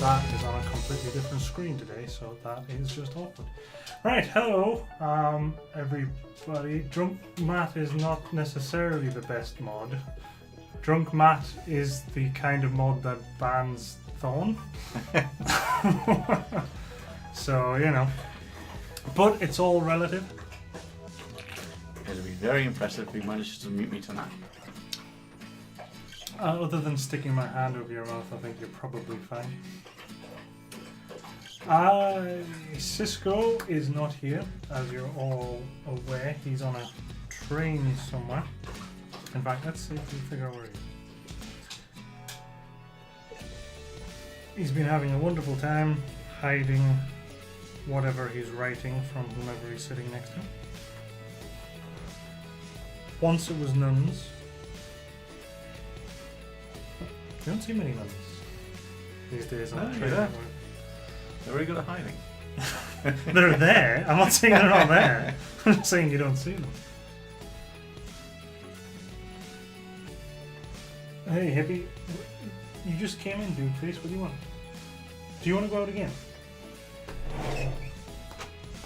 that is on a completely different screen today, so that is just awkward. Right, hello, everybody. Drunk Matt is not necessarily the best mod. Drunk Matt is the kind of mod that bans Thorne. So, you know. But it's all relative. It'll be very impressive if you manage to mute me tonight. Other than sticking my hand over your mouth, I think you're probably fine. Sisco is not here, as you're all aware. He's on a train somewhere. In fact, let's see if we figure out where he is. He's been having a wonderful time hiding whatever he's writing from whomever he's sitting next to. Once it was nuns. You don't see many nuns these days on the train. They're very good at hiding. They're there. I'm not saying they're not there. I'm just saying you don't see them. Hey, hippie. You just came in, dude. Please, what do you want? Do you want to go out again?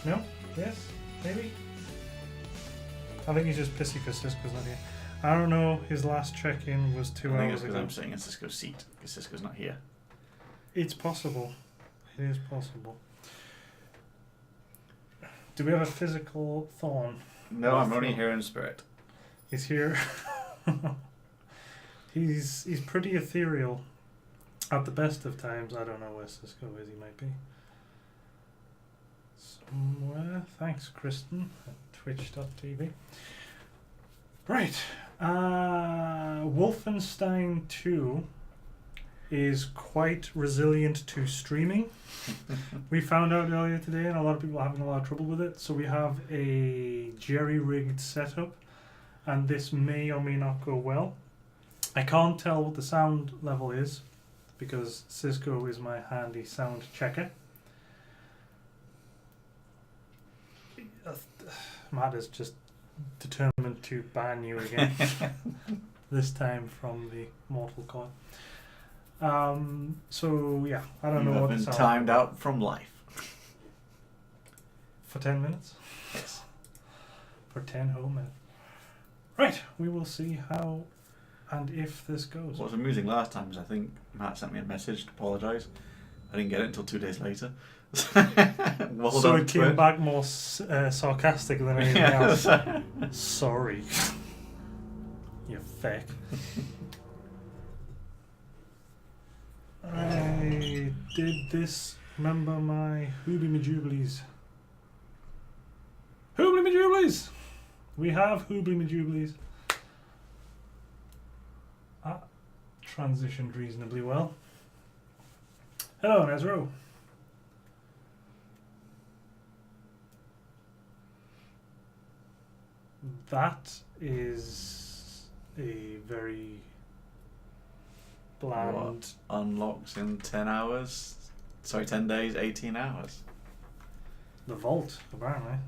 No? Yes? Maybe? I think he's just pissy because Cisco's not here. I don't know. His last check-in was 2 I think hours it's because ago. I'm sitting in Cisco's seat, because Cisco's not here. It's possible. It is possible. Do we have a physical Thorne? No, I'm only here in spirit. He's here. He's pretty ethereal. At the best of times, I don't know where Cisco is. He might be somewhere. Thanks, Kristen at Twitch.tv. Right. Wolfenstein 2 is quite resilient to streaming. We found out earlier today, and a lot of people are having a lot of trouble with it. So we have a jerry-rigged setup, and this may or may not go well. I can't tell what the sound level is, because Cisco is my handy sound checker. Matt is just determined to ban you again. This time from the Mortal Kombat. So yeah, I don't know what the You've sound been timed out from life. for 10 minutes. Yes. For 10 whole minutes. Right, we will see how and if this goes. What was amusing last time is I think Matt sent me a message to apologise. I didn't get it until 2 days later. Well So done, it came Twit. back more sarcastic than anything else. Sorry. You feck. I did this. Remember my Hoobly Majublies. Hoobly Majublies! We have Hoobly Majublies. That transitioned reasonably well. Hello, Nezro. That is a very bland. What unlocks in 10 hours? Sorry, 10 days, 18 hours. The vault, apparently.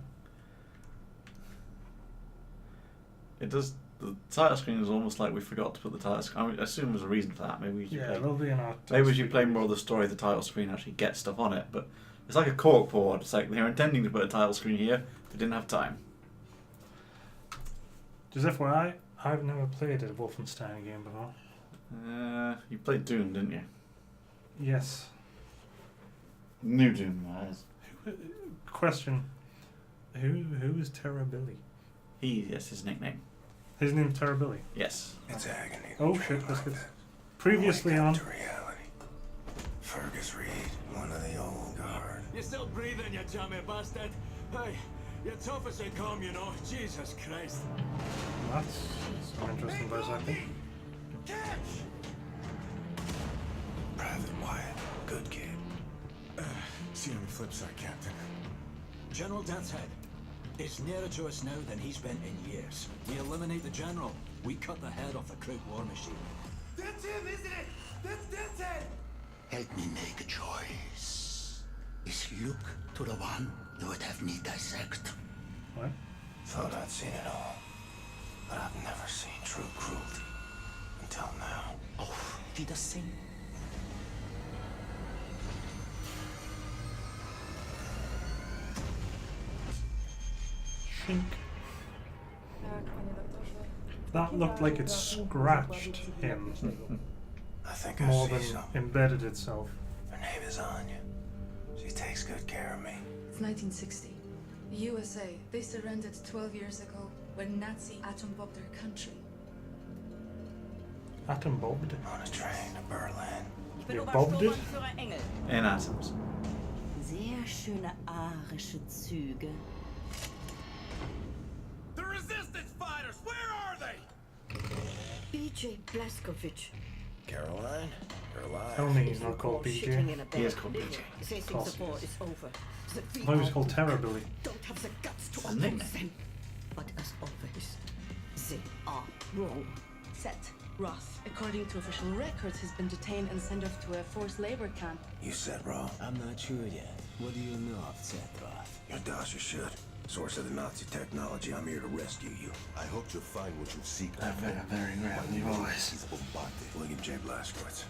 It does. The title screen is almost like we forgot to put the title screen. I mean, I assume there's a reason for that. Maybe we should Yeah, play. there'll be an art. Maybe as you play more of the story, the title screen actually gets stuff on it. But it's like a cork board. It's like they're intending to put a title screen here. They didn't have time. Just FYI, I've never played a Wolfenstein game before. You played Doom, didn't you? Yes. New Doom, that is. Question: Who is Terra Billy? Yes, his nickname. His name's Terra Billy. Yes. It's agony. Oh shit! Let's get previously on. To reality. Fergus Reed, one of the old guard. You're still breathing, you jammy bastard. Hey, you're tough as they come, you know. Jesus Christ. That's some interesting voice acting. Private Wyatt, good kid. See you on the flip side, Captain. General Deathshead is nearer to us now than he's been in years. We eliminate the General. We cut the head off the Krug war machine. That's him, isn't it? That's Deathshead! Help me make a choice. Is look to the one you would have me dissect. What? Thought I'd seen it all. But I've never seen true cruelty. Until now. Oh, wie das Sinn. think that looked like it scratched him I think I more see than something. embedded itself. Her name is Anya. She takes good care of me. It's 1960. The USA, they surrendered 12 years ago when Nazi atom bombed their country. Atom bobbed. On a train to Berlin. You bobbed it? In atoms. Sehr schöne arische Züge. The resistance fighters, where are they? BJ Blazkowicz. Caroline, you're alive. Tell me he's not called Shitting BJ. in a He is bed. called BJ. They think course the he war is. is over. That I we thought he was are called Terror Billy. don't have the guts to It's a oppose nickname. them. But as always, they are wrong. Seth Roth, according to official records, has been detained and sent off to a forced labor camp. You said wrong. I'm not sure yet. What do you know of Zetroth? Your Dasha should. Source of the Nazi technology. I'm here to rescue you. I hope you'll find what you seek. A very gravelly voice. He's bombarded. William J. Blazkowicz.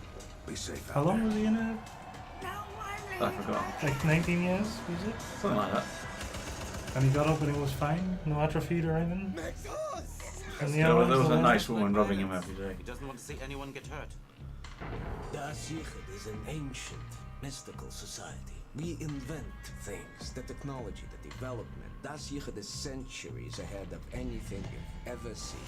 Be safe How out long there. was he in it? I forgot. Like 19 years, was it? Something like that. And he got up and it was fine? No atrophied or anything? And the There other was ones, a the nice ones- woman rubbing him every day. He doesn't want to see anyone get hurt. Das Yichud is an ancient, mystical society. We invent things, the technology, the development. Das Yichud is centuries ahead of anything you've ever seen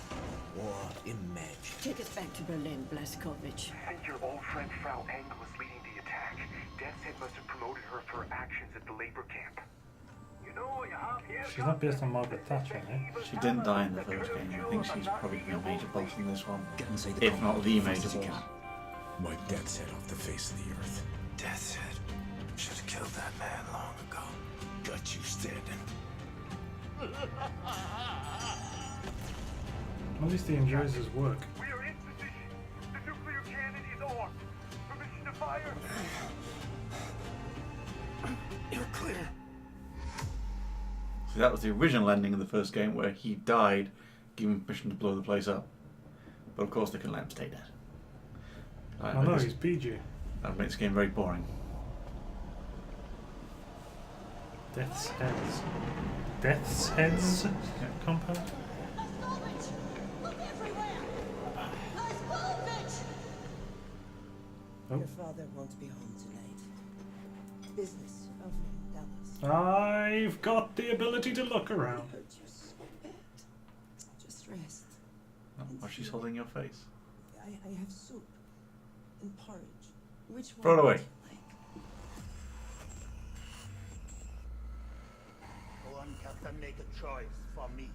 or imagined. Take us back to Berlin, Blazkowicz. I think your old friend Frau Engel is leading the attack. Death's Head must have promoted her for her actions at the labor camp. You know what you have here? She's not based on Margaret Thatcher, eh? She didn't die in the first game. I think she's probably going to be a major boss in this one. Get inside the If not the compound major as fast as you boss. can. Wipe Death's Head off the face of the earth. Death's Head. Should have killed that man long ago. Got you standing. At least he enjoys his work. We are in position. The nuclear cannon is on. Permission to fire? You're clear. See, that was the original ending of the first game where he died, given permission to blow the place up. But of course they couldn't let him stay dead. Oh no, he's PG. That makes the game very boring. Death's Heads. Death's Heads compound? Oh. Your father won't be home tonight. Business over in Dallas. I've got the ability to look around. Hurt you so bad. Just rest. Oh, she's holding your face. I have soup and porridge. Which one Throw it away. would you like? Go on, Captain, make a choice for me.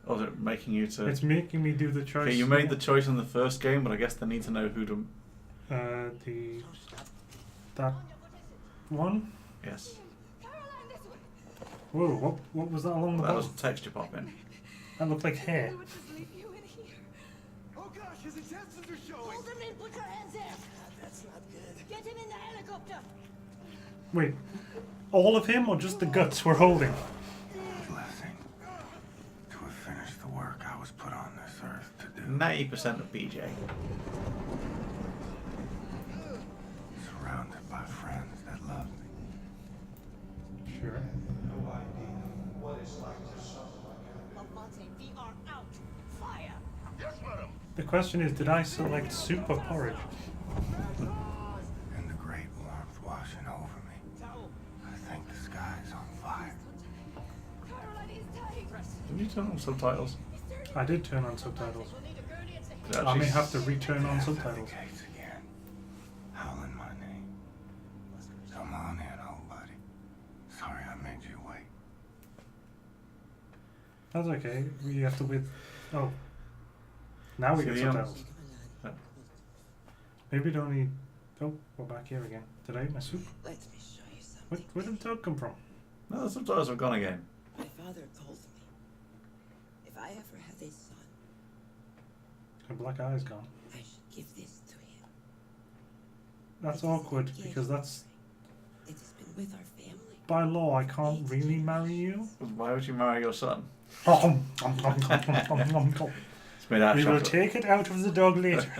Oh, is it making you to... It's making me do the choice. Okay, you made the choice in the first game, but I guess they need to know who to... That one? Yes. Whoa, what was that along the That was bottom? texture popping. That looked like hair. Oh gosh, his intestines are showing. Hold him in, put your hands there. That's not good. Get him in the helicopter. Wait, all of him or just the guts we're holding? Blessing. To have finished the work I was put on this earth to do. 90% of BJ. Surrounded by friends that love me. Sure. We are out. Fire. Yes, madam. The question is, did I select soup or porridge? And the great warmth washing over me. I think the sky's on fire. Did you turn on subtitles? I did turn on subtitles. It I actually may have to return on subtitles. Gates again. Howling my name. Come on in, old buddy. Sorry I made you wait. That's okay. We have to wait. Oh. Now we See get the subtitles. Maybe don't need. Oh, we're back here again. Did I eat my soup? Let me show you something. Where did the dog come from? No, the subtitles have gone again. My father told me, if I ever have a son, Her black eye's gone. I should give this to him. That's awkward because that's It has been with our family. by law. I can't really marry you. Why would you marry your son? We It's made out of will chocolate. take it out of the dog later.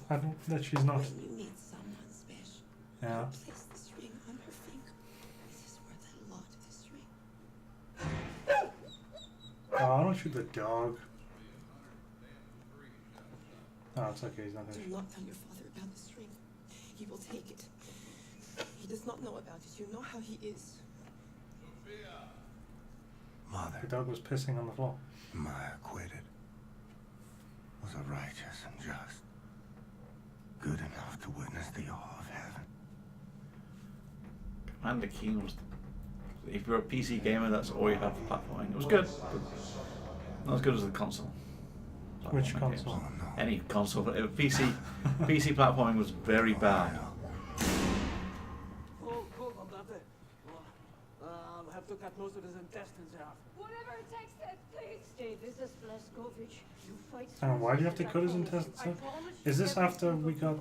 I don't that she's not. When you meet someone special, Yeah. place this ring on her finger. It is worth a lot, this ring. Oh, don't shoot the dog. Oh, it's okay, he's not Do gonna shoot. not tell your father about this ring. He will take it. He does not know about it. You know how he is. Mother, The dog was pissing on the floor. my acquitted was a righteous and just, good enough to witness the awe of heaven. Commander Keen was. If you're a PC gamer, that's all you have for platforming. It was good, but not as good as the console. Which Platforming console? games. Any console, but PC platforming was very bad. Oh, cool, I'll have to cut most of his intestines out. Whatever it takes, then, please. Stay, this is Blazkowicz. You fight. And why do you have to cut his intestines out? Is this after we got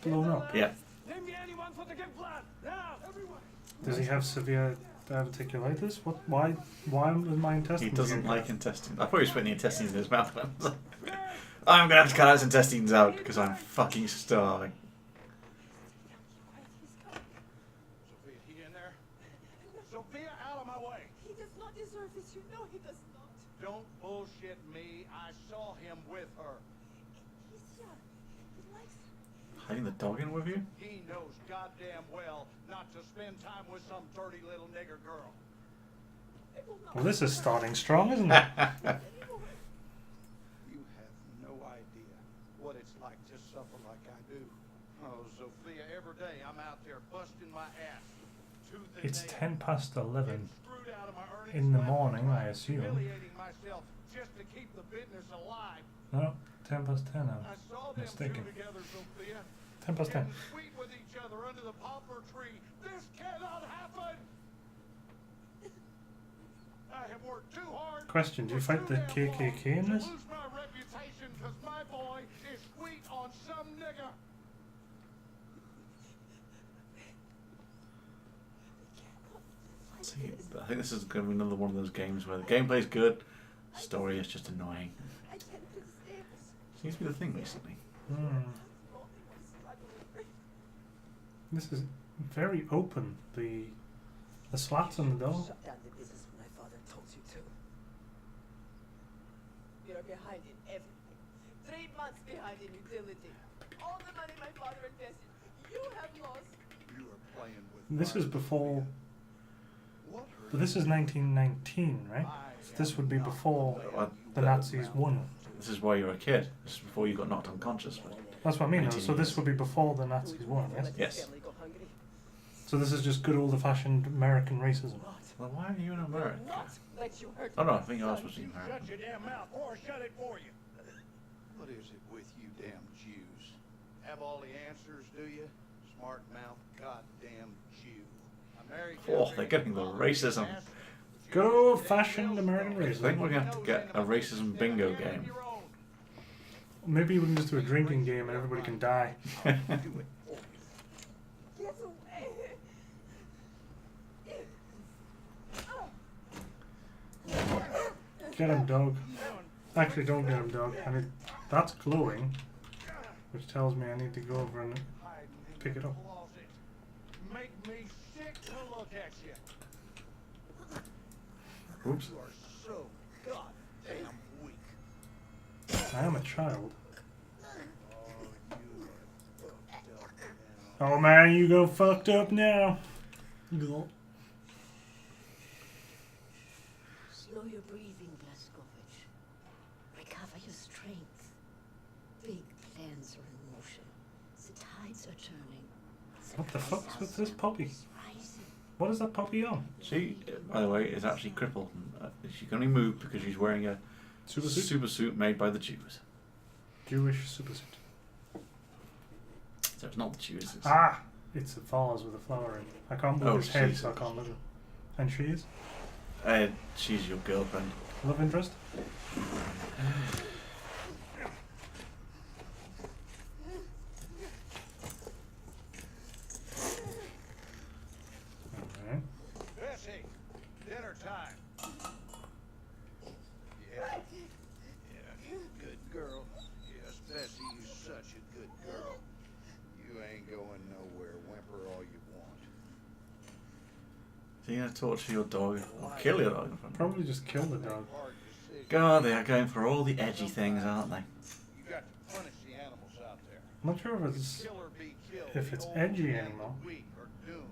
blown up? Yeah. Name me anyone for the game plan. Now, everyone. Does he have severe diverticulitis? What? Why are my intestines? He doesn't getting like cut? intestines. I thought he was putting the intestines in his mouth. I'm gonna have to cut out his intestines out because I'm fucking starving. Sophia, he in there? Sophia, out of my way! He does not deserve this. You know he does not. Don't bullshit me. I saw him with her. He's young. He likes her. Hiding the dog in with you? He knows goddamn well not to spend time with some dirty little nigger girl. Well, this is starting strong, isn't it? You have no idea what it's like to suffer like I do. Oh, Sophia, every day I'm out there busting my ass. It's 11:10 Screwed out of my earnings in the left, morning, I assume. humiliating myself just to keep the business alive. No, 10 past 10. I I'm saw them mistaken. two together, Sophia. 10 past 10. Getting sweet with each other under the poplar tree. This cannot happen. I have worked too hard. Question: do you fight the KKK in this? To lose my reputation because my boy is sweet on some nigger. See, I think this is going to be another one of those games where the gameplay's good, the story is just annoying. Seems to be the thing recently. This is very open. The slats on the door. Shut down the business when my father told you to. You're behind in everything. 3 months behind in utility. All the money my father invested, you have lost. You are playing with This is before. But this is 1919, right? This would be before the Nazis won. This is why you're a kid. This is before you got knocked unconscious. That's what I mean. 19 So this would be before the Nazis won, yes? Yes. So this is just good old-fashioned American racism. Well, why are you in America? Let you hurt Oh no, I think I was supposed to be American. Shut your damn mouth or I'll shut it for you. What is it with you damn Jews? Have all the answers, do you? Smart mouth goddamn Jew. Oh, they're getting the racism. Good old-fashioned American I think racism. we're going to have to get a racism bingo game. Maybe we can just do a drinking game and everybody can die. Get away. Get him, dog. Actually, don't get him, dog. That's glowing, which tells me I need to go over and pick it up. Make me sick to look at you. Oops. You are so goddamn weak. I am a child. Oh, you are fucked up now. Oh man, you go fucked up now. Go. Slow your breathing, Blazkowicz. Recover your strength. Big plans are in motion. The tides are turning. What the fuck's with this puppy? What is that puppy on? She, by the way, is actually crippled. She can only move because she's wearing a super suit made by the Jews. Jewish super suit. So it's not the Jews. It's It's a vase with a flower in it. I can't move Oh, his head, she's- so I can't look at him. And she is? she's your girlfriend. Love interest? Alright. Bessie, dinner time. Yeah. Yeah, good girl. Yes, Bessie, you're such a good girl. You ain't going nowhere. Whimper all you want. So you're going to torture your dog or kill your dog in front of Probably just kill the dog. Hard to God, they are going for all the edgy things, aren't they? You got to punish the animals out there. I'm not sure if it's edgy anymore. Weak or doomed.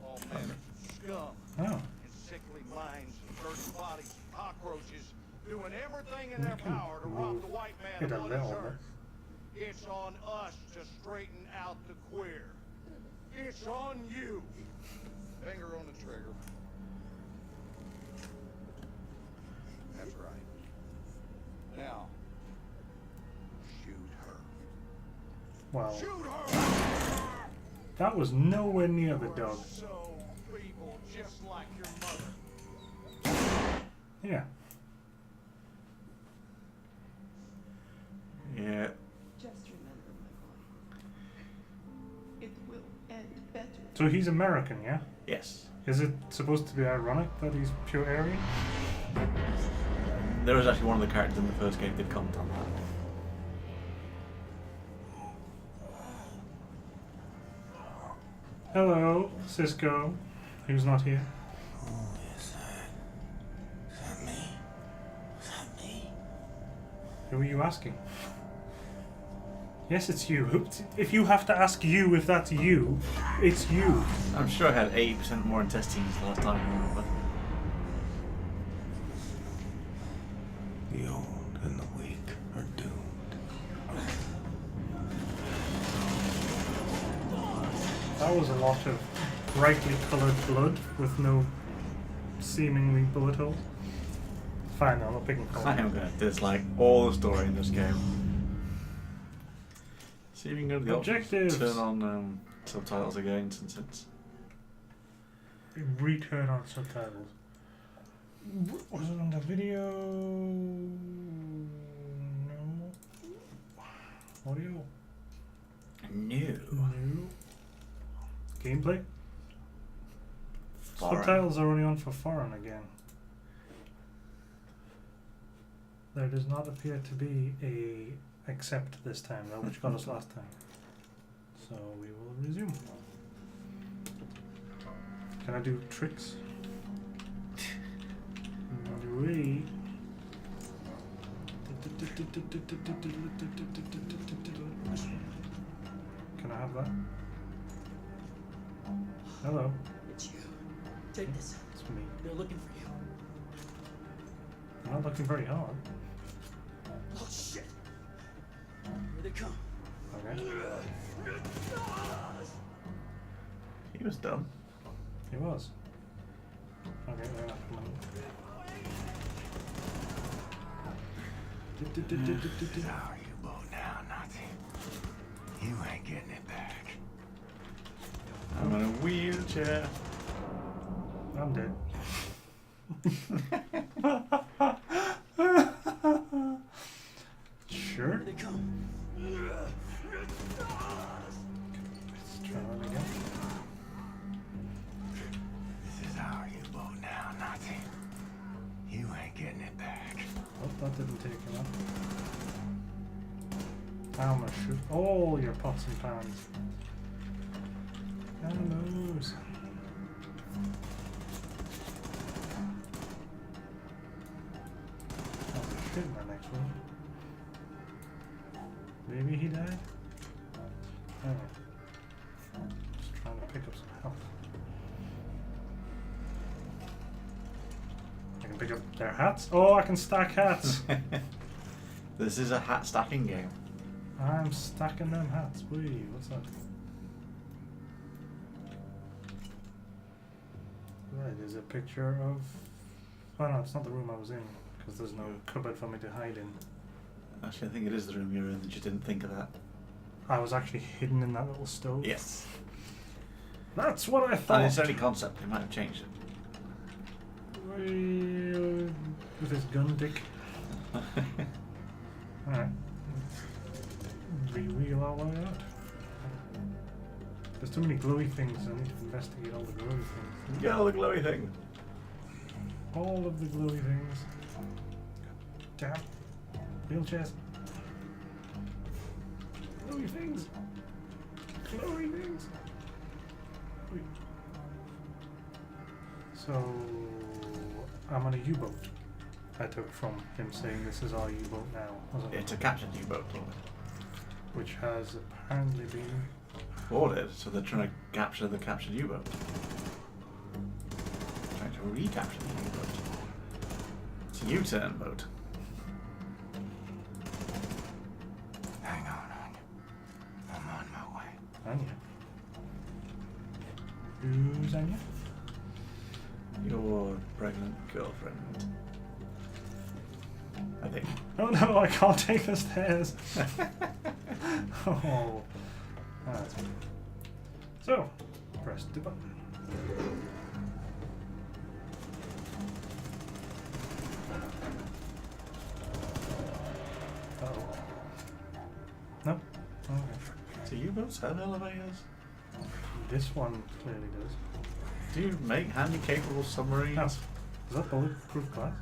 All manner of scum Oh. and sickly minds and dirty bodies and cockroaches doing everything in their power to rob the white man of what is earned. It's on us to straighten out the queer. It's on you. Finger on the trigger. That's right. Now, shoot her. Wow. Shoot her! That was nowhere near the dog. So feeble, just like your mother. Yeah. Yeah. Just remember, my boy. It will end better. So he's American, yeah? Yes. Is it supposed to be ironic that he's pure Aryan? There was actually one of the characters in the first game did comment on that. Hello, Cisco. Who's not here? Is that me? Is that me? Who are you asking? Yes, it's you. If you have to ask you if that's you, it's you. I'm sure I had 80% more intestines the last time I remember. The old and the weak are doomed. That was a lot of brightly coloured blood with no seemingly bullet holes. Fine, I'm not picking I am going to dislike all the story in this game. See if you can go to the Objectives. options, turn on subtitles again since it's... Return on subtitles. Was it on the video? No. Audio? New. No. Gameplay? Foreign. Subtitles are only on for foreign again. There does not appear to be a accept this time though, which got us last time. So we will resume. Can I do tricks? Three. Can I have that? Hello. It's you. Take this. It's me. They're looking for you. I'm not looking very hard. Oh shit! Here they come. Okay. He was dumb. He was. Okay, they're not coming. How you bow now, Nazi? You ain't getting it back. I'm in a wheelchair. I'm dead. Sure. Here they come. Let's try that again. This is how you bow now, Nazi. You ain't getting it back. Oh, that didn't take enough. I'm gonna shoot all your pots and pans. Animals. That's a shit in my next one. Maybe he died? I don't know. Just trying to pick up some health. I can pick up their hats. Oh, I can stack hats. This is a hat stacking game. I'm stacking them hats. Wee, what's that? Right, there's a picture of... Oh no, it's not the room I was in, because there's no cupboard for me to hide in. Actually, I think it is the room you're in, you just didn't think of that. I was actually hidden in that little stove. Yes. That's what I thought. And it's only concept, they might have changed it. With his gun dick. Alright. Re-wheel our way out. There's too many glowy things, I need to investigate all the glowy things. Get all the glowy things. All of the glowy things. Damn. Wheelchairs. Glowy things. Glowy things. Wait. So I'm on a U-boat. I took from him saying this is our U-boat now, wasn't it? It's a captured U-boat, which has apparently been boarded, so they're trying to capture the captured U-boat. Trying to recapture the U-boat. It's a U-turn boat. Hang on, Anya. I'm on my way. Anya. Who's Anya? Your pregnant girlfriend. I think. Oh no, I can't take the stairs. Oh. That's weird. So, press the button. Uh-oh. No? Okay. Do U-boats have elevators? This one clearly does. Do you make handy-capable submarines? No. Is that bulletproof glass?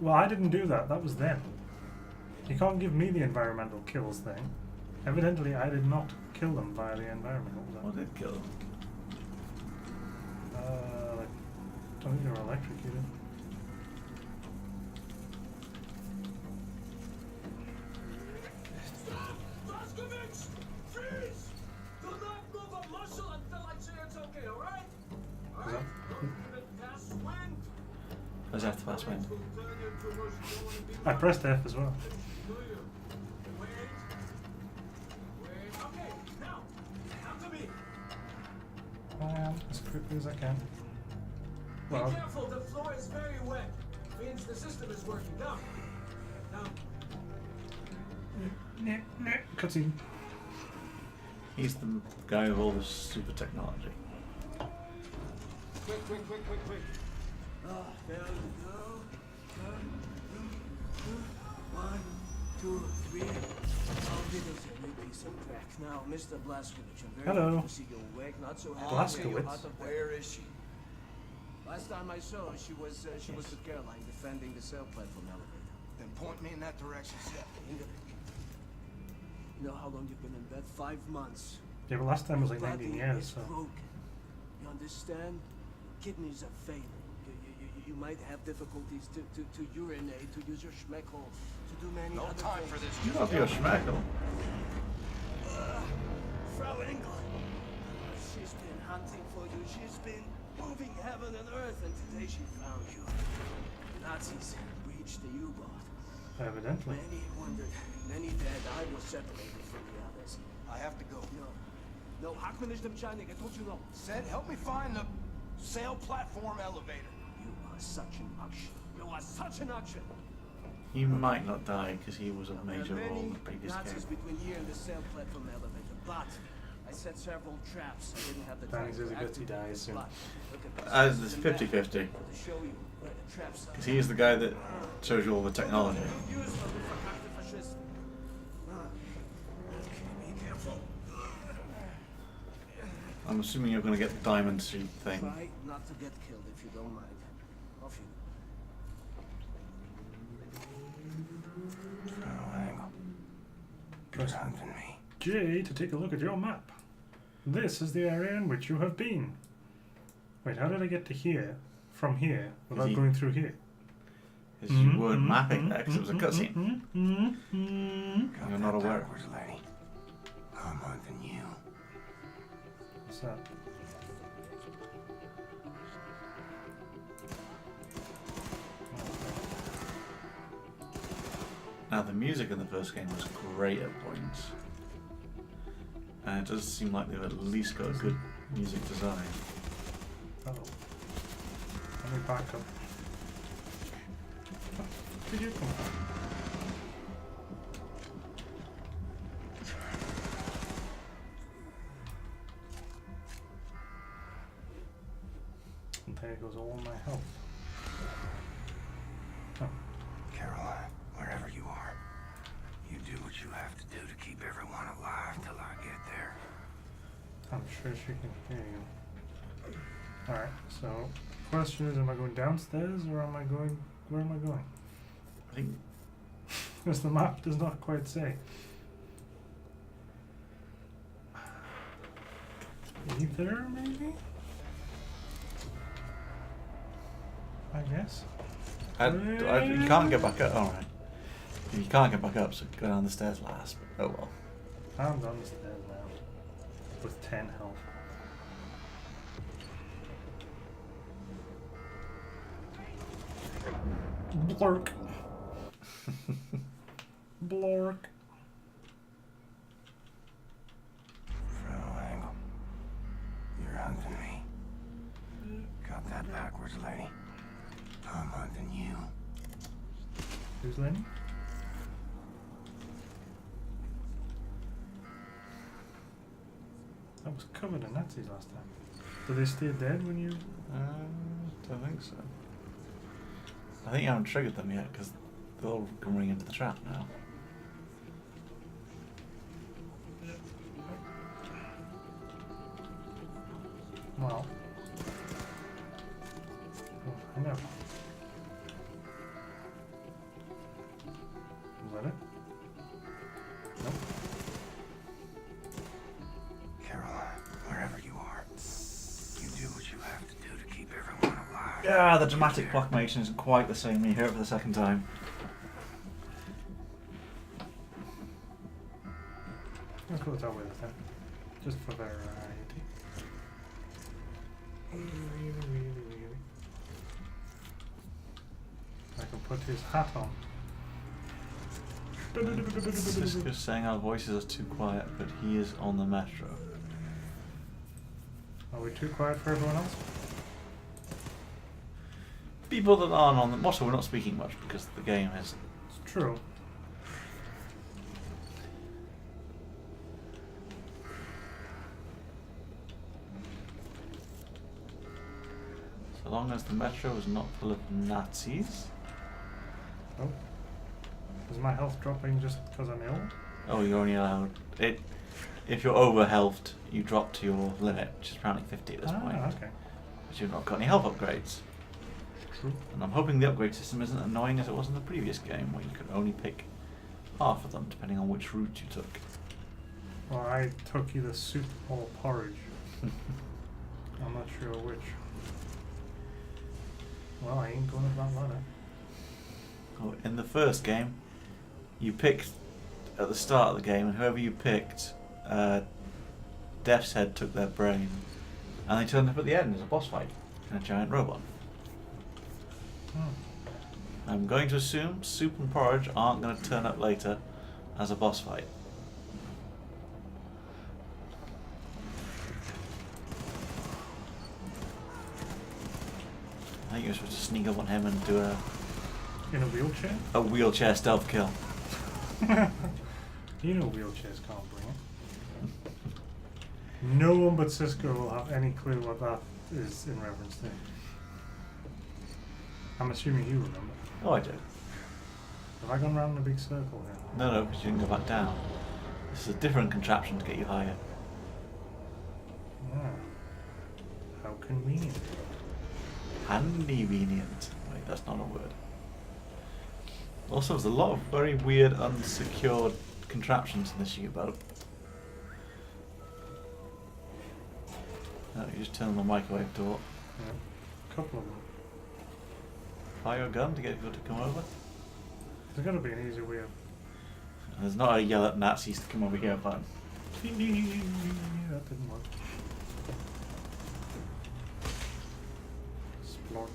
Well, I didn't do that. That was them. You can't give me the environmental kills thing. Evidently, I did not kill them via the environment. What did kill them? Like, I think they were electrocuted. Blazkowicz! Freeze! Do not move a muscle until I say it's okay, alright? Alright? Pass wind. Does F to pass wind? I pressed F as well. As quickly as I can. Well, be careful, the floor is very wet. Means the system is working. Now. Cutscene. He's the guy with all the super technology. Quick. There we go. 1, 2, 3. I'll give us a new piece of crack. Now, Mr. Blazkowicz, I'm very happy to see you awake. Not so happy to see you out of bed. Where is she? Last time I saw her, she was with Caroline defending the sail platform elevator. Then point me in that direction, Seth. You know how long you've been in bed? 5 months. Yeah, but last time was like 19 years, so. Broken. You understand? Kidneys are failing. You might have difficulties to urinate, to use your schmeckle, to do many other things. No time for this. You love your schmeckle. Frau Engel. She's been hunting for you. She's been moving heaven and earth, and today she found you. Nazis breached the U-boat. Evidently. Many wondered, many dead. I was separated from the others. I have to go. No, Hackman is the mechanic. I told you no. Said, help me find the sail platform elevator. You are such an action. You are such an action. He might not die because he was a major role in the previous Nazis game. between here and the sail platform elevator, but I set several traps. I didn't have the time Danny says he gets he dies soon. It's 50-50. Because he is the guy that shows you all the technology. I'm assuming you're going to get the diamond suit thing. Try not to get killed if you don't mind. Off you. Good hunting me. J to take a look at your map. This is the area in which you have been. Wait, how did I get to here from here without going through here? Because you weren't mapping that because it was a cutscene. You're not aware. Lady. I'm hunting you. What's that? Now the music in the first game was great at points. And it does seem like they've at least got a good music design. Uh-oh. Let me back up. Where did you come from? And there goes all my health. Oh. Caroline, wherever you are, you do what you have to do to keep everyone alive till I get there. I'm sure she can hear you. Alright, so question is, am I going downstairs or am I going, where am I going? I think because the map does not quite say. Either, maybe? I guess. You can't get back up. Alright. You can't get back up, so go down the stairs last. But, oh well. I'm down the stairs now. With 10 health. Blork. Blork. Frau Angle, you're hunting me. Got that backwards, lady. I'm hunting you. Who's Lenny? That was covered in Nazis last time. Do they stay dead when you... Don't think so. I think you haven't triggered them yet because they'll come ring into the trap now. Well. I know. Is that it? Nope. Caroline, wherever you are, you do what you have to do to keep everyone alive. Yeah, the dramatic proclamation isn't quite the same when you hear it for the second time. Let's go that way this time. Just for variety. Really. I can put his hat on. Sisco's saying our voices are too quiet, but he is on the metro. Are we too quiet for everyone else? People that aren't on the motto, we're not speaking much because the game is... It's true. So long as the metro is not full of Nazis. Oh. Is my health dropping just because I'm ill? Oh, you're only allowed... If you're over-healthed, you drop to your limit, which is apparently 50 at this point. Okay. But you've not got any health upgrades. True. And I'm hoping the upgrade system isn't annoying as it was in the previous game, where you could only pick half of them, depending on which route you took. Well, I took either soup or porridge. I'm not sure which. Well, I ain't going up that ladder. Oh, in the first game, you picked at the start of the game, and whoever you picked, Death's Head took their brain, and they turned up at the end as a boss fight in a giant robot. I'm going to assume soup and porridge aren't going to turn up later as a boss fight. I think you're supposed to sneak up on him and do a... In a wheelchair? A wheelchair stealth kill. You know wheelchairs can't bring it. No one but Sisco will have any clue what that is in reference to. I'm assuming you remember. Oh, I do. Have I gone round in a big circle here? No, because you didn't go back down. This is a different contraption to get you higher. Ah. How convenient. Convenient. Wait, that's not a word. Also, there's a lot of very weird, unsecured contraptions in this U-boat. Oh, you just turn on the microwave door. Yeah. A couple of them. Fire a gun to get people to come over. There's got to be an easier way of... There's not a yell at Nazis to come over here button. That didn't work. Splort.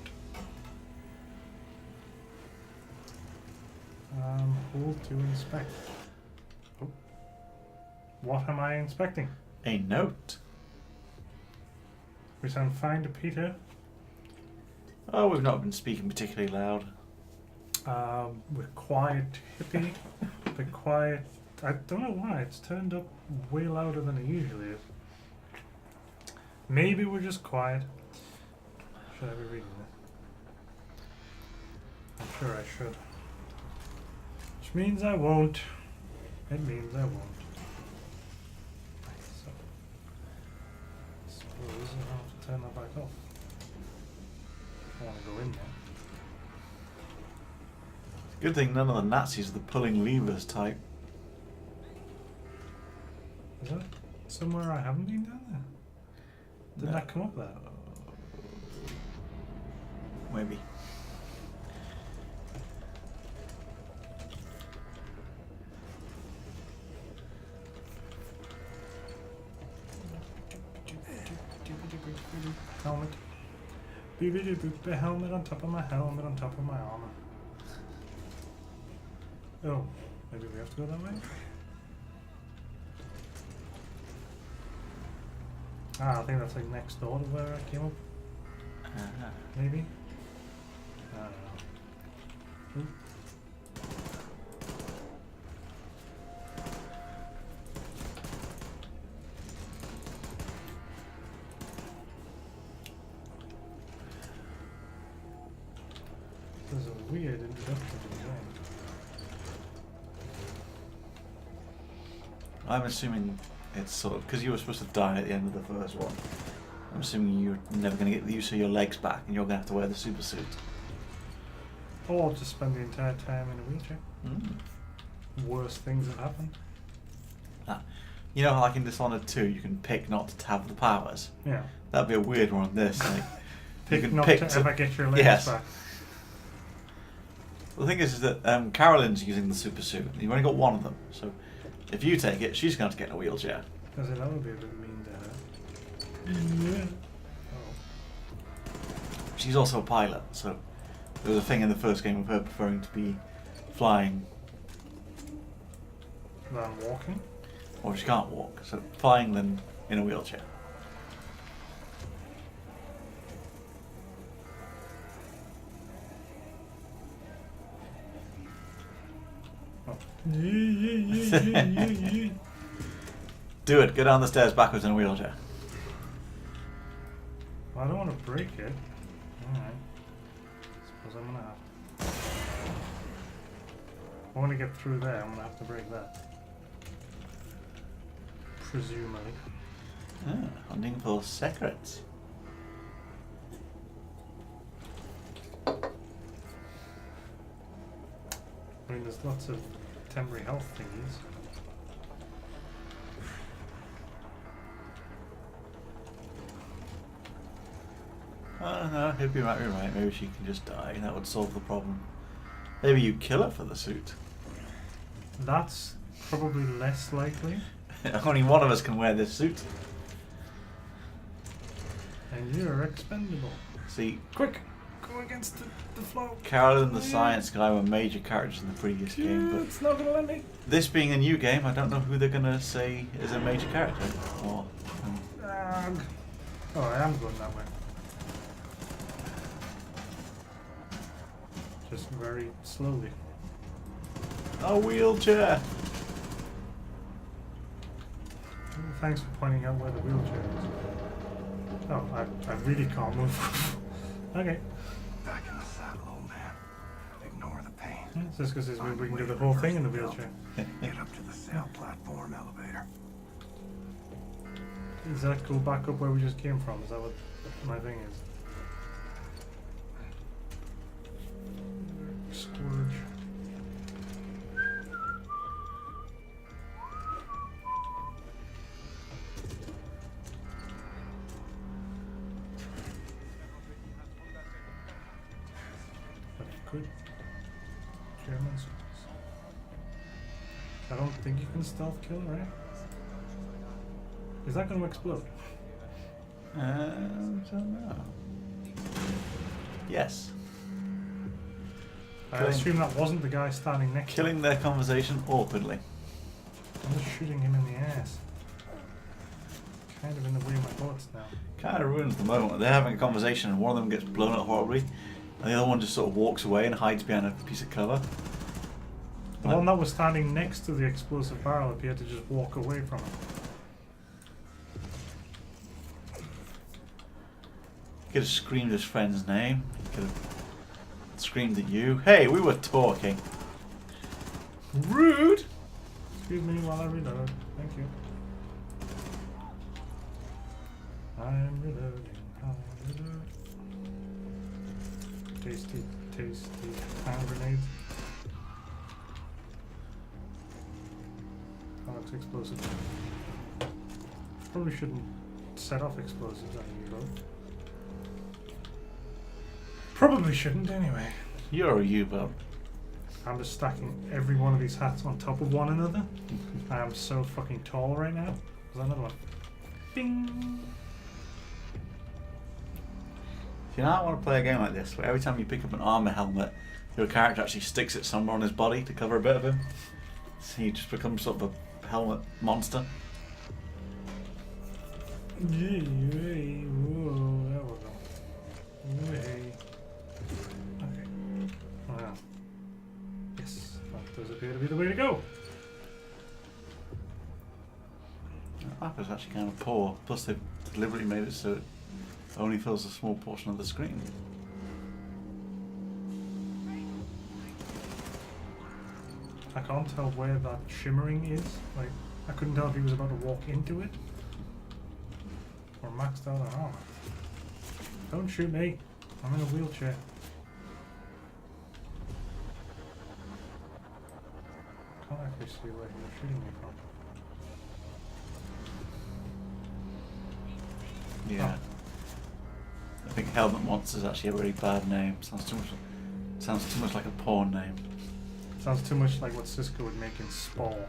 Hold to inspect. Oh. What am I inspecting? A note. We sound fine to Peter. Oh, we've not been speaking particularly loud. We're quiet hippie. The quiet... I don't know why, it's turned up way louder than it usually is. Maybe we're just quiet. Should I be reading this? I'm sure I should. Which means I won't. It means I won't. So, I suppose I'll have to turn that back off. I want to go in there. Good thing none of the Nazis are the pulling levers type. Is that somewhere I haven't been down there? Did that come up there? Maybe. The helmet on top of my helmet on top of my armor. Oh, maybe we have to go that way? Ah, I think that's like next door to where I came up. Maybe? I don't know. Ooh. There's a weird introduction to the game. I'm assuming it's sort of because you were supposed to die at the end of the first one. I'm assuming you're never going to get the use of your legs back, and you're going to have to wear the super suit. Or just spend the entire time in a wheelchair. Worst things have happened. Ah, you know, like in Dishonored 2, you can pick not to have the powers. Yeah. That'd be a weird one on this. Like, pick you can not pick to ever get your legs back. The thing is that Carolyn's using the super suit. You've only got one of them, so if you take it, she's going to get in a wheelchair. Because that would be a bit mean to her. Yeah. Oh. She's also a pilot, so there was a thing in the first game of her preferring to be flying. Than walking? Or she can't walk, so flying than in a wheelchair. Oh. Do it. Go down the stairs backwards in a wheelchair. Well, I don't want to break it. Alright. Suppose I'm going to have to. I want to get through there. I'm going to have to break that. Presumably. Hunting for secrets. I mean, there's lots of temporary health thingies. No, he'd be right. Maybe she can just die, and that would solve the problem. Maybe you kill her for the suit. That's probably less likely. Only one of us can wear this suit. And you're expendable. See, quick, go against the flow. Carol and the science guy were major characters in the previous game, but it's not gonna let me. This being a new game, I don't know who they're gonna say is a major character. Or, oh, I am going that way. Just very slowly. A wheelchair. Thanks for pointing out where the wheelchair is. Oh, I really can't move. Okay. Back in the saddle, old man. Ignore the pain. It's just because we can do the whole thing in the wheelchair. Get up to the sail platform elevator. Does that go back up where we just came from? Is that what my thing is? Scourge. Good. German swords. I don't think you can stealth kill, right? Is that going to explode? I don't know. Yes. I assume that wasn't the guy standing next to him. Killing their conversation awkwardly. I'm just shooting him in the ass. Kind of in the way of my thoughts now. Kind of ruins the moment. They're having a conversation and one of them gets blown up horribly. And the other one just sort of walks away and hides behind a piece of cover. The one that was standing next to the explosive barrel appeared to just walk away from it. He could have screamed his friend's name. He could have screamed at you. Hey, we were talking. Rude! Excuse me while I reload. Thank you. I'm reloading. Tasty hand grenades. That looks explosive. Probably shouldn't set off explosives on a U-boat. Probably shouldn't anyway. You're a U-boat. I'm just stacking every one of these hats on top of one another. I am so fucking tall right now. There's another one. Bing! Do you not want to play a game like this, where every time you pick up an armor helmet, your character actually sticks it somewhere on his body to cover a bit of him? So he just becomes sort of a helmet monster. Hey, whoa, there we go. Hey. Okay. Well. Yes, that does appear to be the way to go. The map is actually kind of poor, plus they've deliberately made it so it only fills a small portion of the screen. I can't tell where that shimmering is. Like, I couldn't tell if he was about to walk into it or maxed out on armor. Don't shoot me. I'm in a wheelchair. Can't actually see where he was shooting me from. Yeah. Oh. I think Helmet Monster is actually a really bad name. Sounds too much like a porn name. Sounds too much like what Cisco would make in Spawn.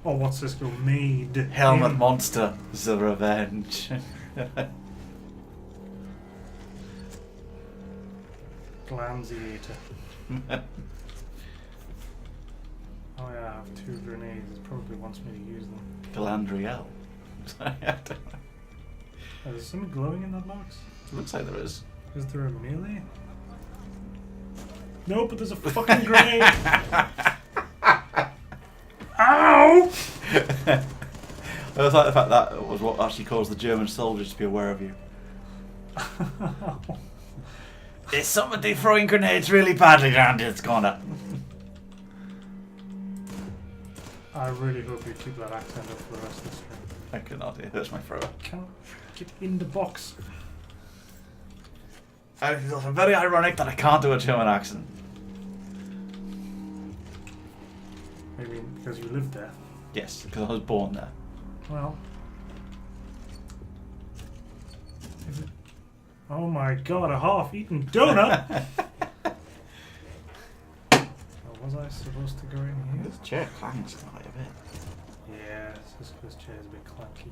Or what Cisco made. Helmet Monster, The Revenge. Glanziator. Oh yeah, I have 2 grenades. It probably wants me to use them. Glandriel. Sorry, I don't know. Oh, is something glowing in that box? It looks like there is. Is there a melee? No, but there's a fucking grenade! Ow! I was like the fact that was what actually caused the German soldiers to be aware of you. Is somebody throwing grenades really badly around this corner? I really hope you keep that accent up for the rest of the stream. I cannot, it hurts my throat. Can't get in the box. It's very ironic that I can't do a German accent. Maybe because you lived there. Yes, because I was born there. Well. Is it? Oh my god, a half-eaten donut! Was I supposed to go in here? This chair clangs quite a bit. Yeah, this chair is a bit clunky.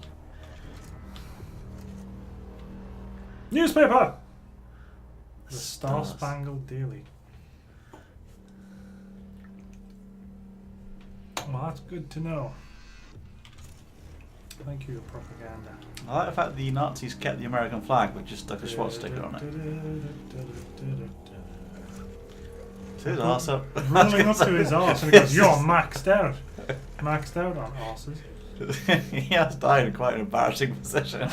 Newspaper! The Star Spangled Daily. Well, that's good to know. Thank you, propaganda. I like the fact that the Nazis kept the American flag but just stuck a swastika on it. To his arse up. Rolling up to his arse and he goes, "You're maxed out." Maxed out on arses. He has died in quite an embarrassing position.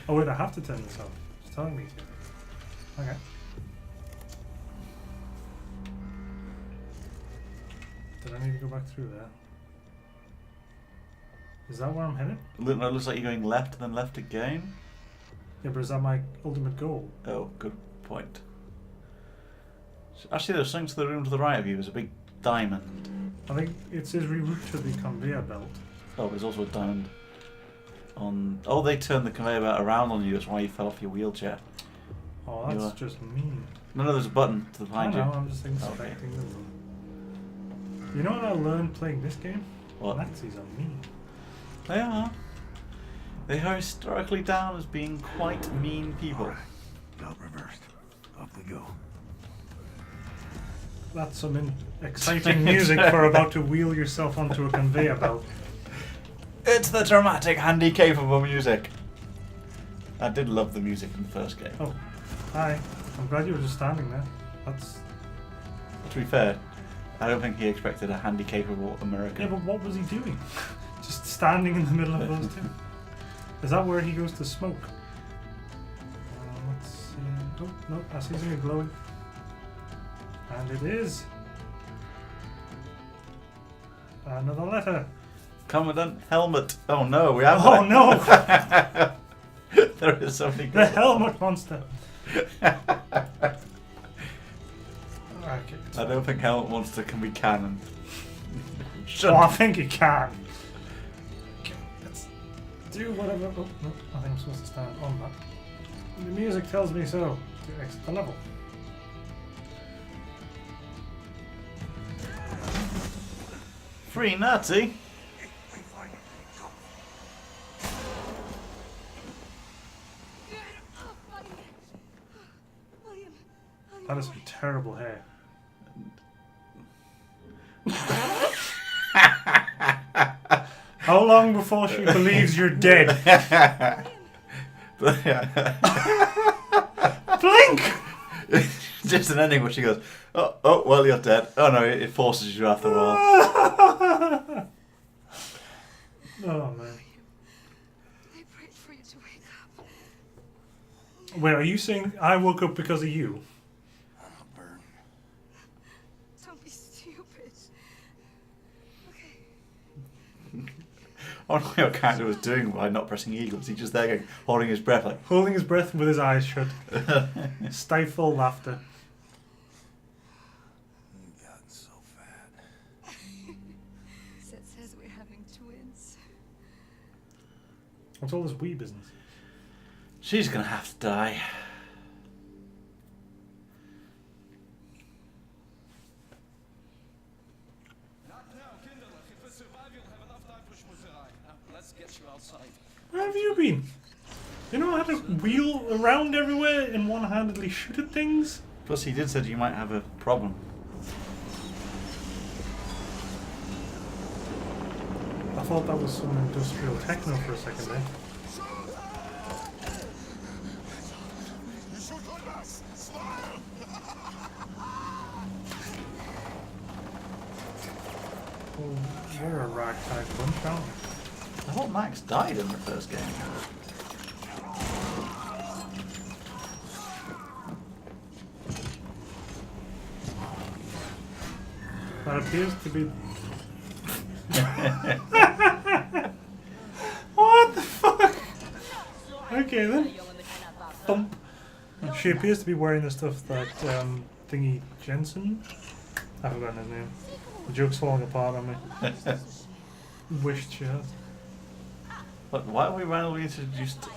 Oh wait, I have to turn this off. It's telling me to. Okay. Did I need to go back through there? Is that where I'm headed? It looks like you're going left and then left again. Yeah, but is that my ultimate goal? Oh, good point. Actually, there's something to the room to the right of you. There's a big diamond. I think it says reroute to the conveyor belt. Oh, there's also a diamond on... Oh, they turned the conveyor belt around on you. That's why you fell off your wheelchair. Oh, that's just mean. No, there's a button to behind you. I'm just inspecting the room. You know what I learned playing this game? What? Nazis are mean. They are. They are historically down as being quite mean people. Right. Belt reversed. Up we go. That's some exciting music for about to wheel yourself onto a conveyor belt. It's the dramatic, handy, capable music. I did love the music in the first game. Oh, hi. I'm glad you were just standing there. That's... To be fair, I don't think he expected a handy, capable American. Yeah, but what was he doing? Just standing in the middle of those two. Is that where he goes to smoke? Let's see. Oh, no, I see something glowing. And it is another letter. Commandant Helmet. Oh no, we have. Oh no! There is something. The Helmet Monster. Okay, I don't think Helmet Monster can be canon. Oh, I think it can. Okay, let's do whatever. Oh no, I think I'm supposed to stand on that. The music tells me so. To exit the level. Free Nazi. That is some terrible hair. How long before she believes you're dead? Blink! Just an ending where she goes, oh, well, you're dead. Oh no, it forces you after a while. Oh man. I prayed for you to wake up. Wait, are you saying I woke up because of you? Don't be stupid. Okay. I don't know what your character was doing by not pressing E. Was he just there going, holding his breath like... Holding his breath with his eyes shut. Stifle laughter. You've gotten so fat. Seth says we're having twins. What's all this wee business? She's gonna have to die. Let's get you outside. Where have you been? You know how to wheel around everywhere and one-handedly shoot at things? Plus he did say you might have a problem. I thought that was some industrial techno for a second there. Oh, we're a ragtag bunch, aren't we? I thought Max died in the first game. That appears to be... What the fuck? Okay then. Thump. She appears to be wearing the stuff that thingy Jensen. I've forgotten his name. The joke's falling apart on me. Wished she had. But why are we randomly introduced?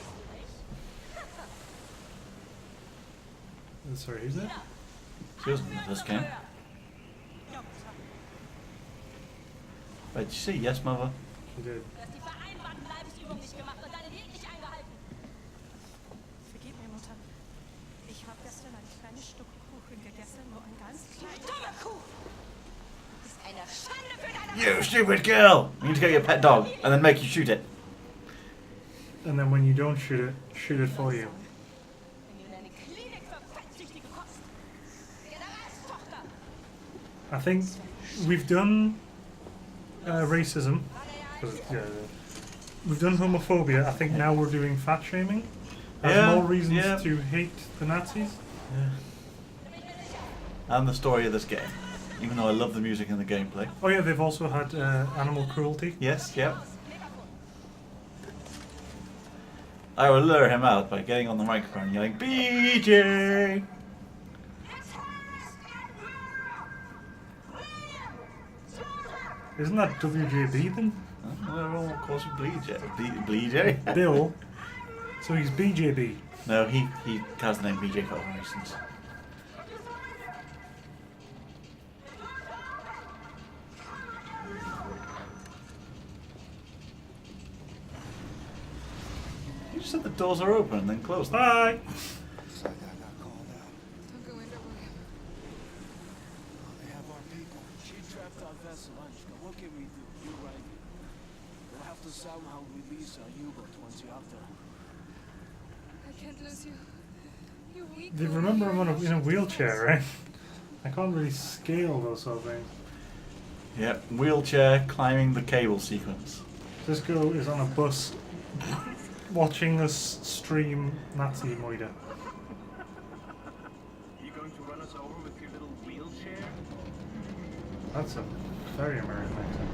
Sorry, who's that? She wasn't in the first game. Wait, did you say yes, mother? She did. Vergib mir, Mutter. Ich habe gestern ein kleines Stück Kuchen gegessen, nur ein ganz kleines. Dumme Kuh! Das ist eine Schande für deine... You stupid girl! You need to get your pet dog and then make you shoot it. And then when you don't shoot it for you. I think we've done racism. Yeah, we've done homophobia. I think now we're doing fat shaming. There's more reasons to hate the Nazis. Yeah. And the story of this game. Even though I love the music and the gameplay. Oh yeah, they've also had animal cruelty. Yes, yep. I will lure him out by getting on the microphone and yelling, BJ! Isn't that WJB then? Everyone calls him BJ. BJ? Bill. So he's BJB. No, he has the name BJ for other reasons. You just said the doors are open and then closed them. Bye! What can we do? You're right. We'll have to somehow release our U-boat once you're out there. I can't lose you. You're weak. Do you remember I'm in a wheelchair, right? I can't really scale those sort of things. Yep, wheelchair climbing the cable sequence. Sisco is on a bus watching us stream Nazi Moida. You going to run us over with your little wheelchair? That's a very American accent.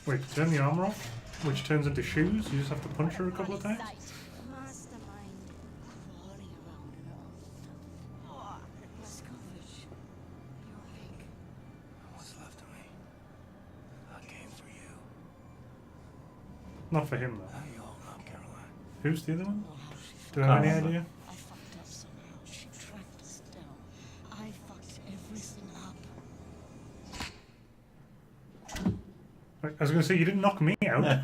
Wait, turn the armor off, which turns into shoes? You just have to punch her a couple of times? Not for him though. Who's the other one? Do you have any idea? I fucked up somehow. She tracked us down. I fucked everything up. I was going to say, you didn't knock me out.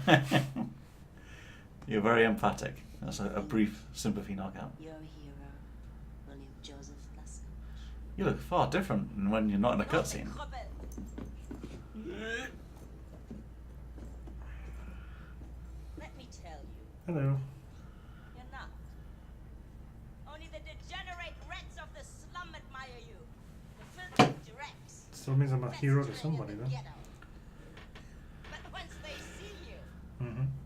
You're very emphatic. That's a brief sympathy knockout. Your hero, William Joseph Blaskovich. You look far different than when you're not in a cutscene. Let me tell you. Hello. You're not. Only the degenerate rats of the slum admire you. The filthy dregs. Still means I'm a hero to somebody, though. But once they see you,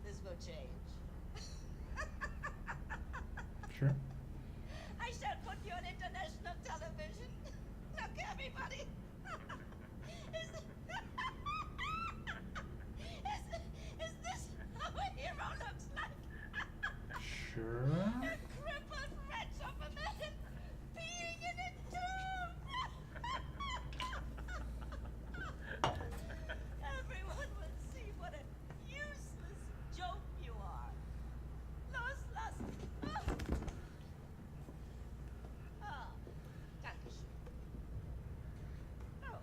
this will change. Sure. I shall put you on international television. Look, everybody. Is this how a hero looks like? Sure. A crippled wretch of a man being in a tomb. Everyone will see what a useless joke you are. Loslassen. Ah, danke schön. Oh.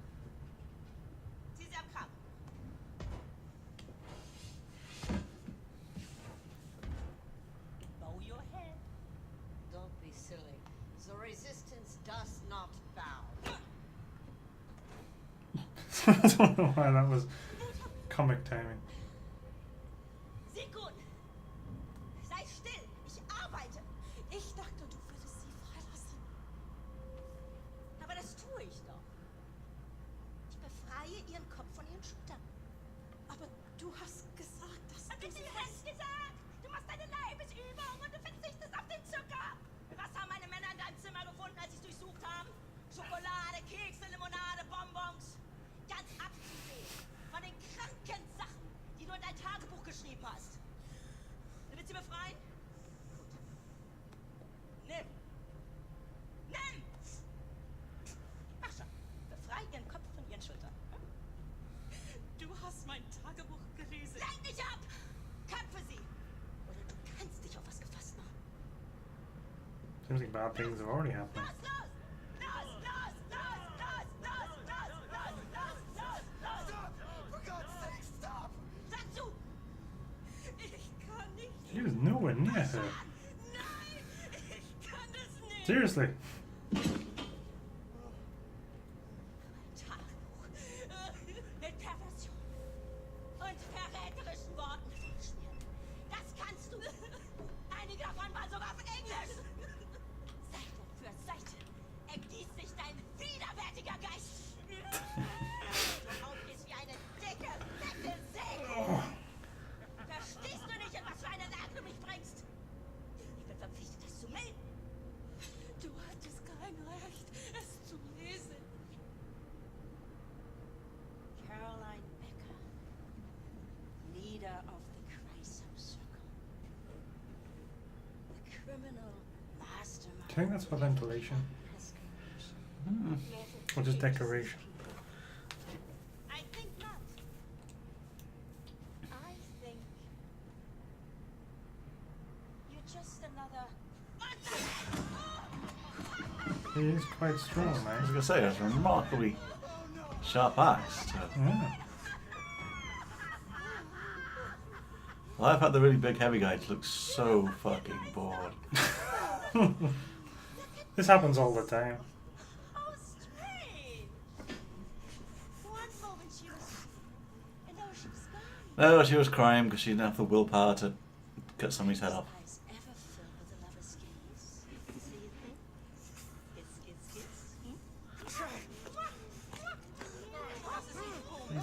Sie sind am Kranken. Bow your head. Don't be silly. The resistance does not bow. I don't know why that was comic timing. Sekunde! Sei still! Ich arbeite! Ich dachte, du würdest sie freilassen. Aber das tue ich doch. Ich befreie ihren Kopf von ihren Schultern. Aber du hast gesagt, dass Was hast du gesagt? Du machst deine Leibesübung und du verzichtest auf den Zucker. Was haben meine Männer in deinem Zimmer gefunden, als sie es durchsucht haben? Schokolade, Kekse, Limonade, Bonbons. Ganz abzusehen von den kranken Sachen, die du in dein Tagebuch geschrieben hast. Du willst sie befreien? Gut. Nimm. Nimm! Mach schon. Befrei ihren Kopf von ihren Schultern. du hast mein Tagebuch gelesen. Lenk dich ab! Köpfe sie! Oder du kannst dich auf was gefasst machen. Seems like bad things have already happened. Los, los! Los, los, los, los, los, los, los, los, los, los! Stop! For God's sake, stop! Sag zu! Ich kann nicht. He was nowhere near her. Nein, ich kann das nicht. Seriously. Tagebuch. Mit Perversion. Und verräterischen Worten vollschmieren. Das kannst du. Einige davon waren sogar auf Englisch. Seite für Seite ergießt sich dein widerwärtiger Geist. Du aufgehst wie eine dicke, fette Säge. Verstehst du nicht, in was für eine Lage du mich bringst? Ich bin verpflichtet, das zu melden. Du hattest kein Recht, es zu lesen. Caroline Becker, leader of the Chrysler Circle. The criminal mastermind. I think that's for ventilation. Or just decoration. I think not. I think you're just another. He is quite strong, I was man. going to say, that's a remarkably sharp axe. Yeah. Well, I've had the really big heavy guys look so fucking bored. This happens all the time. Oh, strange. One moment she was, and now she was gone. No, she was crying because she didn't have the willpower to cut somebody's head off. Eyes ever filled with a lover's gaze? See you think? Kiss.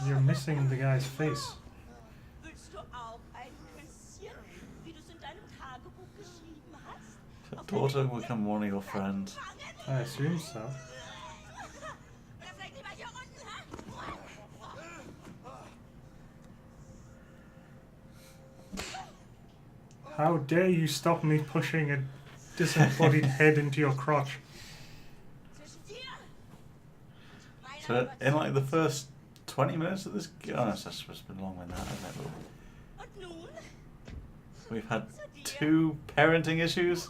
You're missing the guy's face. Willst du auch ein Küsschen, wie du es in deinem Tagebuch geschrieben hast? Her daughter will become one of your friends. I assume so. Oder vielleicht lieber hier unten, hä? How dare you stop me pushing a disembodied head into your crotch? Zwischen dir So in like the first 20 minutes of this game, oh, that's supposed to be longer than that, isn't it? und nun? We've had 2 parenting issues.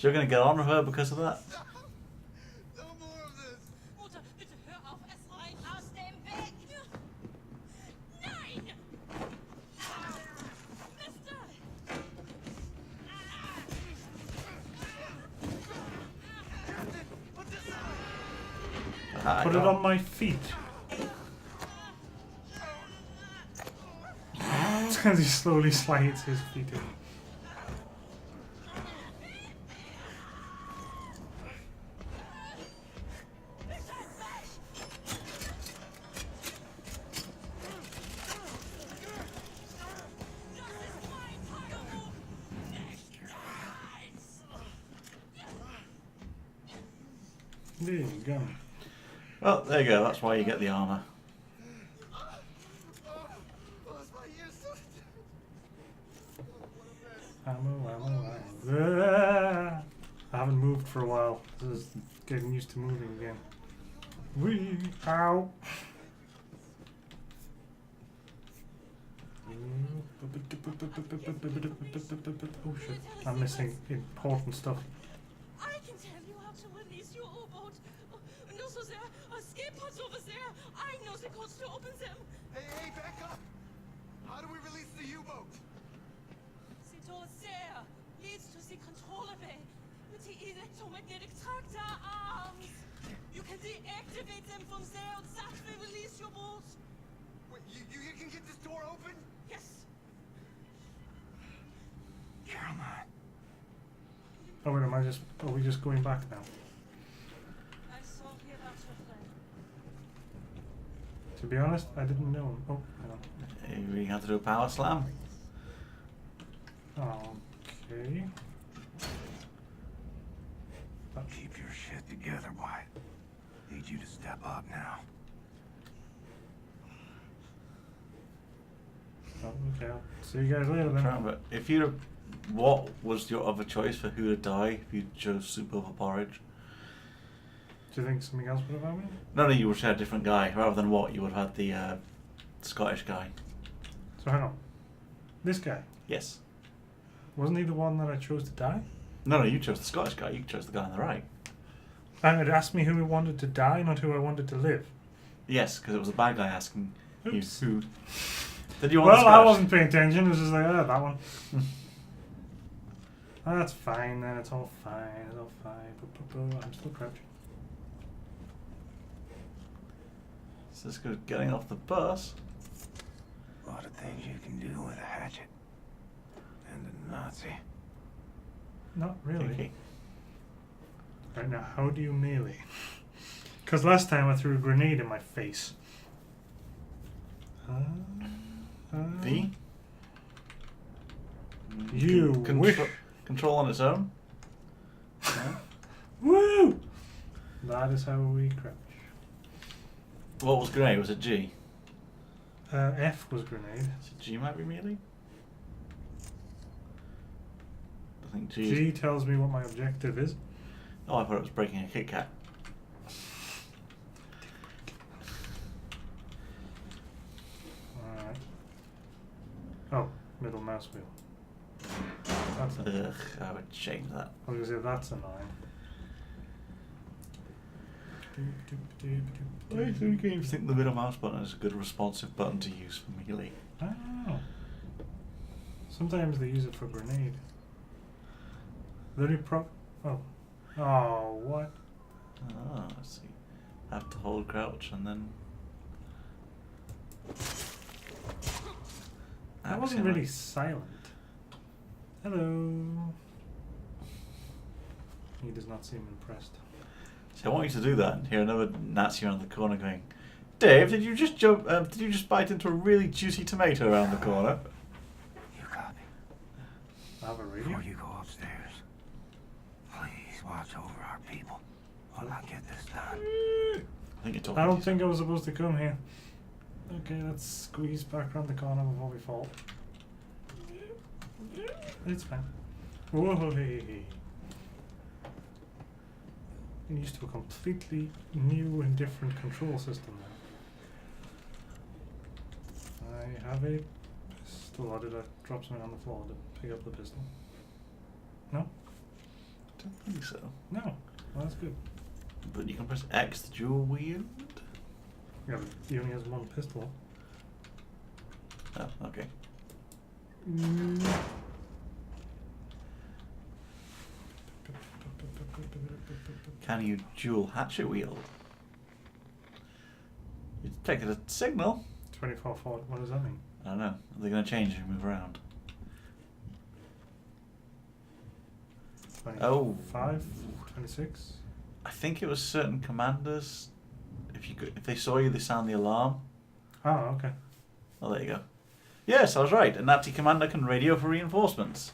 You're going to get on with her because of that? Mutter, bitte hör auf, es rein aus dem Weg! Nein! Mister! Put it on my feet. As he slowly slides his feet in. There you go. Well, there you go. That's why you get the armor. I haven't moved for a while. This is getting used to moving again. Wee! Ow! Oh shit, I'm missing important stuff. I can tell you how to release your U-boat. No so sehr, escape pods over there. I know the codes to open them. Hey, back up! How do we release the U-boat? The door there leads to the controller bay with the electromagnetic tractor arms. You can deactivate them from there and that will release your boat. Wait, you can get this door open? Yes. Caroline. Oh wait, are we just going back now? I saw here about your friend. To be honest, I didn't know him. Oh, hang on. We have to do a power slam. Okay. Keep your shit together, Wyatt. Need you to step up now. Oh, okay, I'll see you guys later then. Remember, if you'd have, what was your other choice for who to die if you chose soup over porridge? Do you think something else would have happened? No, you would have had a different guy. Rather than what, you would have had the Scottish guy. So hang on. This guy? Yes. Wasn't he the one that I chose to die? No, you chose the Scottish guy. You chose the guy on the right. And it asked me who wanted to die, not who I wanted to live. Yes, because it was a bad guy asking Oops. you who. Did you want the Well, I Scottish? wasn't paying attention. It was just like, oh, that one. That's fine then. It's all fine. It's all fine. I'm still crouching. Sisco's getting off the bus. A lot of things you can do with a hatchet. And a Nazi. Not really. Okay. Right now, how do you melee? Because last time I threw a grenade in my face. V? You wish. Control on its own? Yeah. Woo! That is how we crouch. What was grenade? Was it G? F was grenade. So G might be melee? I think G. G tells me what my objective is. Oh, I thought it was breaking a Kit Kat. Alright. Oh, middle mouse wheel. That's Ugh, I would change that. I was gonna say that's annoying. I think the middle mouse button is a good responsive button to use for melee. Oh. Sometimes they use it for grenade. Oh. Oh, what? Oh, I see. Have to hold crouch and then. That wasn't really silent. Hello. He does not seem impressed. So I want you to do that and hear another Nazi around the corner going, Dave, did you just jump? Did you just bite into a really juicy tomato around the corner? You copy? I have a radio. Before you go upstairs, please watch over our people while I get this done. I think you're talking. I don't think I was supposed to come here. Okay, let's squeeze back around the corner before we fall. It's fine. Whoa, hey. I'm used to a completely new and different control system now. I have a pistol. Or did I drop something on the floor to pick up the pistol? No? don't think so. No. Well, that's good. But you can press X to dual wield. Yeah, but he only has one pistol. Oh, okay. Can you dual hatchet wield? You detected a signal. 24 forward. What does that mean? I don't know. Are they going to change as you move around? 25, 26. I think it was certain commanders. If they saw you, they sound the alarm. Oh, okay. Oh, there you go. Yes, I was right. A Nazi commander can radio for reinforcements.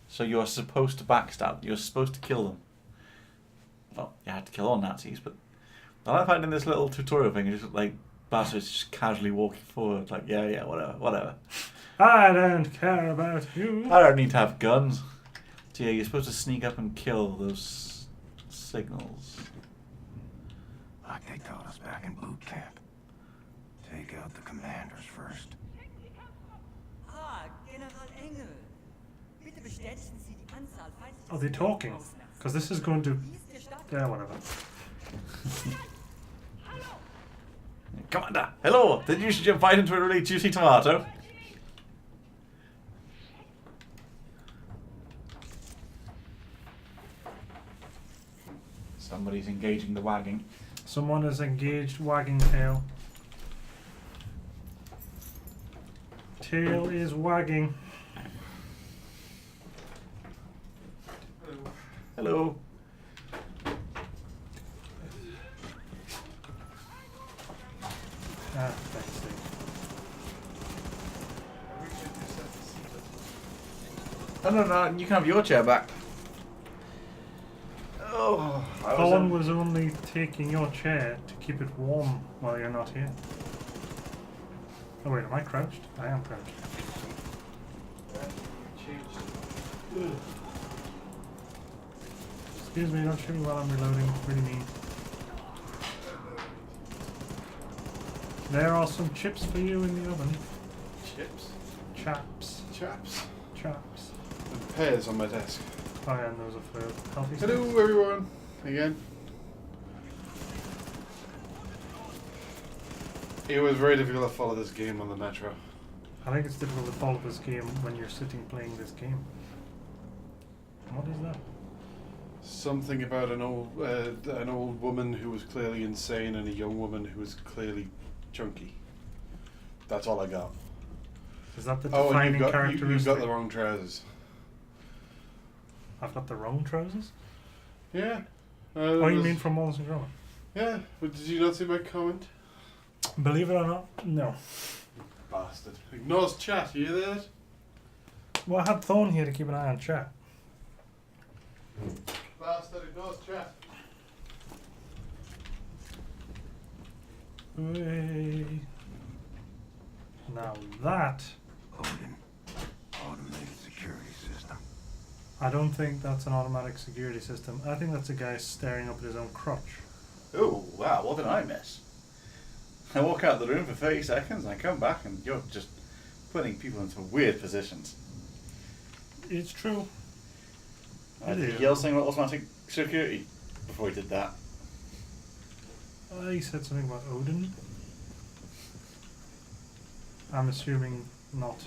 So you are supposed to backstab. You're supposed to kill them. Well, you had to kill all Nazis, but I like finding this little tutorial thing. It's just like bastards just casually walking forward, like yeah, whatever. I don't care about you. I don't need to have guns. So yeah, you're supposed to sneak up and kill those signals. Like they taught us back in boot camp. Take out the commanders first. Ah, General Engel. Bitte bestätigen Sie die Anzahl feindlicher. Are they talking? Because this is going to... Yeah, whatever. Commander, hello! Did you jump right into a really juicy tomato? Somebody's engaging the wagging. Someone has engaged wagging tail. Tail is wagging. Hello. Ah, thanks. No, you can have your chair back. Oh, Thorne was only taking your chair to keep it warm while you're not here. Oh wait, am I crouched? I am crouched. Excuse me, don't shoot me while I'm reloading. Really mean. There are some chips for you in the oven. Chips? Chaps. Chaps? Chaps. And pears on my desk. Oh yeah, and those are for healthy Hello snacks. everyone, again. It was very difficult to follow this game on the Metro. I think it's difficult to follow this game when you're sitting playing this game. What is that? Something about an old woman who was clearly insane and a young woman who was clearly chunky. That's all I got. Is that the defining characteristic? You've got the wrong trousers. I've got the wrong trousers? Yeah. Oh, you mean from Wallace and Gromit? Yeah. But did you not see my comment? Believe it or not, no. Bastard. Ignores chat, you hear that? Well, I had Thorne here to keep an eye on chat. Bastard, ignores chat. Hey. Now that... Odin. Automated security system. I don't think that's an automatic security system. I think that's a guy staring up at his own crotch. Oh, wow, what did I miss? I walk out of the room for 30 seconds and I come back and you're just putting people into weird positions. It's true. Did you yell something about automatic security before he did that? He said something about Odin. I'm assuming not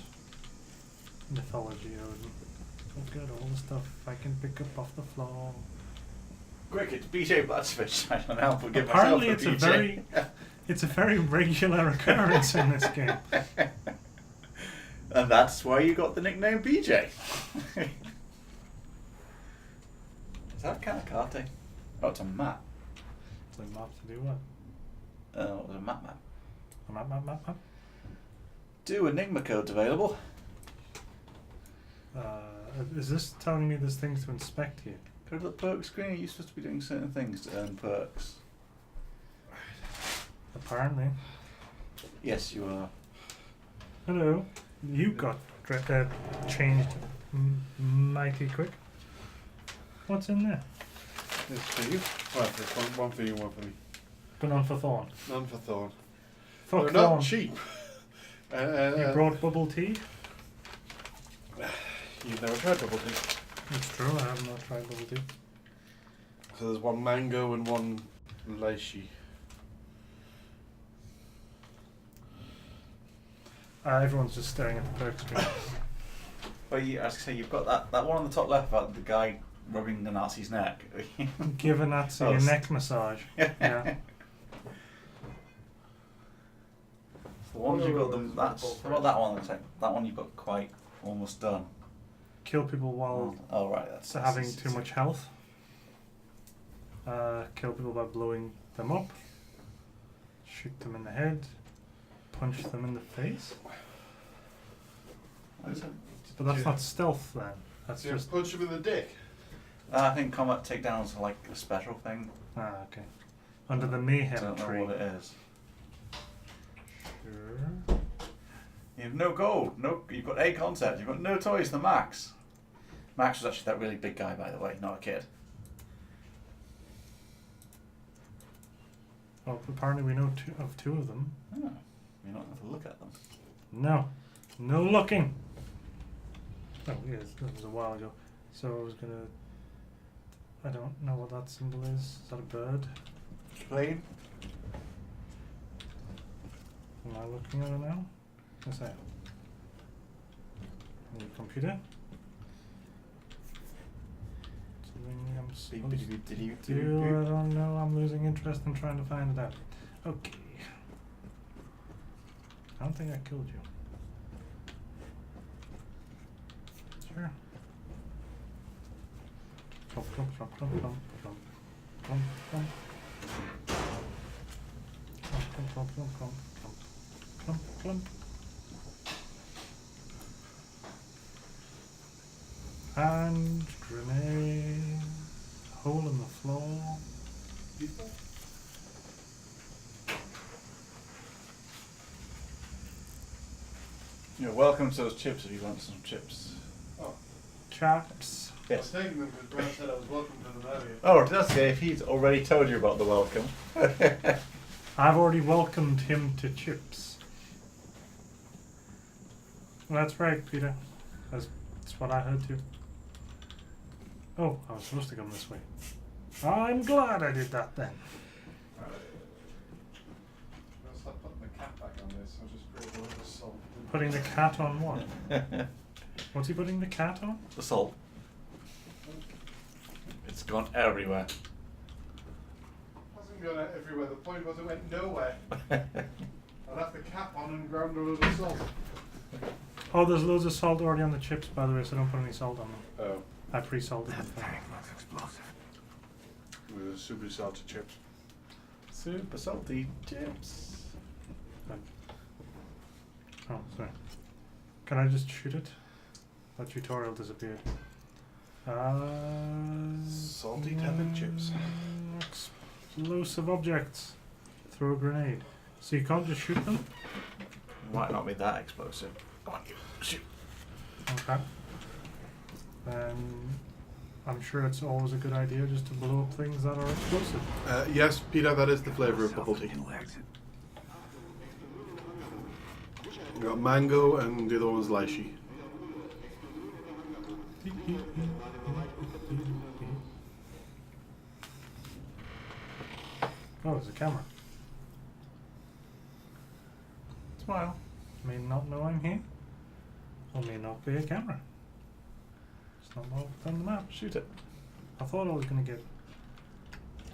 mythology Odin. Look at all the stuff I can pick up off the floor. Quick, it's BJ Blatzfish. I don't know how to forgive Apparently myself for BJ. it's a very regular occurrence in this game. And that's why you got the nickname BJ. Is that Kanakate? Oh, it's a map. It's a map to do what? Oh, it was a map. A map? Do Enigma codes available? Is this telling me there's things to inspect here? Go to the perk screen. Are you supposed to be doing certain things to earn perks? Apparently. Yes, you are. Hello. You got changed mighty quick. What's in there? It's for you. One for you, one for me. But none for Thorne. None for Thorne. Fuck They're Thorne. not cheap. You brought bubble tea? You've never tried bubble tea. It's true, I have not tried bubble tea. So there's one mango and one lychee. Everyone's just staring at the perk screen. Well, as I say, you've got that one on the top left about the guy rubbing the Nazi's neck. Give a Nazi a neck massage. Yeah. The ones you've got that one. That one you've got quite almost done. Kill people while that's having too much health. Kill people by blowing them up. Shoot them in the head. Punch them in the face. But that's not stealth then. That's just punch them in the dick. I think combat takedowns are like a special thing. Okay. Under the mayhem I don't tree. know what it is. Sure. You have no gold. You've got a concept. You've got no toys. The Max. Max was actually that really big guy, by the way, not a kid. Well, apparently we know two of them. Oh, you don't have to look at them. No. No looking. Oh, yes, that was a while ago. So I was gonna... I don't know what that symbol is. Is that a bird? Plane? Am I looking at it now? Yes, I am. Your computer? Something I'm supposed to do, I don't know. I'm losing interest in trying to find it out. Okay. I don't think I killed you. Sure. Clump, clump, clump, clump, clump, clump, clump, clump. Clump, clump, clump, clump, clump, clump, clump. And grenade. Hole in the floor. You're welcome to those chips if you want some chips. Oh. Chaps. I was taking them because Brad said I was welcome to them earlier. Oh, that's okay. If he's already told you about the welcome. I've already welcomed him to chips. Well, that's right, Peter. That's what I heard too. Oh, I was supposed to come this way. I'm glad I did that then. I'll start putting the cat back on this. I'll just grab a little salt. Putting the cat on what? What's he putting the cat on? The salt. It's gone everywhere. It hasn't gone everywhere. The point was it went nowhere. I'll have the cap on and ground a load of salt. Oh, there's loads of salt already on the chips, by the way, so don't put any salt on them. Oh. I pre-salted them. Tank looks explosive. With super salted chips. Super salty chips. Oh, sorry. Can I just shoot it? That tutorial disappeared. Salty tepid chips. Explosive objects. Throw a grenade. So you can't just shoot them? Might not be that explosive. Come on, you shoot. Okay. Then I'm sure it's always a good idea just to blow up things that are explosive. Yes, Peter, that is the flavour of bubble tea. We got mango and the other one's lychee. Oh, there's a camera. Smile. May not know I'm here. Or may not be a camera. It's not marked on the map. Shoot it. I thought I was going to get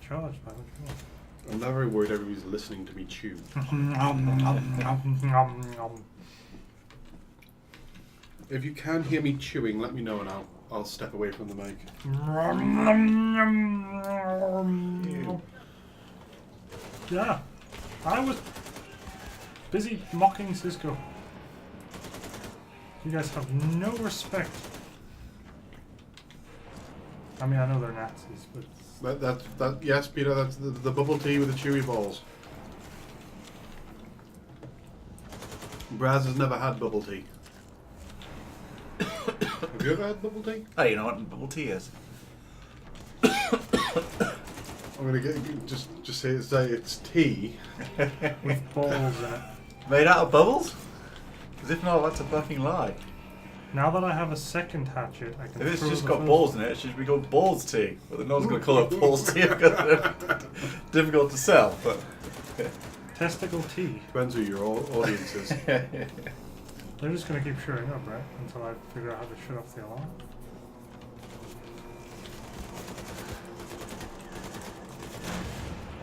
charged by the camera. I'm not very worried everybody's listening to me chew. If you can hear me chewing, let me know and I'll step away from the mic. Yeah, I was busy mocking Cisco. You guys have no respect. I mean, I know they're Nazis, but yes, Peter, that's the bubble tea with the chewy balls. Brazz has never had bubble tea. Have you ever had bubble tea? Oh, you know what bubble tea is? I'm gonna just say it's tea with balls in it. Made out of bubbles? As if not, that's a fucking lie. Now that I have a second hatchet, I can. If it's throw just the got first balls one. in it, it should be called balls tea. But no one's going to call it balls tea because they're difficult to sell. But Testicle tea. Depends who your audience is. They're just going to keep shooting up, right? Until I figure out how to shut off the alarm.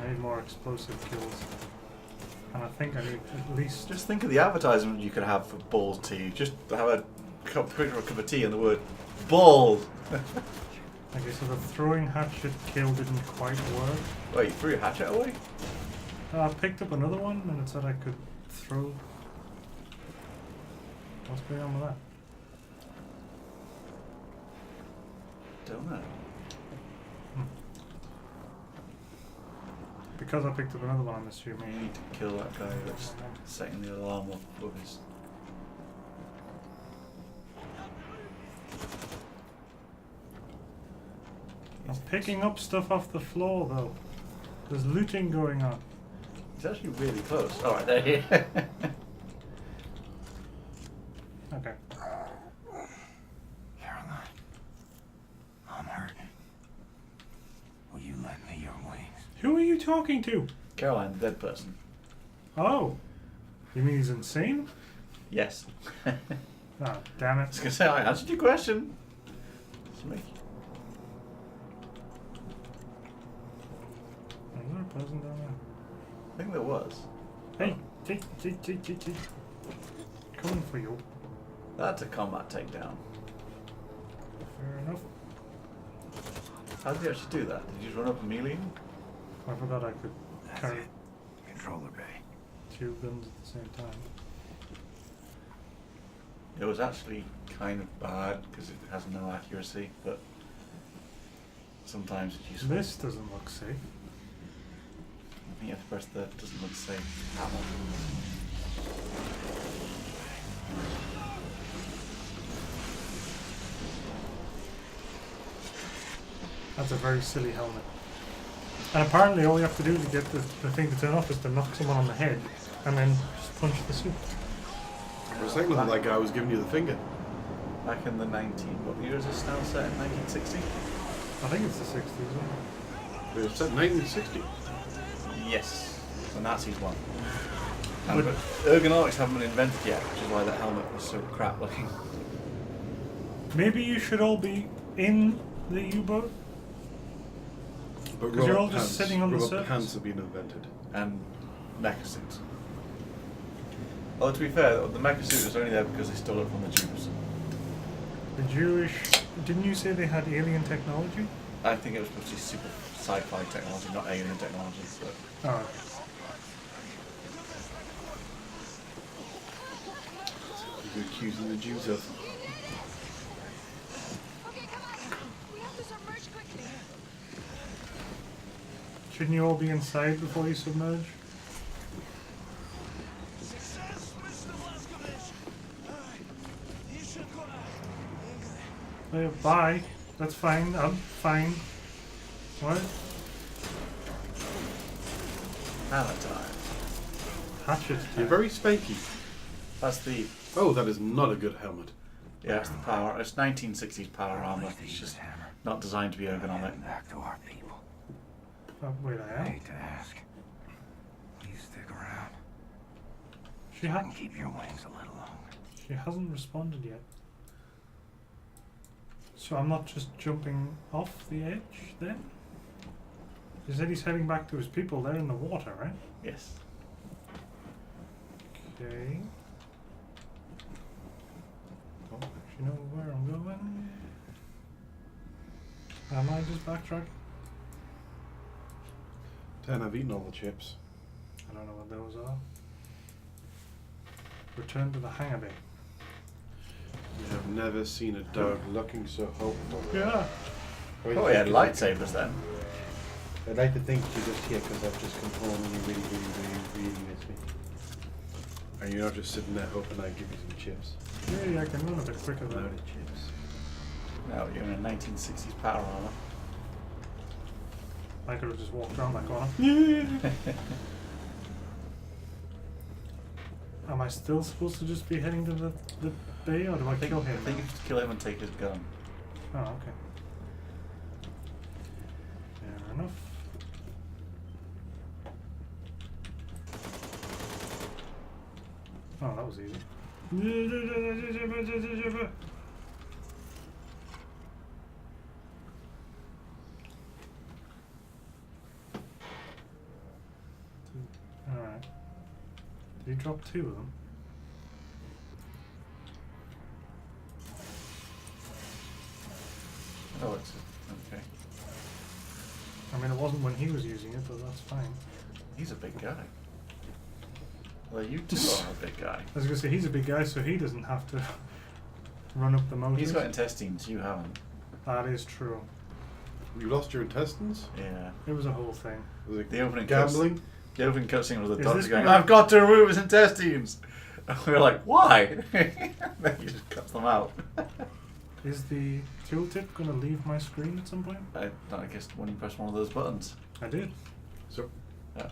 I need more explosive kills. And I think I need at least... Just think of the advertisement you could have for balls tea. Just have a picture of a cup of tea and the word balls. Okay, so the throwing hatchet kill didn't quite work. Wait, you threw your hatchet away? I picked up another one and it said I could throw... What's going on with that? Don't know. Because I picked up another one, I'm assuming. You need to kill that guy that's setting the alarm off with his... I'm picking up stuff off the floor though. There's looting going on. He's actually really close. Alright, there he is. Okay. Caroline, I'm hurting. Will you lend me your wings? Who are you talking to? Caroline, the dead person. Oh. You mean he's insane? Yes. Oh, damn it. I was going to say, I answered your question. It's me. Is there a person down there? I think there was. Hey, coming for you. That's a combat takedown. Fair enough. How did you actually do that? Did you just run up and melee him? I forgot I could carry Controller bay. 2 guns at the same time. It was actually kind of bad because it has no accuracy, but sometimes it's useful. This doesn't look safe. I think you have to press the doesn't look safe hammer. That's a very silly helmet. And apparently all you have to do to get the thing to turn off is to knock someone on the head and then just punch the suit. For a second, that guy was giving you the finger. Back in the what year is this now set in 1960? I think it's the 60s, isn't It was set in 1960. Yes. The Nazis won. But ergonomics haven't been invented yet, which is why that helmet was so crap looking. Maybe you should all be in the U-boat? Because you're all just sitting on the surface. Pants have been invented. And mecha suits. Well, to be fair, the mecha suit was only there because they stole it from the Jews. The Jewish... Didn't you say they had alien technology? I think it was supposed to be super sci-fi technology, not alien technology. But oh, okay. What are you accusing the Jews of? Shouldn't you all be inside before you submerge? Oh, bye. That's fine. I'm fine. What? hammer time. Hatchet. You're very spanky. That's the... Oh, that is not a good helmet. Yeah, it's the power. It's 1960s power armor. It's just not designed to be ergonomic. Back to our people. Oh, wait, I am. I hate to ask. Will you stick around? She I ha- can keep your wings a little longer. She hasn't responded yet. So I'm not just jumping off the edge then? He said he's heading back to his people. They're in the water, right? Yes. Okay. Don't actually know where I'm going. Am I just backtracking? 10, I've eaten all the chips. I don't know what those are. Return to the hangar bay. You have never seen a dog looking so hopeful. Yeah. Oh, he had lightsabers then. I'd like to think you're just here because I've just come home and you really, really, really, really miss me. And you're not just sitting there hoping I give you some chips. Yeah, I can run a bit quicker Load though. of chips. No, you're in a 1960s power armor. I could have just walked around that corner. Am I still supposed to just be heading to the be, or do I kill him? I think you have to kill him and take his gun. Oh, okay. Fair enough. Oh, that was easy. Alright. Did you drop 2 of them? Oh, it's okay. I mean, it wasn't when he was using it, but that's fine. He's a big guy. Well, you two are a big guy. I was going to say, he's a big guy, so he doesn't have to run up the motors. He's got intestines, you haven't. That is true. You lost your intestines? Yeah. It was a whole thing. Was it the opening gambling? The opening cutscene was the Is doctor this going, gonna- I've got to remove his intestines! And we were like, why? Then he just cuts them out. Is the tooltip going to leave my screen at some point? I guess when you press one of those buttons. I did. So, Yeah.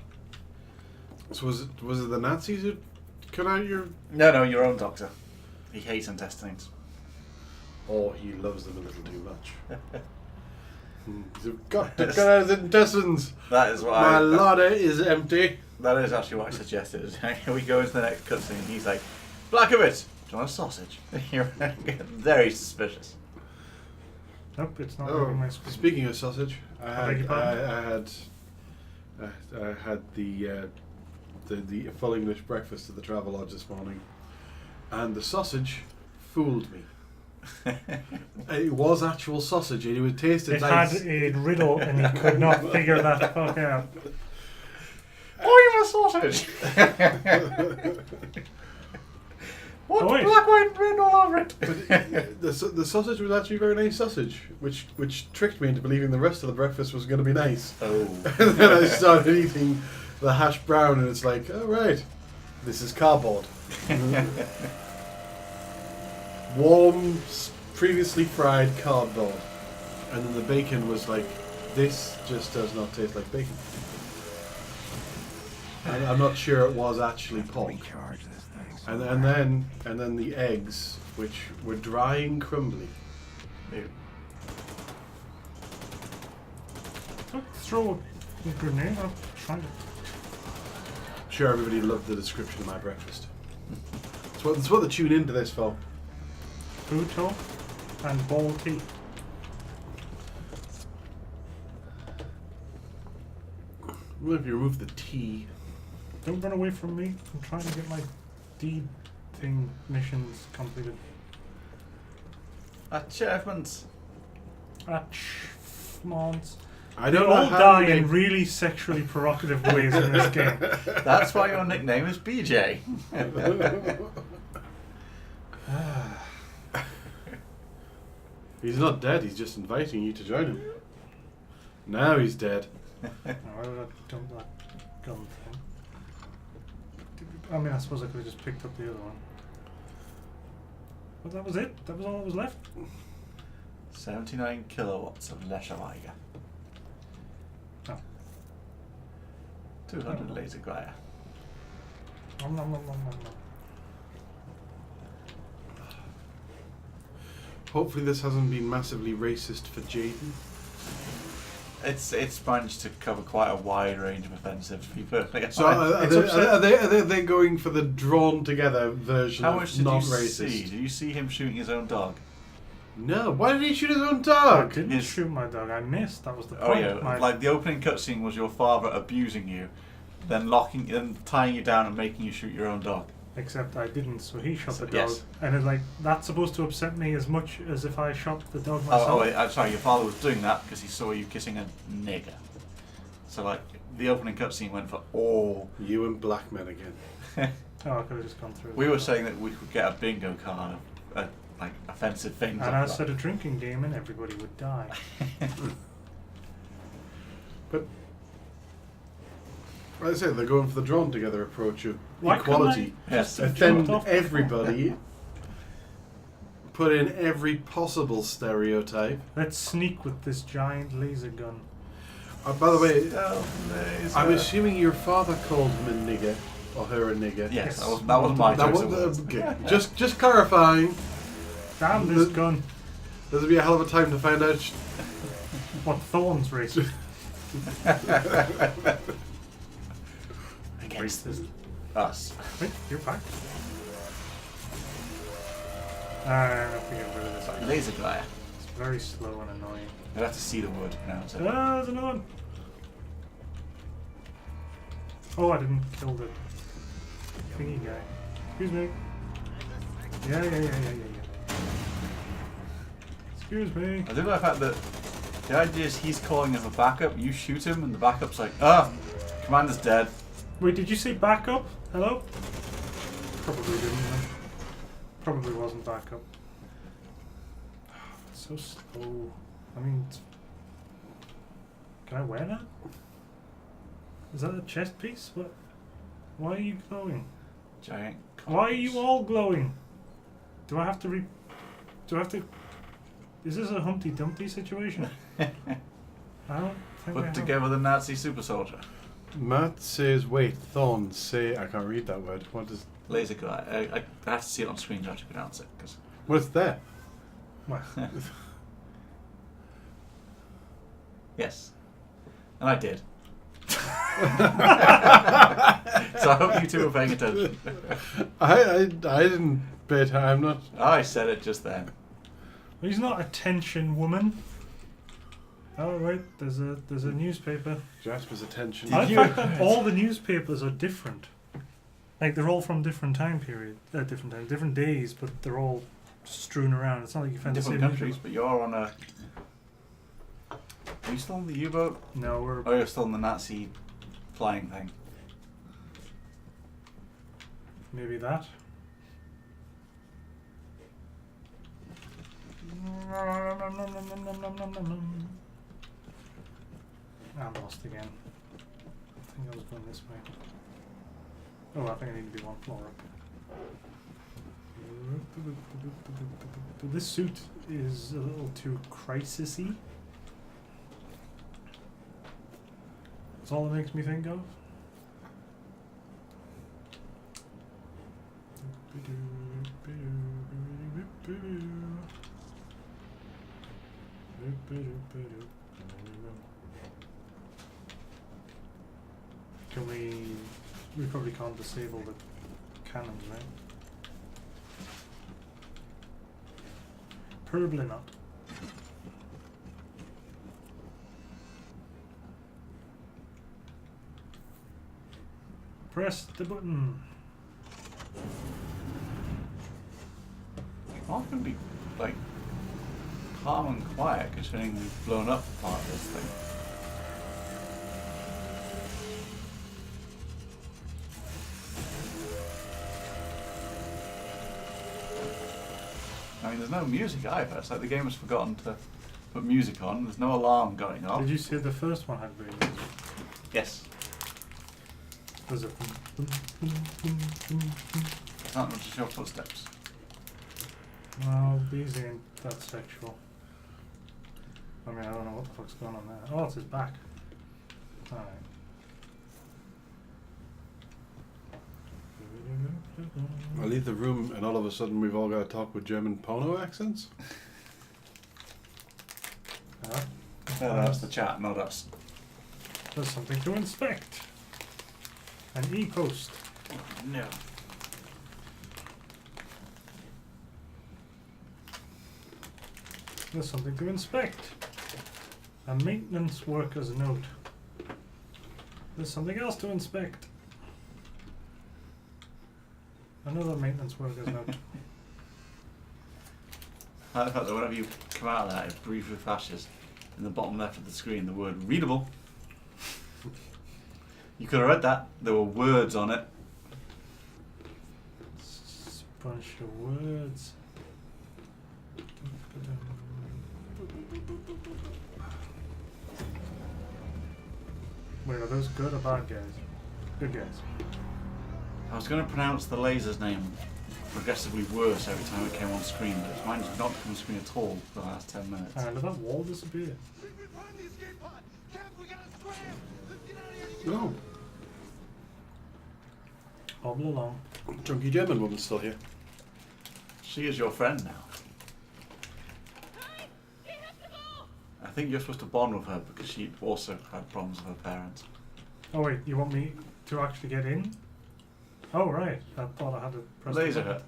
so was it the Nazis who cut out your... No, your own doctor. He hates intestines. Or he loves them a little too much. You've got to cut out his intestines! That is what My larder is empty. That is actually what I suggested. We go into the next cutscene and he's like, Blackovitz, do you want a sausage? You're very suspicious. Nope, it's not leaving my screen. Speaking of sausage, I beg your pardon? had the full English breakfast at the Travelodge this morning, and the sausage fooled me. It was actual sausage, and it would taste It nice. had a riddle, and he could not figure that fuck out. Oh, you're a sausage! What Wait. black, white, and red all over it? But the sausage was actually very nice sausage, which tricked me into believing the rest of the breakfast was going to be nice. Oh. And then I started eating the hash brown, and it's like, oh right, this is cardboard. Warm, previously fried cardboard. And then the bacon was like, this just does not taste like bacon. And I'm not sure it was actually pork. And then the eggs, which were dry and crumbly. Ew. Don't throw a grenade. I'm trying to. I'm sure everybody loved the description of my breakfast. That's what they tune into this for. Food talk and bowl tea. Well, if you remove the tea. Don't run away from me. I'm trying to get my deed thing missions completed. Achievements. Achievements. I don't they know all how die they- in really sexually provocative ways in this game. That's why your nickname is BJ. He's not dead, he's just inviting you to join him. Now he's dead. Why did I dump that gun thing? I mean, I suppose I could have just picked up the other one. But that was it? That was all that was left? 79 kilowatts of Lescheweiger. Oh. 200 laser Gaia. Nom, nom, nom, nom, nom, nom. Hopefully this hasn't been massively racist for Jaden. It's managed to cover quite a wide range of offensives. To be perfectly So honest. are they going for the drawn together version How much of did not you racist? see? Did you see him shooting his own dog? No. Why did he shoot his own I dog? didn't shoot my dog. I missed. That was the Oh point. yeah, like the opening cutscene was your father abusing you, then tying you down and making you shoot your own dog. Except I didn't, so he shot the dog. Yes. And it's like, that's supposed to upset me as much as if I shot the dog Oh, myself. wait, I'm sorry, your father was doing that because he saw you kissing a nigger. So like, the opening cutscene went for all. You and black men again. Oh, I could have just gone through. We were saying that we could get a bingo card of like offensive things. And I like said a drinking game and everybody would die. But like I said, they're going for the drawn together approach of Why equality. couldn't I just have Offend jumped off? everybody. Put in every possible stereotype. Let's sneak with this giant laser gun. By the way, Oh, I'm assuming your father called him a nigger. Or her a nigger? Yes, that wasn't my choice of words. Okay. Just clarifying. Damn this gun. This will be a hell of a time to find out what Thorne's racist. Against us. Wait, you're back. I have to get rid of this. Laser glare. It's very slow and annoying. You'll have to see the word to pronounce it. Ah, there's another one. Oh, I didn't kill the thingy guy. Excuse me. Yeah. Excuse me. I do like the fact that the idea is he's calling as a backup, you shoot him, and the backup's like, Commander's dead. Wait, did you say backup? Hello? Probably didn't. Probably wasn't backup. It's so slow. I mean, can I wear that? Is that a chest piece? What? Why are you glowing? Giant. Why are you all glowing? Do I have to Do I have to? Is this a Humpty Dumpty situation? I don't think Put together the Nazi super soldier. Matt says, wait, Thorne, say, I can't read that word. What is... Laser glare. I have to see it on screen to actually pronounce it. Cause what's there? What? Yes. And I did. So I hope you two are paying attention. I didn't pay attention. I'm not... I said it just then. He's not attention woman. Oh wait, there's a newspaper. Jasper's attention. I think that all the newspapers are different. Like they're all from different time period, different days, but they're all strewn around. It's not like you find different the same countries, but you're on a. Are you still on the U-boat? No, we're. Oh, you're still on the Nazi flying thing. Maybe that. I'm lost again. I think I was going this way. Oh, I think I need to be one floor up. This suit is a little too crisis-y. That's all it makes me think of. Can we probably can't disable the cannons, right? Probably not. Press the button. It's not going to be like calm and quiet considering we've blown up part of this thing. I mean, there's no music either. It's like the game has forgotten to put music on. There's no alarm going off. Did you see the first one had music? Yes. Was it? It's not just your footsteps. No, these ain't that sexual. I mean, I don't know what the fuck's going on there. Oh, it's his back. Alright. I leave the room and all of a sudden we've all got to talk with German porno accents? That's the chat, not us. There's something to inspect. An e-post. No. There's something to inspect. A maintenance worker's note. There's something else to inspect. Another maintenance worker's note. I like the fact that whenever you come out of that, it briefly flashes in the bottom left of the screen the word readable. You could have read that. There were words on it. It's a bunch of words. Wait, are those good or bad guys? Good guys. I was going to pronounce the laser's name progressively worse every time it came on screen, but mine has not come on screen at all for the last 10 minutes. Did that wall disappear? No. Hobble along. Chunky German woman's still here. She is your friend now. I think you're supposed to bond with her because she also had problems with her parents. Oh wait, you want me to actually get in? Oh right, I thought I had to press Laser the her.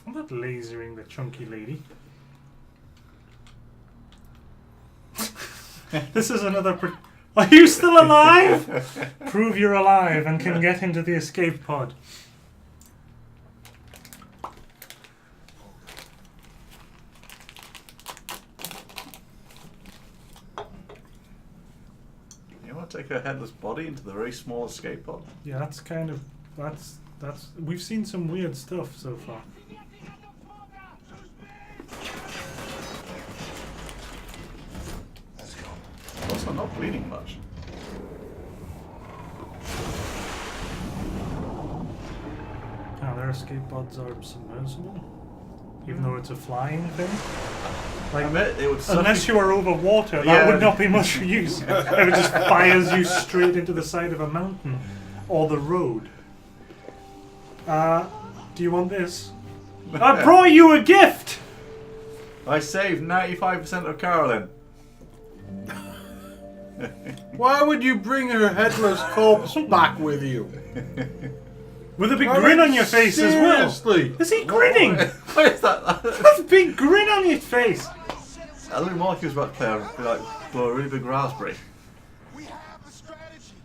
I'm not lasering the chunky lady. This is another... Are you still alive? Prove you're alive and can get into the escape pod. You want to take her headless body into the very small escape pod? Yeah, that's kind of... That's... We've seen some weird stuff so far. Let's go. Also not bleeding much. Now their escape pods are submersible, even though it's a flying thing. Like, I bet it would unless you are over water, that would not be much use. It just fires you straight into the side of a mountain or the road. Do you want this? I brought you a gift! I saved 95% of Carolyn. Why would you bring her headless corpse back with you? With a big grin on your face seriously? as well. Is he grinning? What is that? That's a big grin on your face. I look like he was about to play blow a really big raspberry. We have a strategy.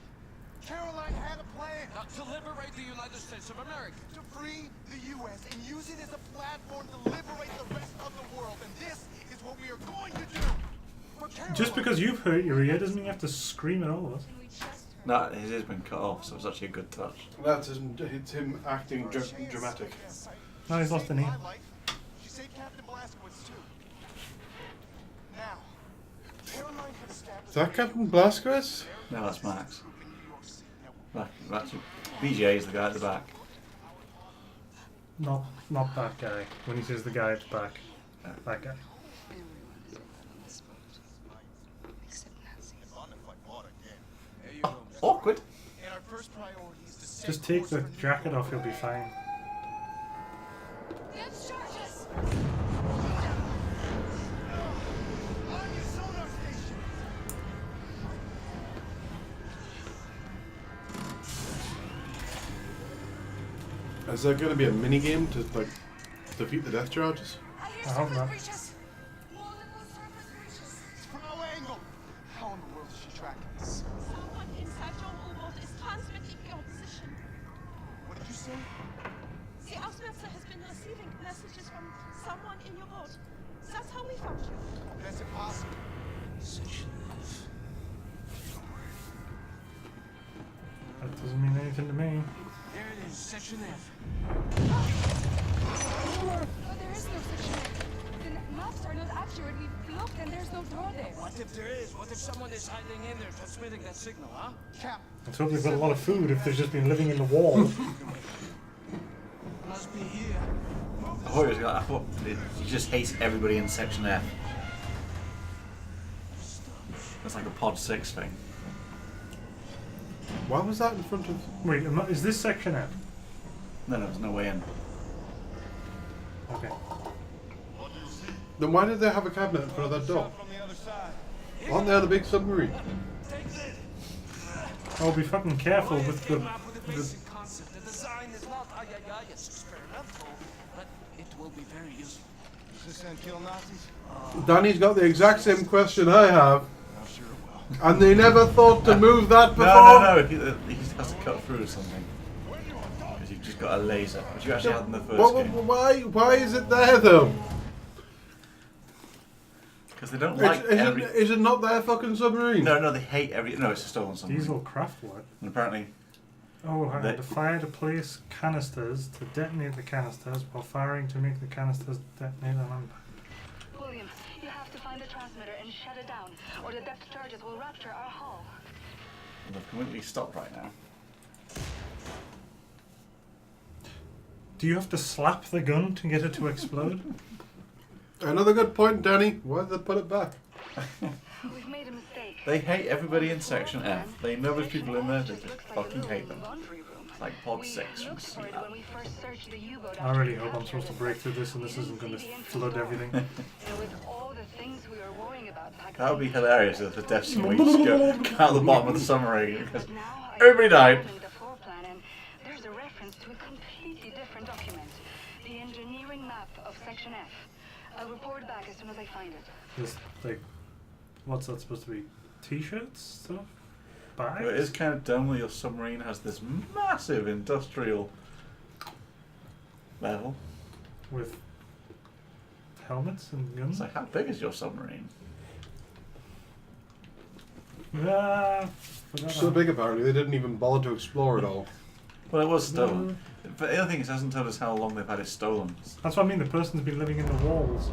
Caroline had a plan. To liberate the United States of America. To free the U.S. and use it as a platform to liberate the rest of the world. And this is what we are going to do. Just because you've hurt your ear doesn't mean you have to scream at all of us. No, his ear's been cut off, so it's actually a good touch. That's it's him acting dramatic. No, he's lost an ear. She saved Captain Blazkowicz too. Now, Caroline had established. Is that Captain Blazkowicz? No, that's Max. That's BJ is the guy at the back. Not that guy. When he says the guy at the back, that guy. Awkward. And our first priority is to Just take the jacket off, you'll be fine. Is there going to be a mini game to like defeat the death charges? I hope not. From our angle. How in the world is she tracking this? Someone inside your U-boat is transmitting your position. What did you say? The Ausmaster has been receiving messages from someone in your boat. That's how we found you. That's impossible. That doesn't mean anything to me. There it is, Section F. But there is no section. The maps are not accurate. We've looked and there's no door there. What if there is? What if someone is hiding in there transmitting that signal, huh? Cap. Let's hope they've got a lot of food if they've just been living in the wall. Must be here. I thought he just hates everybody in Section F. That's like a Pod 6 thing. Why was that in front of... Wait, is this Section F? No, there's no way in. Okay. Then why did they have a cabinet in front of that door? Aren't they on a big submarine? Oh, be fucking careful with the... The design is not it's experimental, but it will be very useful. Does this end kill Nazis? Danny's got the exact same question I have. And they never thought to move that before? No. He has to cut through something. Because you've just got a laser, which you actually had in the first game. Why is it there though? Because they don't like Is it not their fucking submarine? No, they hate No, it's a stolen submarine. Diesel craft work. And apparently... Oh, hang on. To fire to place canisters, to detonate the canisters, while firing to make the canisters detonate on impact. William, you have to find the transmitter and shut it down, or the depth charges will rupture our hull. They've completely stopped right now. Do you have to slap the gun to get it to explode? Another good point, Danny. Why did they put it back? We've made a mistake. They hate everybody in Section F. They know there's people in there, they just fucking hate them. like pod 6 from Sea. I really hope I'm supposed to break through this and this isn't going to flood everything. That would be hilarious if the death scene where you just go out the bottom of the submarine because everybody died. There's a reference to a completely different document. The engineering map of Section F. I'll report back as soon as I find it. Just like, what's that supposed to be? T-shirts? Stuff? Bags? It is kind of dumb that your submarine has this massive industrial level. With helmets and guns? It's like, how big is your submarine? So big apparently, they didn't even bother to explore it all. Well, it was stolen. But the other thing is, it hasn't told us how long they've had it stolen. That's what I mean, the person's been living in the walls.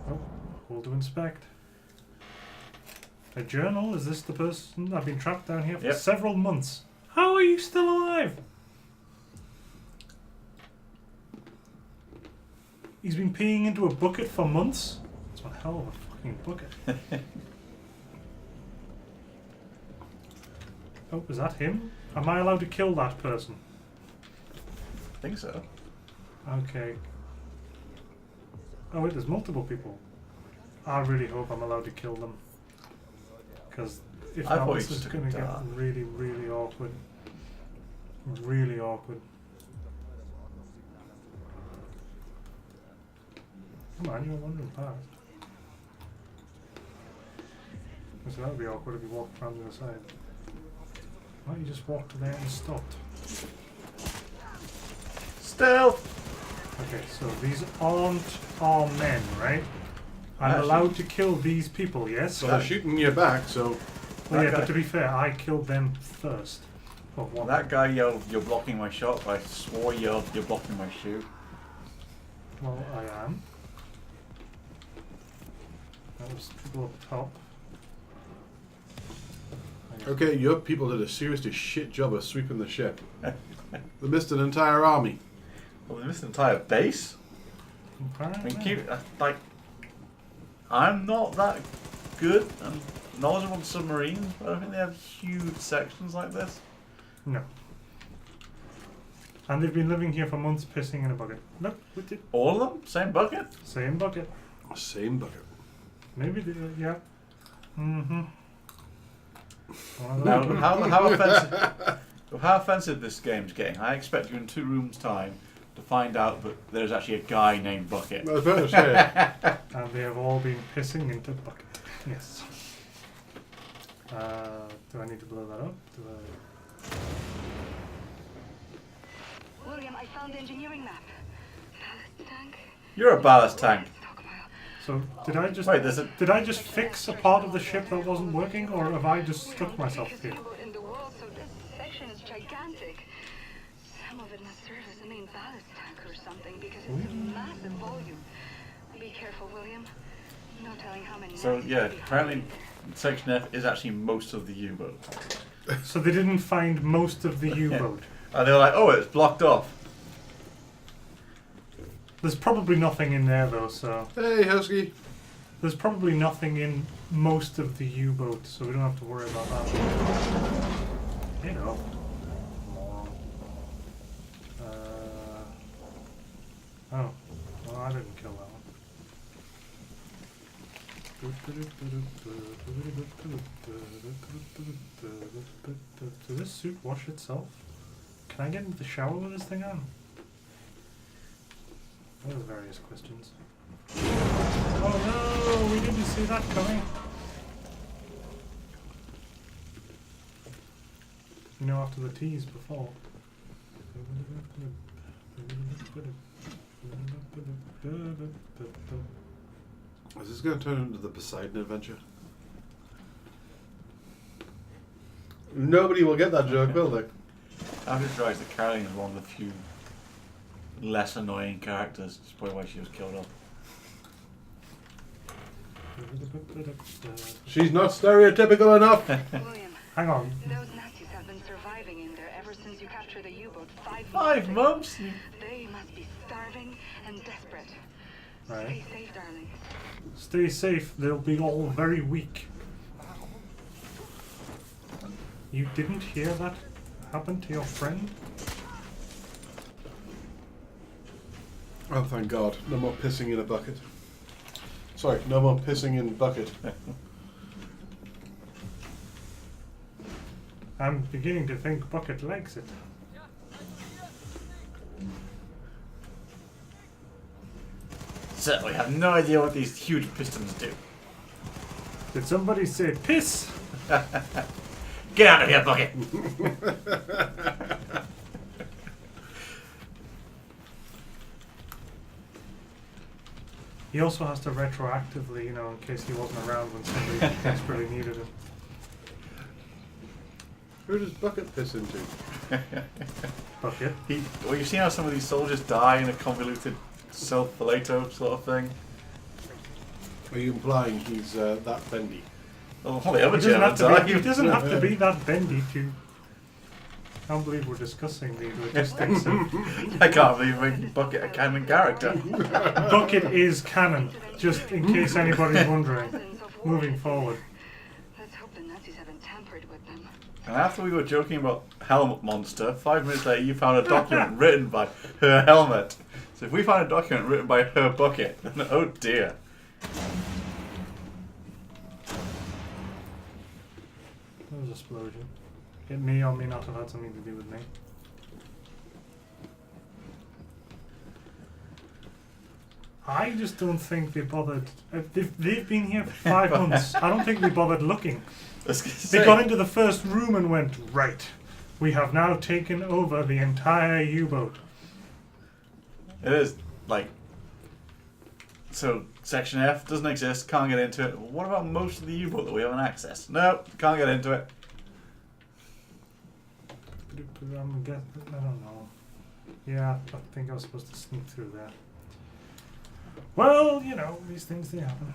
Oh, hold to inspect. A journal? Is this the person? I've been trapped down here for several months. How are you still alive? He's been peeing into a bucket for months? That's one hell of a fucking bucket. Oh, is that him? Am I allowed to kill that person? I think so. Okay. Oh wait, there's multiple people. I really hope I'm allowed to kill them. Because if not, this is going to get really, really awkward. Really awkward. Come on, you're wandering past. So that would be awkward if you walked around the other side. Why don't you just walk to there and stopped? Stealth! Okay, so these aren't all men, right? I'm allowed to kill these people, yes? So they're shooting you back, so... Well, yeah, but to be fair, I killed them first. That guy yelled, "You're blocking my shot," but I swore he yelled, "You're blocking my shoot." Well, I am. That was people up top. Okay, your people did a seriously shit job of sweeping the ship. They missed an entire army. Well, they missed an entire base? I mean, I'm not that good and knowledgeable on submarines, but I don't think they have huge sections like this. No. And they've been living here for months pissing in a bucket. Look, with it. All of them? Same bucket? Same bucket. Same bucket. Maybe they, yeah. Mm-hmm. Now, how offensive this game's getting. I expect you in 2 rooms' time to find out that there's actually a guy named Bucket. I was about to say. And they have all been pissing into bucket. Yes. Do I need to blow that up? William, I found the engineering map. Ballast tank. You're a ballast tank. So did I just did I just fix a part of the ship that wasn't working, or have I just stuck myself here? In the world, so this section is gigantic. Some of it must serve as the main ballast tank or something because it's a massive volume. Be careful, William. No telling how many. So yeah, apparently Section F is actually most of the U-boat. So they didn't find most of the U-boat. And they were like, "Oh, it's blocked off." There's probably nothing in there though, so... Hey, Husky! There's probably nothing in most of the U-boat, so we don't have to worry about that. You know. Oh. Well, I didn't kill that one. Does this suit wash itself? Can I get into the shower with this thing on? Those are various questions. Oh no, we didn't see that coming. You know, after the tease before. Is this going to turn into the Poseidon adventure? Nobody will get that joke, will they? I'm just realised that Caroline is one of the few less annoying characters, just by the way she was killed off. She's not stereotypical enough. William, hang on. Those Nazis have been surviving in there ever since you captured the U-boat 5 months. 5 months? They must be starving and desperate. Right. Stay safe, darling. Stay safe, they'll be all very weak. You didn't hear that happened to your friend? Oh, thank God. No more pissing in a bucket. Sorry, no more pissing in bucket. I'm beginning to think Bucket likes it. So, we have no idea what these huge pistons do. Did somebody say piss? Get out of here, Bucket! He also has to retroactively, you know, in case he wasn't around when somebody desperately needed him. Who does Bucket piss into? Bucket? Well, you've seen how some of these soldiers die in a convoluted self-filato sort of thing? Are you implying he's that bendy? Oh, the other Germans are. He doesn't have to be that bendy to... I can't believe we're discussing the logistics of... I can't believe we're making Bucket a canon character. Bucket is canon, just in case anybody's wondering. Moving forward. Let's hope the Nazis haven't tampered with them. And after we were joking about Helmet Monster, 5 minutes later you found a document written by her helmet. So if we find a document written by her Bucket, then oh dear. There was an explosion. It may or may not have had something to do with me. I just don't think they bothered. They've been here for 5 months. I don't think they bothered looking. They got into the first room and went, right, we have now taken over the entire U-boat. It is, like... So, Section F doesn't exist, can't get into it. What about most of the U-boat that we haven't accessed? Nope, can't get into it. I don't know. Yeah, I think I was supposed to sneak through there. Well, you know, these things, they happen.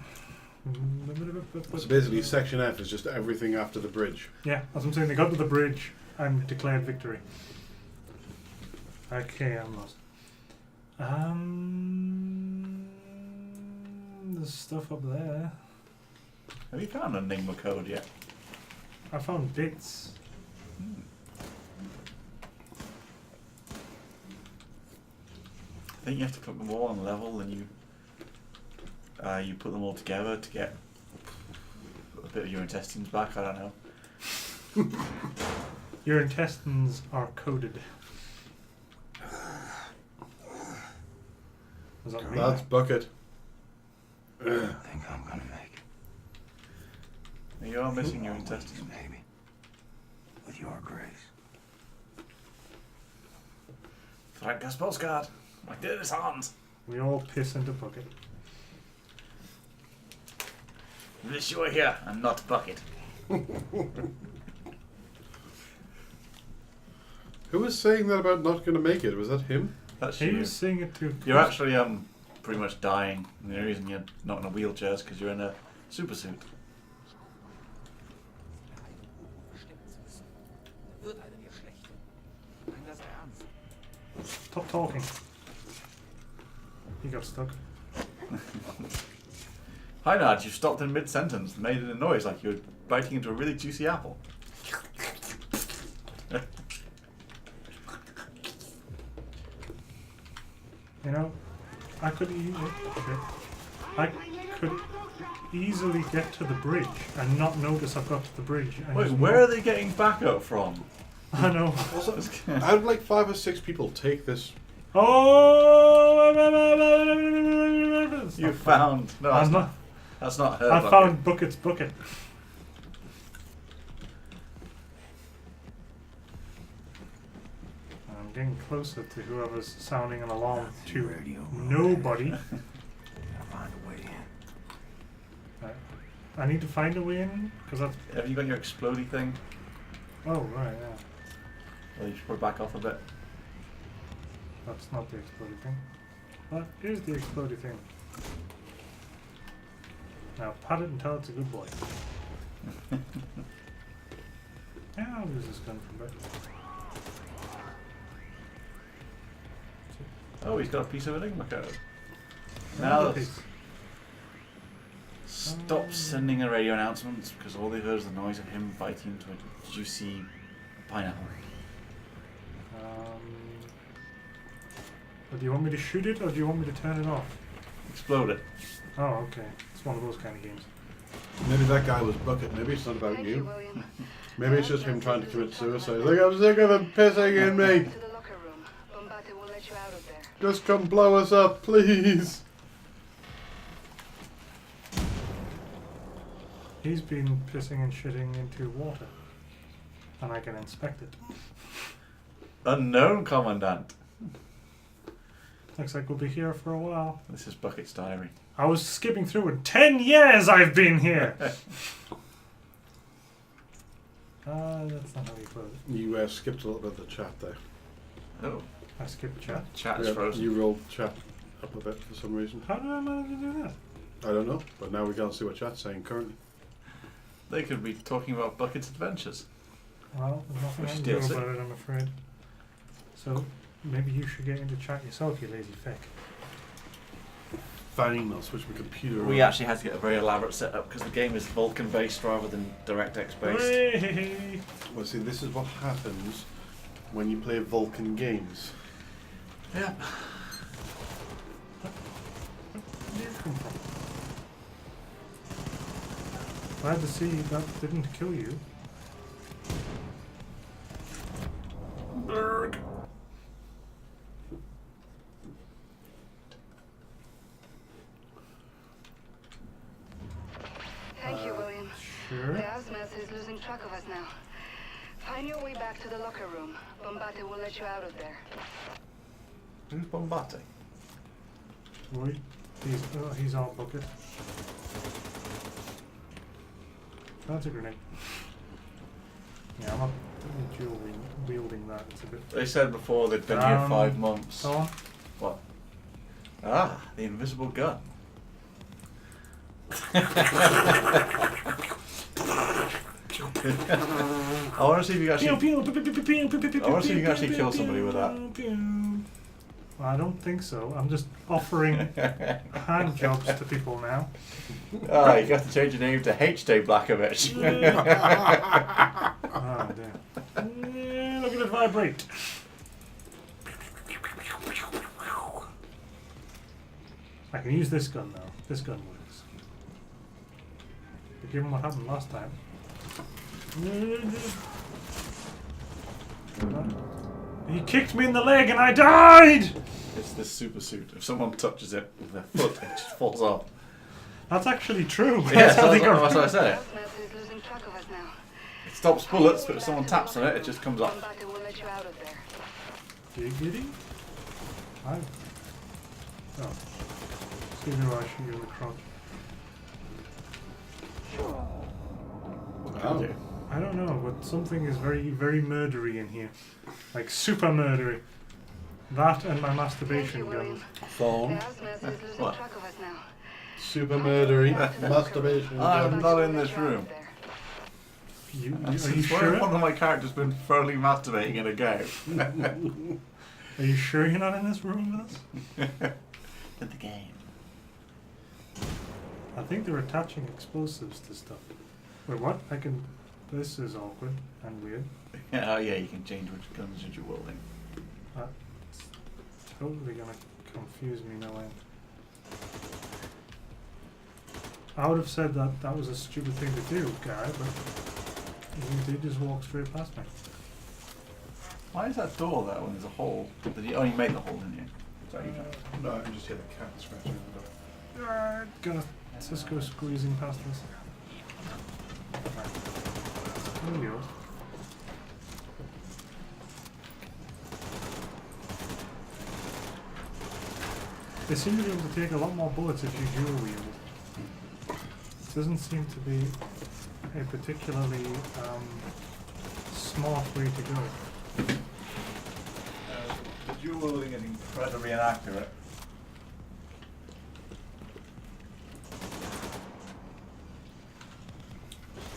So basically, Section F is just everything after the bridge. Yeah, that's what I'm saying. They got to the bridge and declared victory. Okay, I'm lost. There's stuff up there. Have you found an Enigma code yet? I found bits. I think you have to click them all on level, and you put them all together to get a bit of your intestines back. I don't know. Your intestines are coded. Was that me? That's Bucket. I think I'm gonna make it. You are missing your intestines. Maybe. With your grace. Frankas postcard. My dearest Hans. We all piss into Bucket. Wish you were here and not Bucket. Who was saying that about not going to make it? Was that him? That's he you. was saying it too. You're actually pretty much dying. And the reason you're not in a wheelchair is because you're in a super suit. Stop talking. He got stuck. Hi, Nudge. You stopped in mid-sentence and made a noise like you were biting into a really juicy apple. You know, I could easily get to the bridge and not notice I've got to the bridge. And Wait, where are they getting backup from? I know. Also, how did like 5 or 6 people take this? Oh! You found... No, that's not. That's not her. I found Bucket's bucket. I'm getting closer to whoever's sounding an alarm to nobody. Find a way in. I need to find a way in because that's. Have you got your explodey thing? Oh right, yeah. Well, you should put it back off a bit. That's not the exploding thing. But here's the exploding thing. Now pat it and tell it's a good boy. Yeah, I'll use this gun for a bit. Oh, he's got a piece of Enigma code. Now let's stop sending a radio announcements because all they heard is the noise of him biting into a juicy pineapple. But do you want me to shoot it or do you want me to turn it off? Explode it. Oh, okay. It's one of those kind of games. Maybe that guy was Bucket. Maybe it's not about you. Maybe it's just him trying to commit suicide. Like, I'm sick of him pissing in me. Just come blow us up, please. He's been pissing and shitting into water. And I can inspect it. Unknown Commandant. Looks like we'll be here for a while. This is Bucket's diary. I was skipping through it. 10 years I've been here! That's not how you close it. You skipped a little bit of the chat there. Oh. I skipped chat. Chat is frozen. You rolled chat up a bit for some reason. How did I manage to do that? I don't know, but now we can't see what chat's saying currently. They could be talking about Bucket's adventures. Well, there's nothing I can do about it, I'm afraid. So, maybe you should get into chat yourself, you lazy feck. Fine, I'll switch my computer We on. actually had to get a very elaborate setup because the game is Vulkan based rather than DirectX based. Hey. Well, see, this is what happens when you play Vulkan games. Yeah. Where did you come from? Glad to see that didn't kill you. Berg. Thank you, William. Sure. The Asmeth is losing track of us now. Find your way back to the locker room. Bombate will let you out of there. Who's Bombate? Roy? He's all Bucket. That's a grenade. Yeah, I'm not dual wielding that. It's a bit. They said before they'd been here 5 months. Go on. What? Ah, the invisible gun. I want to see if you actually. I want to see if you can actually kill somebody with that. Well, I don't think so. I'm just offering hand jobs to people now. Ah, you got to change your name to H.J. Blackovich. Oh, damn. Look at it vibrate. I can use this gun now. This gun works. But given what happened last time. He kicked me in the leg and I died! It's this super suit. If someone touches it with their foot, it just falls off. That's actually true. Yeah, that's what I said. It stops bullets, but if someone taps on it, it just comes off. Giggity? Oh. Excuse me while I shoot you in the crotch. Oh. I don't know, but something is very, very murdery in here. Like super murdery. That and my masturbation gun. Thorne. What? Super murdery. Masturbation I'm gun. not in this room. Are you Since sure? one of my characters been thoroughly masturbating in a game. Are you sure you're not in this room with us? In the game. I think they're attaching explosives to stuff. Wait, what? I can... This is awkward and weird. Yeah, yeah, you can change which guns you're wielding. That's totally gonna confuse me no end. I would have said that that was a stupid thing to do, guy, but you did just walk straight past me. Why is that door there when there's a hole? Did you, oh, you made the hole, didn't you? Sorry, you No, I can just hear the cat scratching the door. Got a Cisco squeezing past us. There we go. They seem to be able to take a lot more bullets if you dual wield. It doesn't seem to be a particularly smart way to go. The dual wielding is incredibly inaccurate.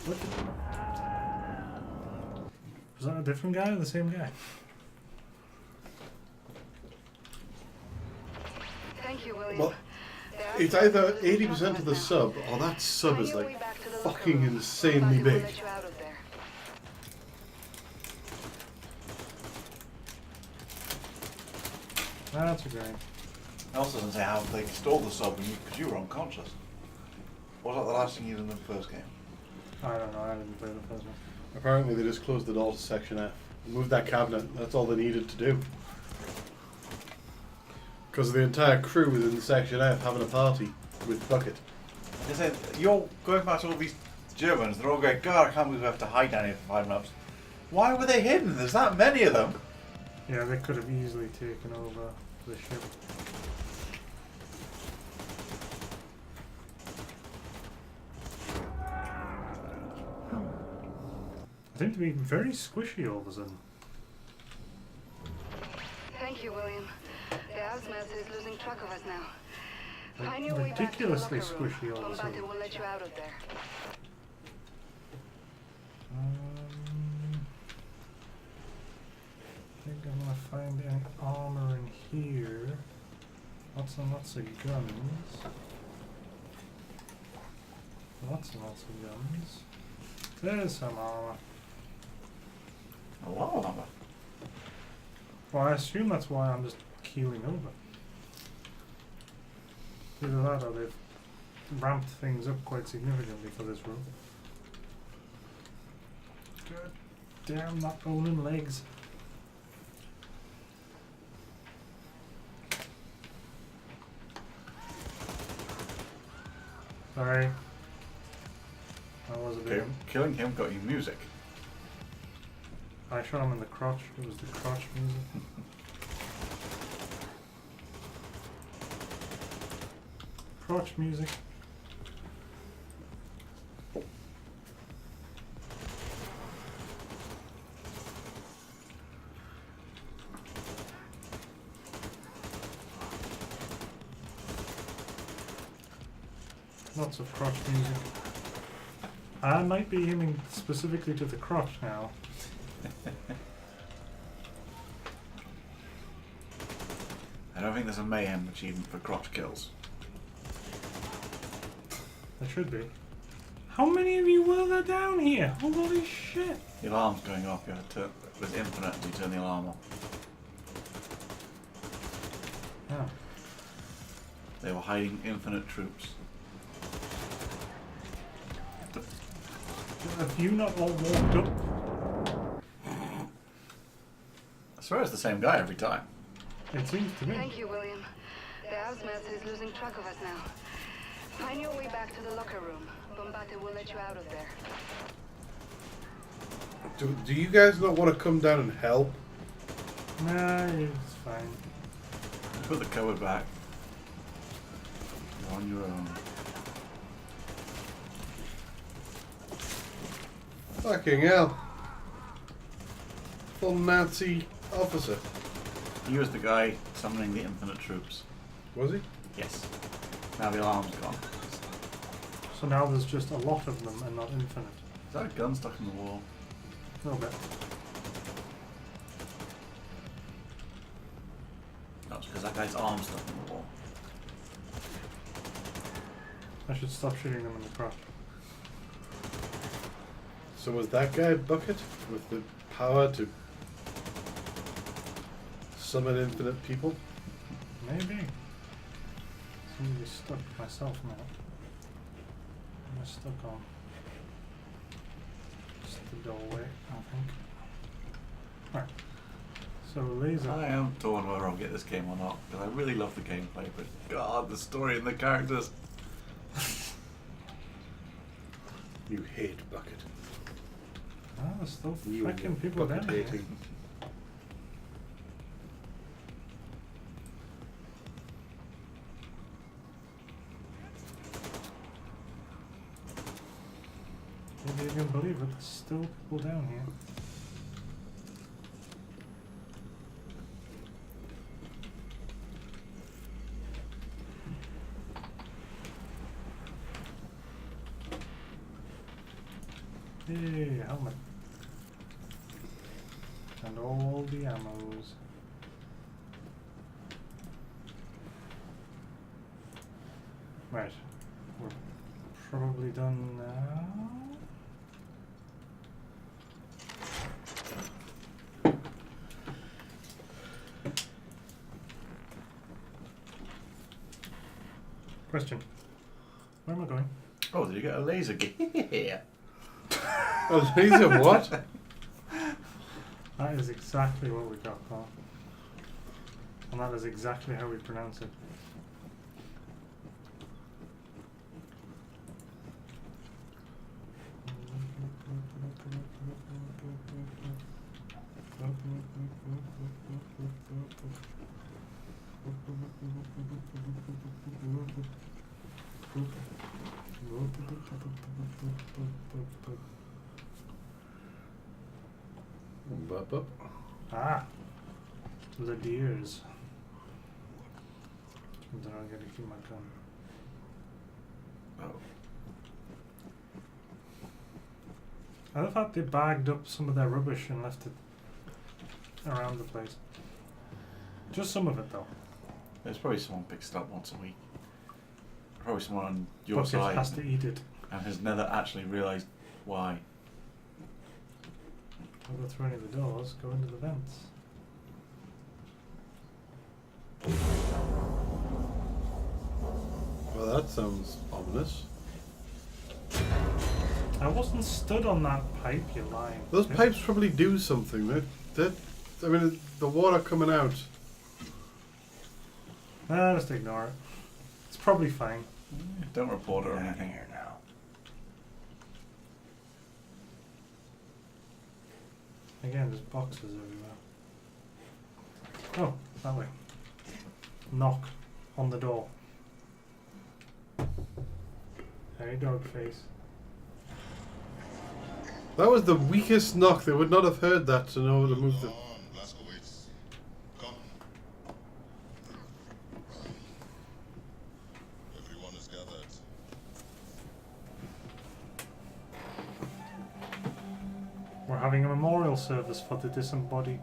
What? Was that a different guy or the same guy? Thank you, William. Well, it's either 80% of the sub, or that sub is like fucking insanely big. That's a great. I also doesn't say how they stole the sub because you were unconscious. Was that the last thing you did in the first game? I don't know, I didn't play the first one. Apparently they just closed the door to Section F. Moved that cabinet, that's all they needed to do. Because the entire crew was in Section F having a party with Bucket. They said, you're going past all these Germans, they're all going, God, I can't believe we have to hide down here for 5 minutes. Why were they hidden? There's that many of them. Yeah, they could have easily taken over the ship. They seem to be very squishy all of a sudden. Thank you, William. The Asthmaster is losing track of us now. Find your way back to the Ridiculously locker room. squishy all of a sudden. Bombate will let you out of there. I think I'm gonna find any armor in here. Lots and lots of guns. Lots and lots of guns. There's some armor. A lot of armor. Well, I assume that's why I'm just keeling over. Either that or they've ramped things up quite significantly for this room. God damn, not owning legs. Sorry. That was a bit. Killing him got you music. I shot him in the crotch. It was the crotch music. Crotch music. Lots of crotch music. I might be aiming specifically to the crotch now. I don't think there's a mayhem achievement for crotch kills. There should be. How many of you were there down here? Holy shit! The alarm's going off. You have to. It was infinite until you turn the alarm off. Oh. They were hiding infinite troops. Have you not all walked up? I swear it's the same guy every time. It seems to me. Thank you, William. The Asthmaster is losing track of us now. Find your way back to the locker room. Bombate will let you out of there. Do you guys not want to come down and help? Nah, it's fine. Put the cupboard back. You're on your own. Fucking hell. Full Nazi officer. He was the guy summoning the infinite troops. Was he? Yes. Now the alarm's gone. So now there's just a lot of them and not infinite. Is that a gun stuck in the wall? A little bit. No, it's because that guy's arm's stuck in the wall. I should stop shooting them in the crotch. So was that guy Bucket with the power to summon infinite people? Maybe. Seem to be stuck myself now. Am I stuck on just the doorway, I think. Right. So laser. I am torn whether I'll get this game or not, because I really love the gameplay, but God, the story and the characters. You hate Bucket. Ah, there's still You freaking people down here. hating. Maybe you can believe it, there's still people down here. Hey, helmet. And all the ammos. Right. We're probably done now. Question. Where am I going? Oh, did you get a laser gear? A laser what? That is exactly what we got, Paul. And that is exactly how we pronounce it. Ah, the deers. Then I'm gonna keep my gun. Oh. I thought they bagged up some of their rubbish and left it around the place. Just some of it though. There's probably someone picks it up once a week. Probably someone on your Bucket side has to eat it. and has never actually realised why. Don't go through any of the doors, go into the vents. Well, that sounds ominous. I wasn't stood on that pipe, you lying. Those pipes probably do something. I mean, the water coming out. Just ignore it. It's probably fine. Don't report it or anything. Here now. Again, there's boxes everywhere. Oh, that way. Knock on the door. Hey, dog face. That was the weakest knock. They would not have heard that to know to move the... Everyone is gathered. We're having a memorial service for the disembodied...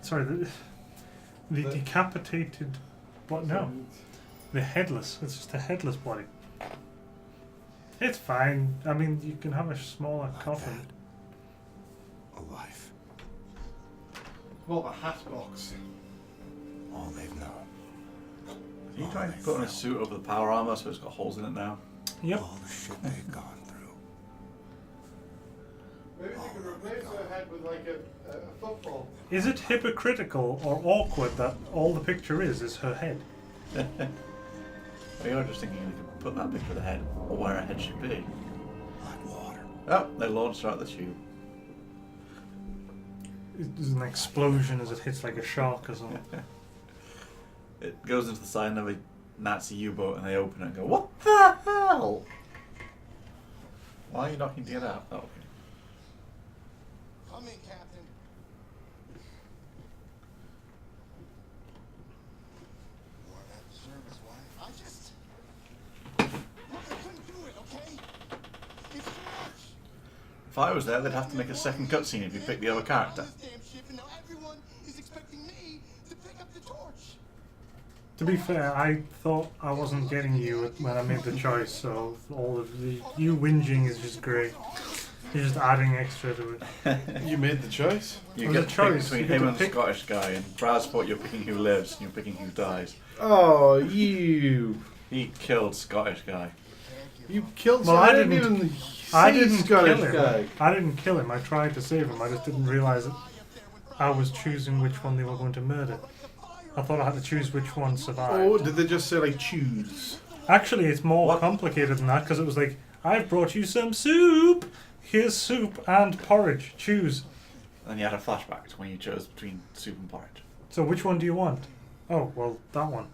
Sorry, the decapitated... What? No. The headless. It's just a headless body. It's fine. I mean, you can have a smaller coffin. A wife. Well, a hat box. All they've known. Are you trying to put on a suit over the power armor so it's got holes in it now? Yep. All the shit they've gone through. Maybe they could replace her head with like a football. Is it hypocritical or awkward that all the picture is her head? Well, you're just thinking you could put that picture of the head or where her head should be. Like water. Oh, they launched her out the tube. There's an explosion as it hits like a shark or something. It goes into the side of a Nazi U-boat and they open it and go, what the hell? Why are you knocking to get out? Oh, okay. Come in, Captain. You are at the service, why? I just... Look, I couldn't do it, okay? It's too much. If I was there, they'd have to make a second cutscene if you pick the other character. This damn ship, and now everyone is expecting me to pick up the torch. To be fair, I thought I wasn't getting you when I made the choice, so all of the you whinging is just great. You're just adding extra to it. You made the choice? You get to pick between him and the Scottish guy, and BrazzPort you're picking who lives, and you're picking who dies. Oh, you! He killed Scottish guy. You killed Well, I didn't even I didn't Scottish kill him. guy. I didn't kill him. I tried to save him. I just didn't realise that I was choosing which one they were going to murder. I thought I had to choose which one survived. Oh, did they just say like choose? Actually, it's more complicated than that because it was like, I've brought you some soup. Here's soup and porridge. Choose. And you had a flashback to when you chose between soup and porridge. So which one do you want? Oh, well, that one.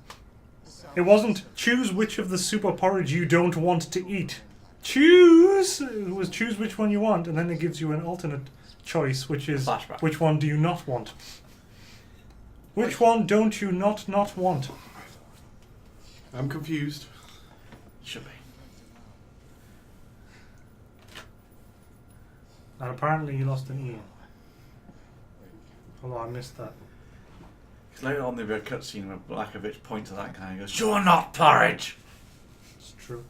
It wasn't choose which of the soup or porridge you don't want to eat. Choose! It was choose which one you want, and then it gives you an alternate choice, which is flashback. Which one do you not want? Which one don't you not want? I'm confused. Should be. And apparently you lost an ear. Although I missed that. Because later on there'll be a cutscene where Blackovich points to that guy and goes, "You're not porridge!" It's true.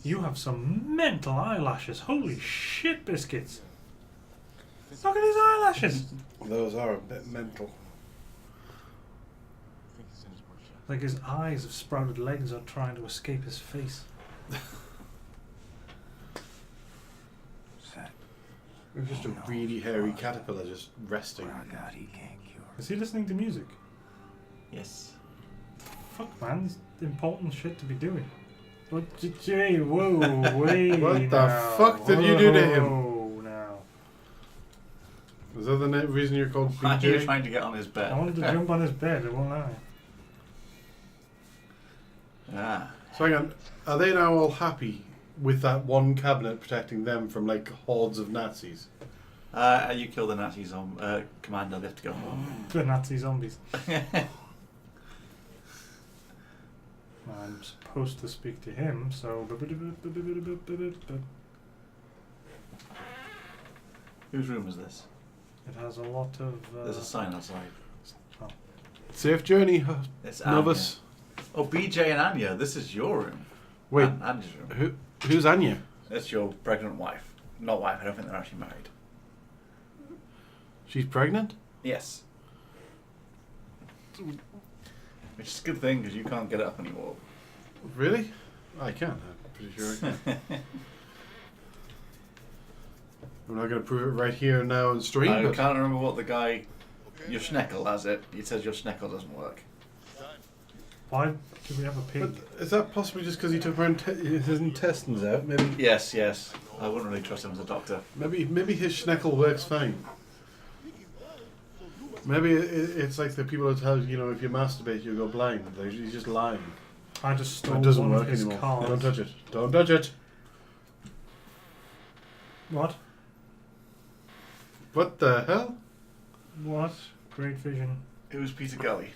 You have some mental eyelashes. Holy shit, biscuits. Look at his eyelashes. Those are a bit mental. Like his eyes of sprouted legs are trying to escape his face. It's just a really hairy caterpillar just resting. Is he listening to music? Yes. Fuck, man, there's important shit to be doing. What? Whoa, wait. What the fuck did you do to him? Whoa, now. Is that the reason you're called BJ? Why are you trying to get on his bed? I wanted to jump on his bed, I won't lie. Ah. So hang on, are they now all happy with that one cabinet protecting them from like hordes of Nazis? You kill the Nazi commander, they have to go home. The Nazi zombies. I'm supposed to speak to him, so... Whose room is this? It has a lot of... There's a sign outside. Oh. Safe journey, It's novice. Anya. Oh, BJ and Anya, this is your room. Wait, Anya's room. Who's Anya? That's your pregnant wife. Not wife, I don't think they're actually married. She's pregnant? Yes. Which is a good thing, because you can't get it up anymore. Really? I can. I'm pretty sure I can. I'm not going to prove it right here now on stream. I can't remember what the guy... Your Schneckle has it. He says your Schneckle doesn't work. Why do we have a pig? But is that possibly just because he took his intestines out? Maybe. Yes, yes. I wouldn't really trust him as a doctor. Maybe his Schneckle works fine. Maybe it's like the people that tell you, if you masturbate, you go blind. He's just lying. I just stole It doesn't one work of his anymore. cars. Don't touch it. Don't touch it. What? What the hell? What? Great vision. It was Peter Gully.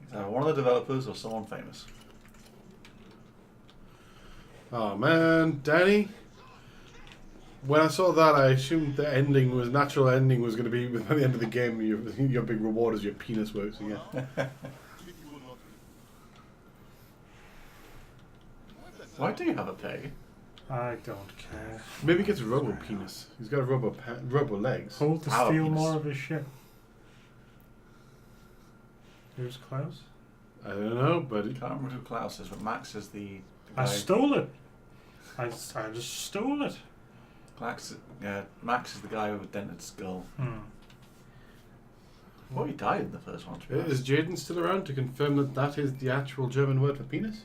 He's either one of the developers or someone famous. Oh man, Danny. When I saw that, I assumed the natural ending was going to be by the end of the game. Your big reward is your penis works again. Why do you have a pig? I don't care. Maybe he gets a rubber penis. He's got a rubber legs. Told to Our steal penis. more of his shit. Here's Klaus. I don't know, but I can't remember who Klaus is, but Max is the guy. I stole it. I just stole it. Max is the guy with a dented skull. Hmm. Well, he died in the first one. To be is honest. Jaden still around to confirm that that is the actual German word for penis?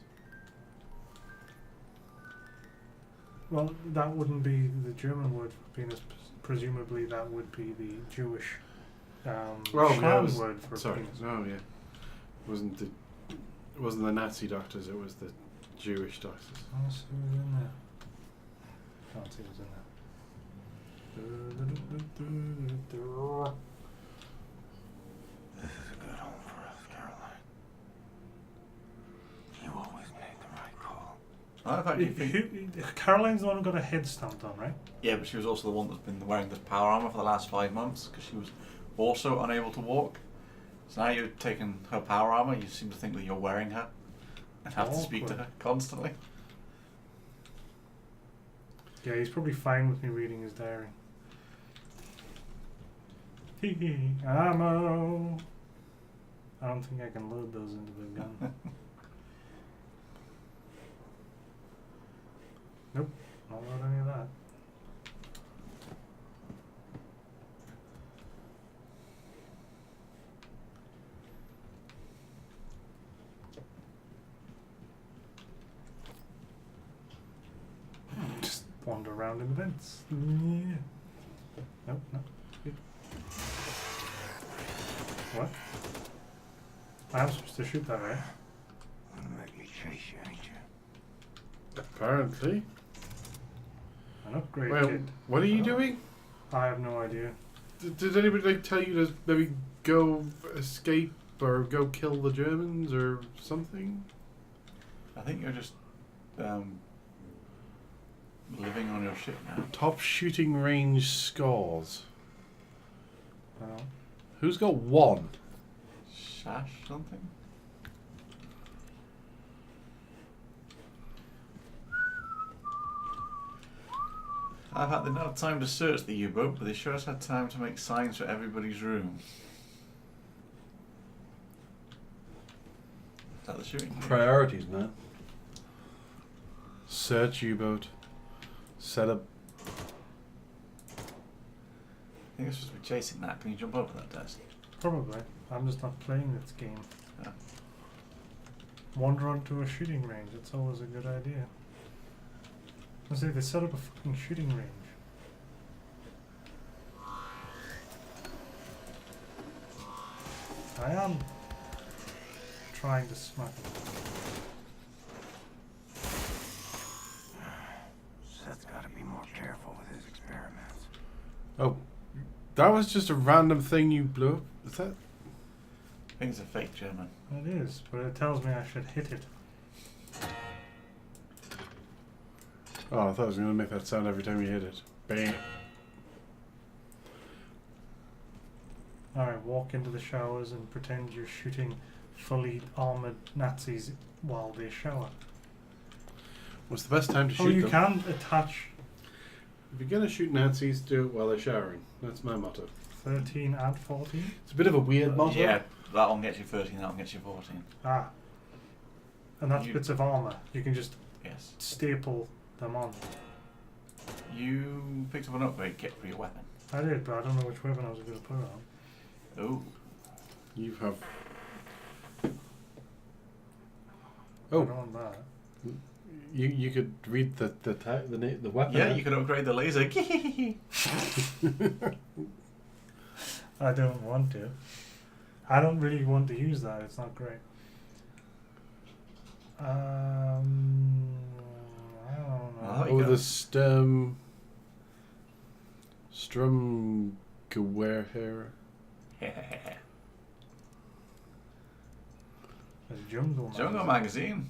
Well, that wouldn't be the German word for penis. Presumably, that would be the Jewish slang word for penis. Oh yeah, it wasn't the Nazi doctors. It was the Jewish doctors. Let's see who's in there. Can't see who's in there. This is a good home for us, Caroline. You always made the right call. I don't know if you think... Caroline's the one who got her head stamped on, right? Yeah, but she was also the one that's been wearing this power armor for the last 5 months because she was also unable to walk. So now you're taking her power armor, you seem to think that you're wearing her and have to speak to her constantly. Yeah, he's probably fine with me reading his diary. Ammo! I don't think I can load those into the gun. Nope, not load any of that. Just wander around in the vents. Yeah. Nope, no. Good. What? I'm supposed to shoot that, right? Wanna make me chase you, ain't you? Apparently. An upgrade Well, kit. what are you doing? I have no idea. Did anybody tell you to maybe go escape or go kill the Germans or something? I think you're just living on your ship now. Top shooting range scores. Oh. Who's got 1? Shash something? I've had enough time to search the U-boat, but they sure has had time to make signs for everybody's room. the shooting. Priorities, man. Search U-boat. Set up. I think it's supposed to be chasing that. Can you jump over that desk? Probably. I'm just not playing this game. Yeah. Wander onto a shooting range. It's always a good idea. I say they set up a fucking shooting range. I am trying to smack it. Seth's got to be more careful with his experiments. Oh, that was just a random thing you blew up? Is that? I think it's a fake German. It is, but it tells me I should hit it. Oh, I thought it was going to make that sound every time you hit it. Bang. Alright, walk into the showers and pretend you're shooting fully armoured Nazis while they shower. What's the best time to shoot them? You can attach... If you're going to shoot Nazis, do it while they're showering. That's my motto. 13 and 14? It's a bit of a weird motto. Yeah, that one gets you 13, that one gets you 14. Ah. And that's bits of armour. You can just staple them on. You picked up an upgrade kit for your weapon. I did, but I don't know which weapon I was going to put it on. Oh. You have... Oh. I don't want that. You could read the weapon. Yeah, you could upgrade the laser. I don't want to. I don't really want to use that. It's not great. I don't know. Oh, the Strumgewehr. Jungle magazine.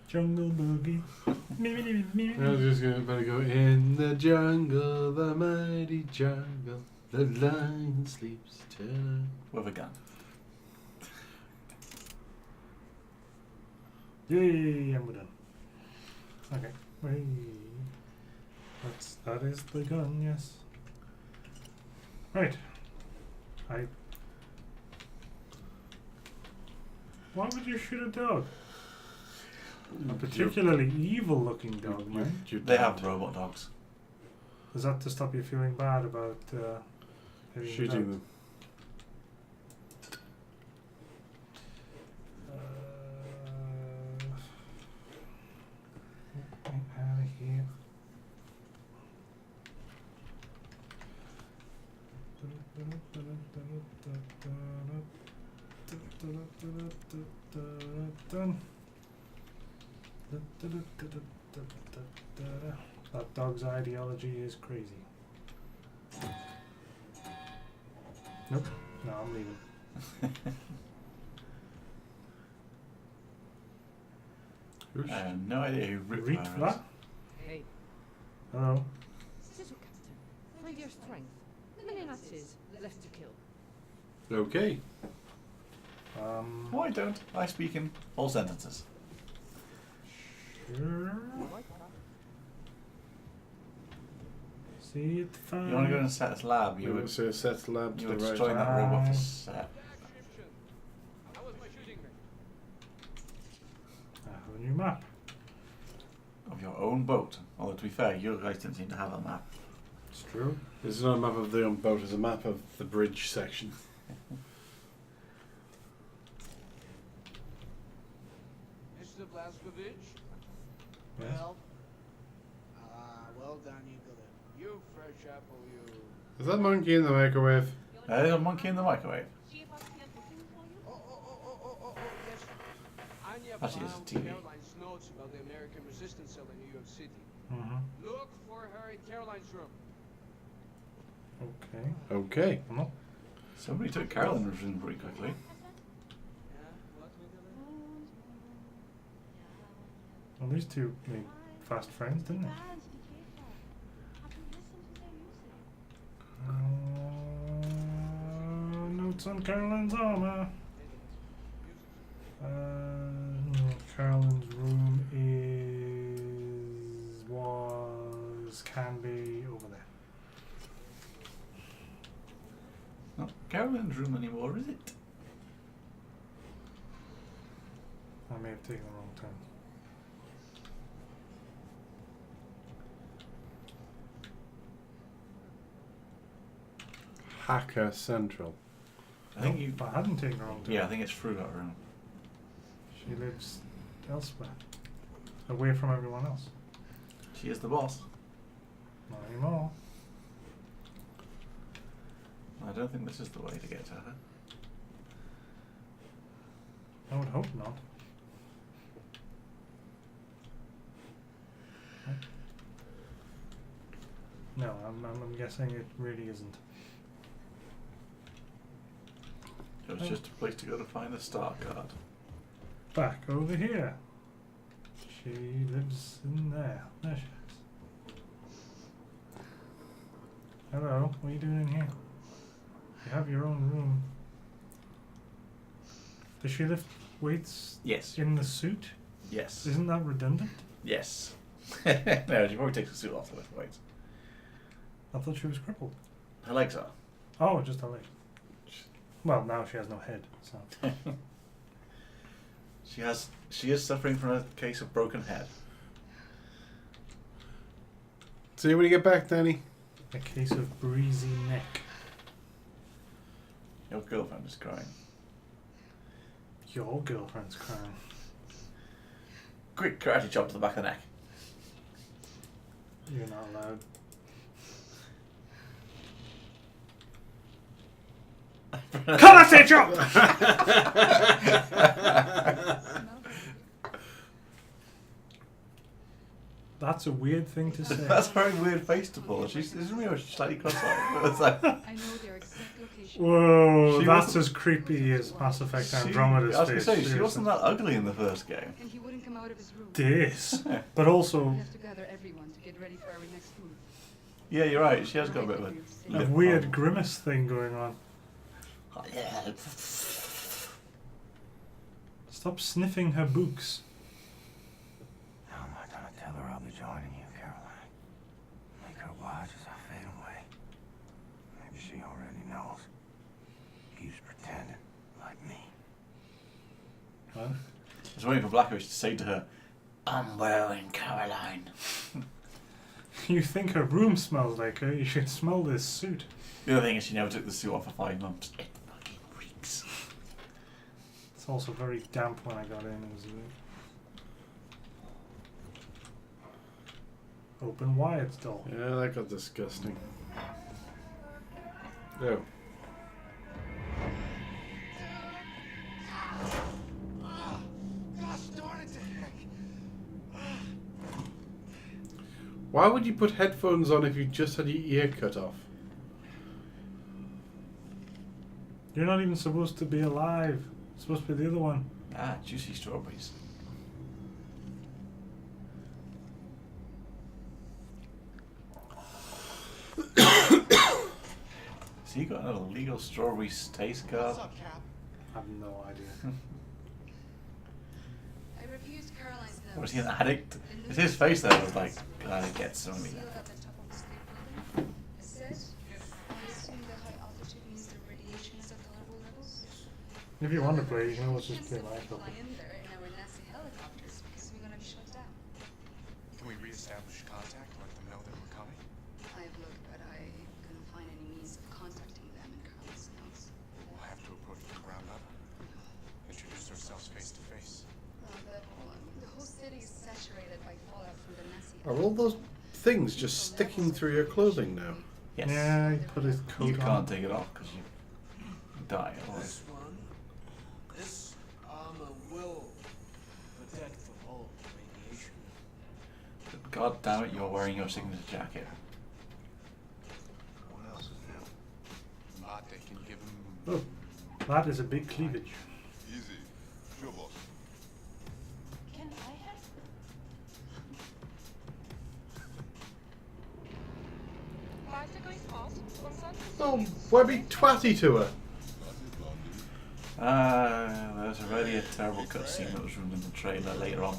Jungle boogie. I was just gonna go in the jungle, the mighty jungle. The lion sleeps tonight. With a gun. Yay! And we're done. Okay. That is the gun. Yes. Right. Why would you shoot a dog? A particularly evil-looking dog, man. They have robot dogs. Is that to stop you feeling bad about shooting them? Get out of here. That dog's ideology is crazy. Nope. No, I'm leaving. I have no idea who Rick is. Hey. Hello. Sisco, Captain. Find your strength. Many Nazis left to kill. Okay. Why don't I speak in all sentences? Sure. See it fine. You want to go in Seth's lab? You would say Seth's lab to the right. join that robot for Seth. I have a new map. Of your own boat. Although to be fair, you guys didn't seem to have a map. It's true. This is not a map of the own boat, it's a map of the bridge section. Mr. Blazkowicz? Yes. Well done, Nicola. You fresh apple, you. Is that monkey in the microwave? There's a monkey in the microwave. Yes. Anya Actually, it's a found TV. Caroline's notes about the American resistance cell in New York City. Look for her in Caroline's room. Okay. Okay. Come on. Somebody took Caroline's room pretty quickly. Well, these two made fast friends, didn't they? Notes on Caroline's armor. Caroline's room can be over there. Not Caroline's room anymore, is it? I've taken the wrong turn. Hacker Central. I think you. But I hadn't taken the wrong turn. Yeah, I think it's through that room. She lives elsewhere, away from everyone else. She is the boss. Not anymore. I don't think this is the way to get to her. I would hope not. No, I'm guessing it really isn't. It was just a place to go to find the star card. Back over here. She lives in there. There she is. Hello, what are you doing in here? You have your own room. Does she lift weights Yes. in the suit? Yes. Isn't that redundant? Yes. No, she probably takes the suit off to lift weights. I thought she was crippled. Her legs are. Oh, just her leg. Well, now she has no head, so. She is suffering from a case of broken head. See you when you get back, Danny. A case of breezy neck. Your girlfriend is crying. Your girlfriend's crying. Quick karate chop to the back of the neck. You're not allowed. Karate chop! That's a weird thing to say. That's a very weird face to pull. She's slightly cross-eyed. It's like, I know their exact location. Whoa, that's as creepy as Mass Effect Andromeda's I was face. going to say, she wasn't that ugly in the first game. And he wouldn't come out of his room. This. But also... We have to gather everyone to get ready for our next move. Yeah, you're right. She has got a bit of a weird grimace thing going on. Oh, yeah. Stop sniffing her books. How am I gonna tell her I'll be joining you, Caroline? Make her watch as I fade away. Maybe she already knows. Keeps pretending, like me. Huh? I was waiting for Blackish to say to her, "I'm wearing Caroline." You think her room smells like her, you should smell this suit. The other thing is she never took the suit off for 5 months. It fucking reeks. It's also very damp when I got in. It was open Wyatt's door. Yeah, that got disgusting. Oh. Gosh darn it to heck. Why would you put headphones on if you just had your ear cut off? You're not even supposed to be alive. It's supposed to be the other one. Ah, juicy strawberries. So you got another legal strawberry taste card? What's up, Cap? I have no idea. I refused Caroline's notes. Was he an addict? It's his face there was like, glad it gets so many. Seal at the top of the state building. It says, I assume the high altitude means the radiation is at tolerable levels. If you want to play, you can always just play Fly live. in there in our nasty helicopters because we're gonna be shut down. Can we reestablish contact? Let them know that we're coming? I've looked, but I couldn't find any means of contacting them in Caroline's notes. We'll have to approach from ground up. Introduce ourselves face to face. The whole city is saturated by fallout from the Nazi. Are all those things just sticking through your clothing now? Yes. Yeah, he put his coat You on. can't take it off because you die. This one, this armor will protect from all radiation. But God damn it, you're wearing your signature jacket. What else is new? Mate can give him... Oh, that is a big cleavage. Easy. Sure, boss. Can I have? Bicycle is fast. Oh, why be twatty to her? There's already a terrible cutscene that was ruined in the trailer later on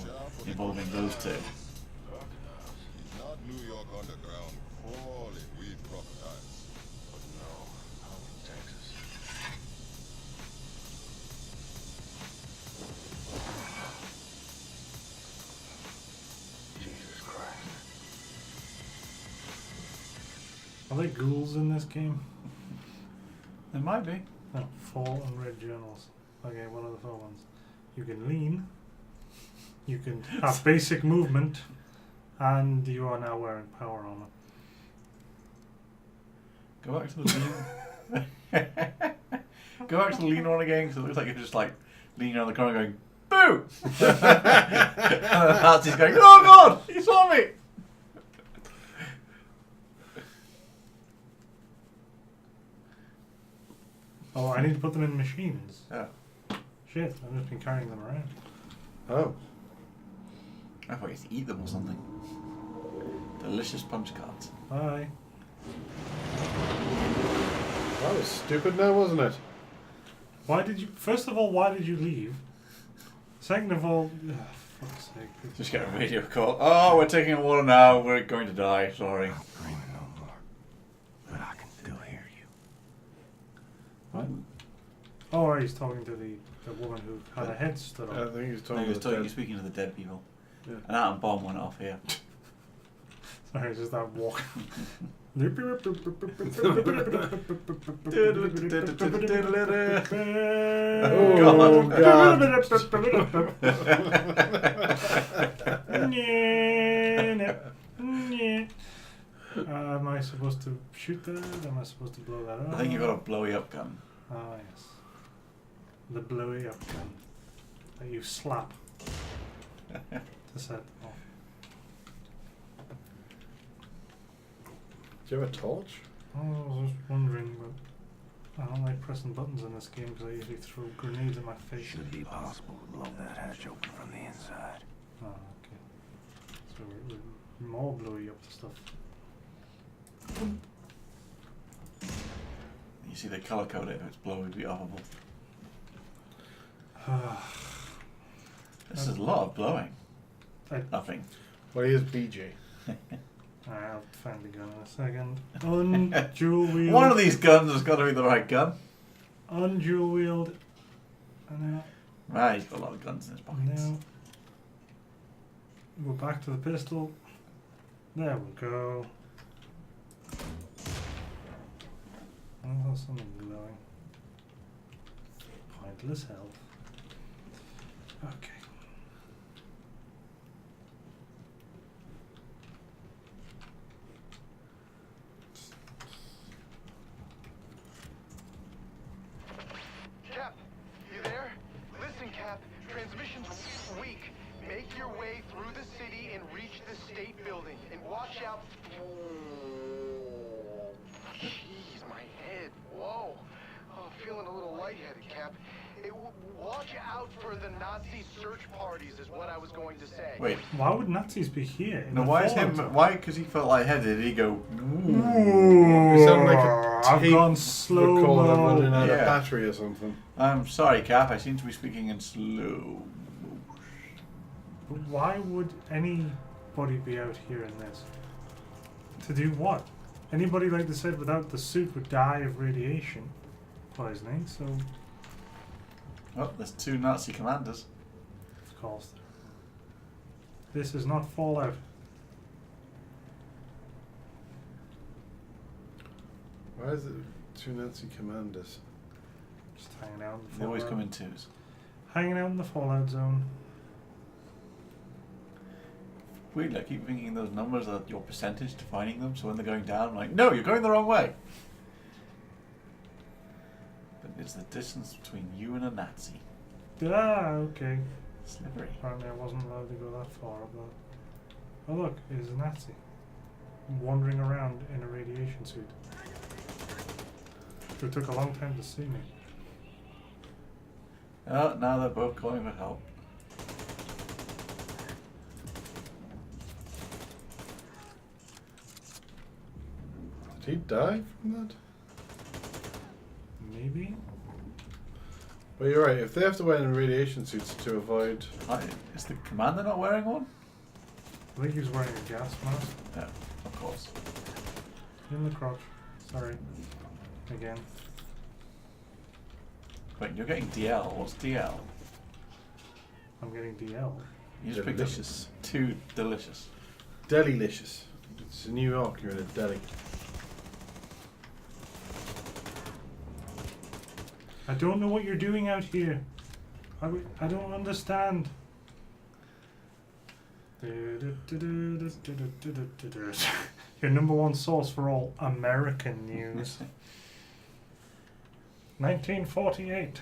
involving those two. He's not New York underground. Holy weed crocodiles. But no, I'm from Texas. Are there ghouls in this game? There might be. No, 4 unread journals. Okay, what are the 4 ones? You can lean. You can have basic movement. And you are now wearing power armor. Go back to the lean. Go back to the lean one again, because it looks like you're just like leaning around the corner going, boo! And the Nazi's going, oh god, he saw me! Oh, I need to put them in machines. Yeah. Shit, I've just been carrying them around. Oh. I thought you had to eat them or something. Delicious punch cards. Bye. That was stupid now, wasn't it? Why did you... First of all, why did you leave? Second of all... fuck's sake. Just get a radio call. Oh, we're taking a water now. We're going to die. Sorry. I'm screaming no more. But I can still hear you. What? Oh, right, he's talking to the woman who had her head stood up. I think he was talking He was to the dead. speaking to the dead people. Yeah. An atom bomb went off here. Sorry, it's just that walk. Oh, God. Am I supposed to shoot that? Am I supposed to blow that up? I think you've got a blowy up gun. Ah, yes. The blowy up gun that you slap to set off. Do you have a torch? Oh, I was just wondering, but I don't like pressing buttons in this game because I usually throw grenades in my face. Should be possible to blow that hatch open from the inside. Oh, okay. So we're more blowy up the stuff. You see they colour code it if it's blowy, it'd be offable. This is a lot of blowing. Nothing. Well, here's BJ. I'll find the gun in a second. Undual wield. One of these guns has got to be the right gun. Undual wield. Right, he's got a lot of guns in his pockets. Now, go back to the pistol. There we go. Oh, something glowing. Pointless health. Okay. Cap, you there? Listen, Cap, transmission's weak. Make your way through the city and reach the state building. And watch out. Jeez, my head. Whoa. Oh, feeling a little lightheaded, Cap. Watch out for the Nazi search parties is what I was going to say. Wait. Why would Nazis be here? No, why is him? Why? Because he felt lightheaded. Did he go? Ooh. You sound like a I've tape gone slow recorder mo. running out of battery or something. I'm sorry, Cap. I seem to be speaking in slow. But why would anybody be out here in this? To do what? Anybody, like they said, without the suit would die of radiation poisoning, so... Oh, there's 2 Nazi commanders. Of course. This is not Fallout. Why is it 2 Nazi commanders? Just hanging out in the They always Fallout. come in 2s. Hanging out in the Fallout zone. Weird, I keep thinking those numbers are your percentage defining them, so when they're going down, I'm like, no, you're going the wrong way. But it's the distance between you and a Nazi. Ah, okay. Slippery. Apparently I wasn't allowed to go that far, but... Oh look, it is a Nazi. Wandering around in a radiation suit. It took a long time to see me. Oh, now they're both calling for help. Did he die from that? Maybe? Well, you're right. If they have to wear radiation suits to avoid... Is the commander not wearing one? I think he was wearing a gas mask. Yeah, of course. In the crotch. Sorry. Again. Wait, you're getting DL. What's DL? I'm getting DL. You just picked up 2 delicious. Delilicious. It's in New York, you're in a deli. I don't know what you're doing out here. I don't understand. Your number one source for all American news. 1948.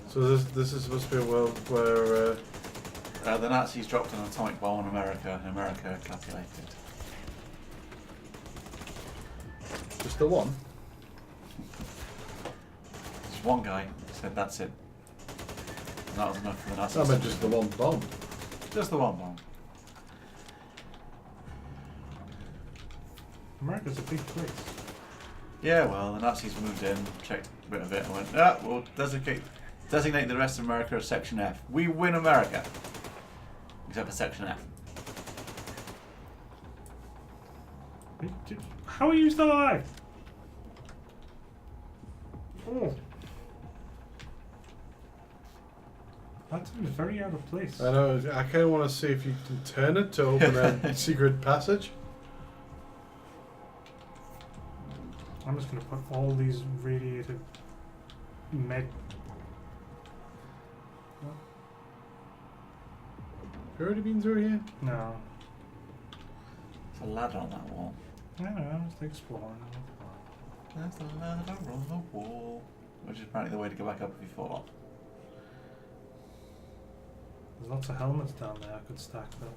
So this is supposed to be a world where the Nazis dropped an atomic bomb on America, and America calculated. Just the one? Just one guy said that's it. And that was enough for the Nazis. I meant just the one bomb. Just the one bomb. America's a big place. Yeah, well, the Nazis moved in, checked a bit of it, and went, we'll designate the rest of America as Section F. We win America. Except for Section F. How are you still alive? Oh. That seems very out of place. I know, I kind of want to see if you can turn it to open a secret passage. I'm just going to put all these radiated med... Have you already been through here? No. There's a ladder on that wall. I don't know, I'm just exploring. There's a ladder on the wall. Which is apparently the way to go back up if you fall off. There's lots of helmets down there I could stack though.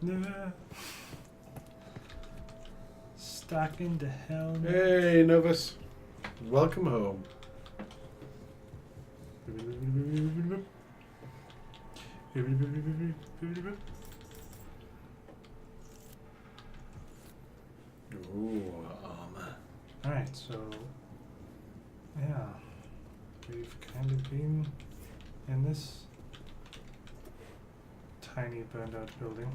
No. Stacking the helmets. Hey, Novus. Welcome home. Ooh, armor. Alright, so yeah, we've kind of been in this tiny burned out building.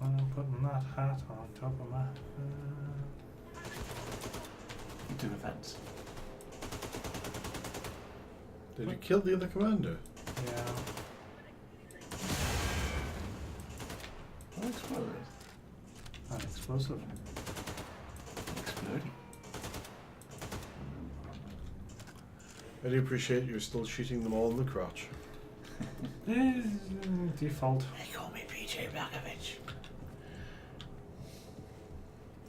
And I'm putting that hat on top of my Into the fence. Did you kill the other commander? Yeah. What exploded? An explosive. Exploding. I do appreciate you're still shooting them all in the crotch. Default. They call me PJ Blakovich.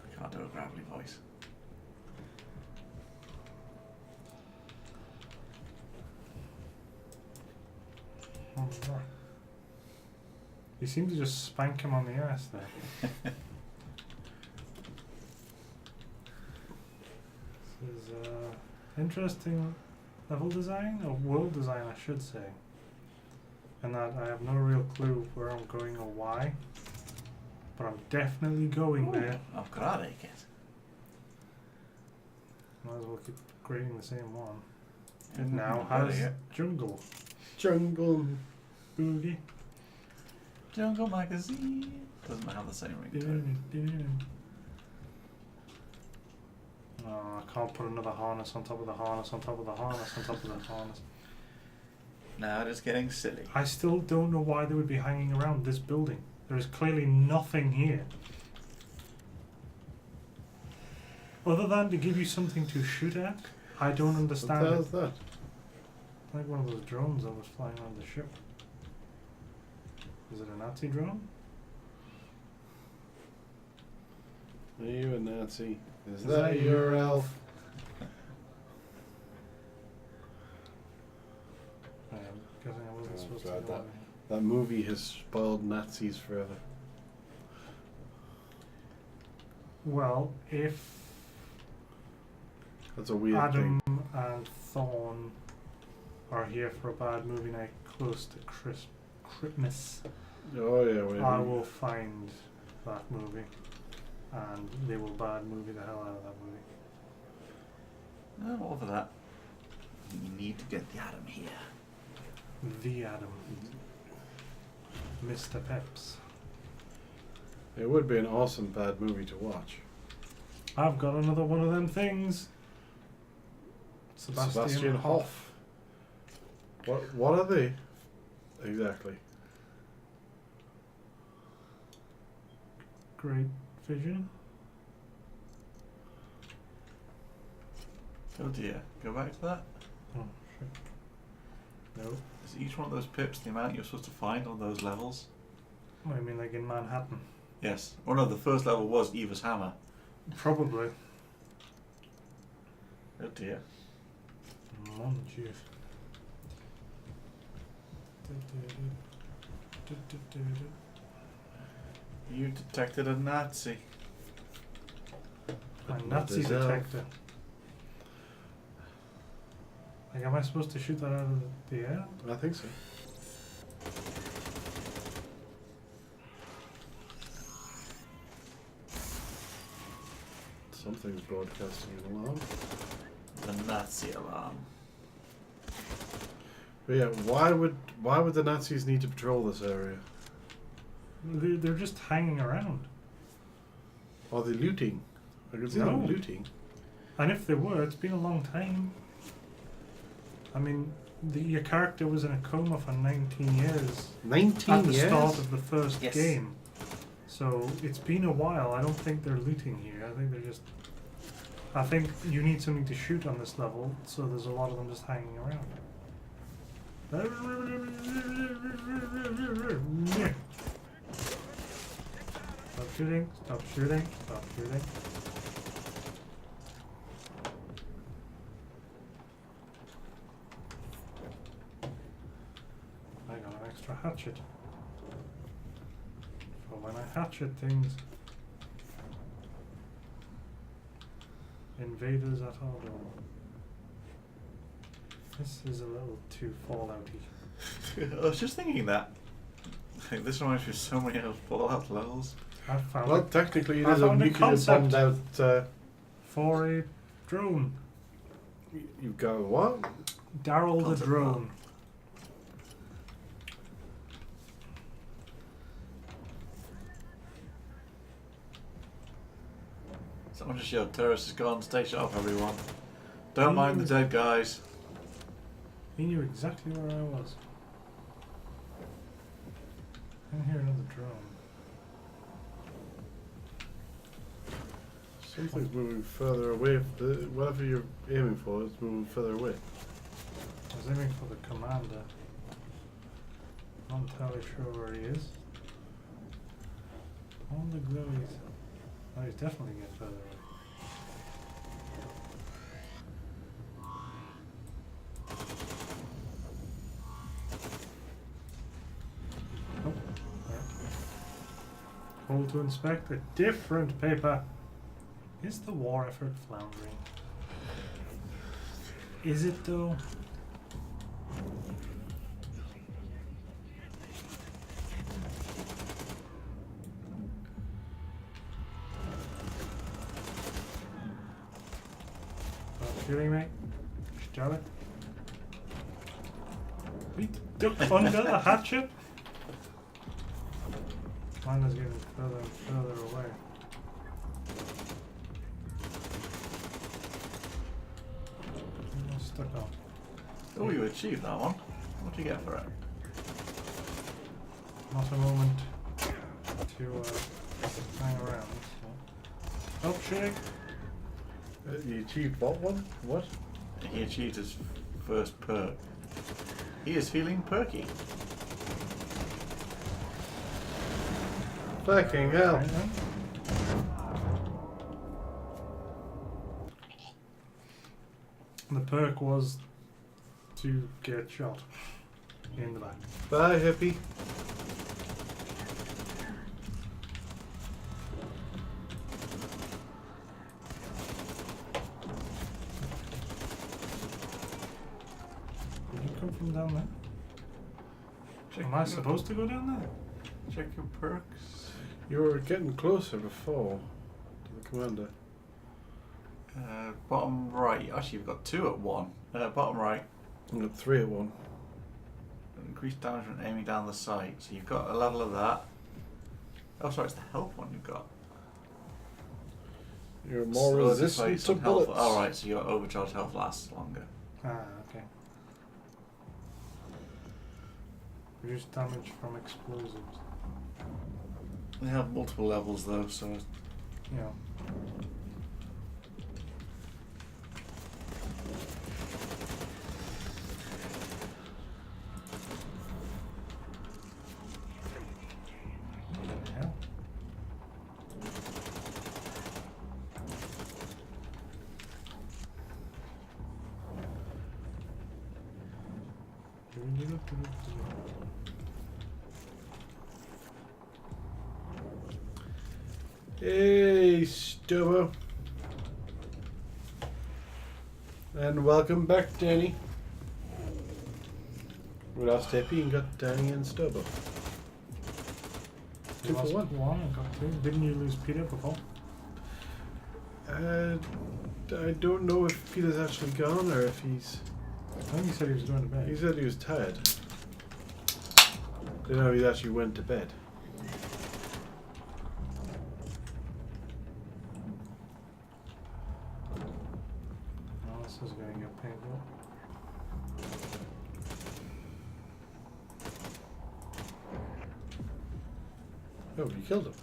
I can't do a gravelly voice. You seem to just spank him on the ass there. This is interesting level design, or world design I should say. And that I have no real clue where I'm going or why. But I'm definitely going there. I've got to take it. Might as well keep creating the same one. Yeah, It now has jungle. Jungle boogie. Jungle magazine. Doesn't have the same ringtone. Oh, I can't put another harness on top of the harness on top of the harness on top of the harness. Now it's getting silly. I still don't know why they would be hanging around this building. There is clearly nothing here. Other than to give you something to shoot at, I don't understand. What the hell is that? Like one of those drones that was flying around the ship. Is it a Nazi drone? Are you a Nazi? Is that your elf? I'm guessing I wasn't supposed God, to go that movie has spoiled Nazis forever. Well, if that's a weird Adam thing. and Thorne are here for a bad movie night close to Christmas, oh yeah, I will find that movie and they will bad movie the hell out of that movie. No, over that. You need to get the Adam here. The Adam. Mr. Peps. It would be an awesome bad movie to watch. I've got another one of them things. Sebastian Hoff. What are they? Exactly. Great vision. Oh dear. Go back to that. Oh shit. No. Is each one of those pips the amount you're supposed to find on those levels? Oh, I mean like in Manhattan. Yes. Oh no, the first level was Eva's hammer. Probably. Oh dear. Mon Dieu. You detected a Nazi. A Nazi detector. Like, am I supposed to shoot that out of the air? I think so. Something's broadcasting an alarm. The Nazi alarm. But yeah, why would the Nazis need to patrol this area? They're just hanging around. Are they looting? I can see them looting. And if they were, it's been a long time. I mean, your character was in a coma for 19 years. 19 at the years? start of the first game. So it's been a while. I don't think they're looting here. I think they're just... I think you need something to shoot on this level, so there's a lot of them just hanging around. Stop shooting, stop shooting, stop shooting. I got an extra hatchet. For when I hatchet things. Invaders at our door. This is a little too Fallout-y. I was just thinking that. This reminds me of so many other Fallout levels. Well, technically it is a nuclear bombed out... for a drone. You go, what? Daryl the drone. Someone just yelled, terrorists has gone, stay sharp everyone. Don't mind the dead guys. He knew exactly where I was. I can hear another drone. Something's moving further away. Whatever you're aiming for is moving further away. I was aiming for the commander. Not entirely sure where he is. On the glowies. Oh, he's definitely getting further away. Oh, right. Hold to inspect a different paper. Is the war effort floundering? Is it though? Stop shooting, mate. Stop it. We duck under the hatchet. Mine is getting further and further away. Stuck on. Oh, you achieved that one. What do you get for it? Not a moment to hang around. So. Oh, shooting. You achieved what one? What? He achieved his first perk. He is feeling perky. Fucking hell. The perk was to get shot in the back. Bye, hippie. Did you come from down there? Am I supposed to go down there? Check your perks. You were getting closer before to the commander. Bottom right. Actually, you've got 2 at 1. Bottom right. I've got 3 at 1. Increased damage when aiming down the sight. So you've got a level of that. Oh, sorry, it's the health one you've got. You're more resistant to bullets. Alright, so your overcharged health lasts longer. Ah, okay. Reduce damage from explosives. They have multiple levels though, so... Yeah. Hey, Stubbo. And welcome back, Danny. We lost Hippie and got Danny and Stubbo. You lost one and got two. Didn't you lose Peter before? I don't know if Peter's actually gone or if he's... I think he said he was going to bed. He said he was tired. Didn't know he actually went to bed. Oh, this is going to get painful. Oh, you killed him?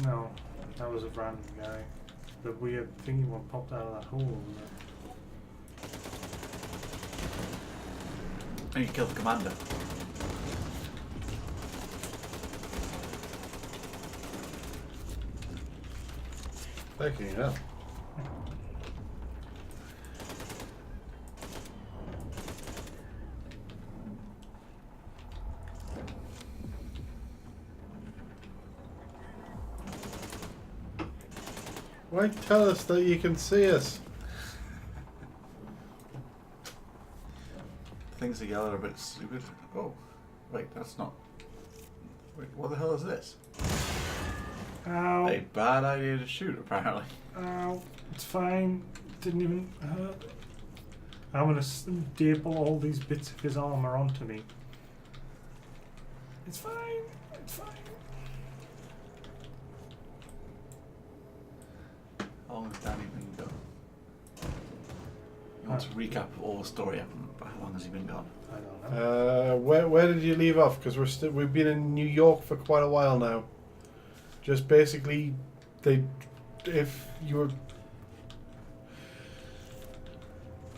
No, that was a random guy. The weird thingy one popped out of that hole over there. And you killed the commander. Fucking hell. Why tell us that you can see us? Things are yellow are a bit stupid. Oh, wait, that's not... Wait, what the hell is this? Ow. A bad idea to shoot, apparently. Ow. It's fine. Didn't even hurt. I'm going to staple all these bits of his armor onto me. It's fine. It's fine. How long has Danny been gone? You want to recap all the story up? How long has he been gone? I don't know. Where did you leave off? Because we've been in New York for quite a while now. Just basically, if you were...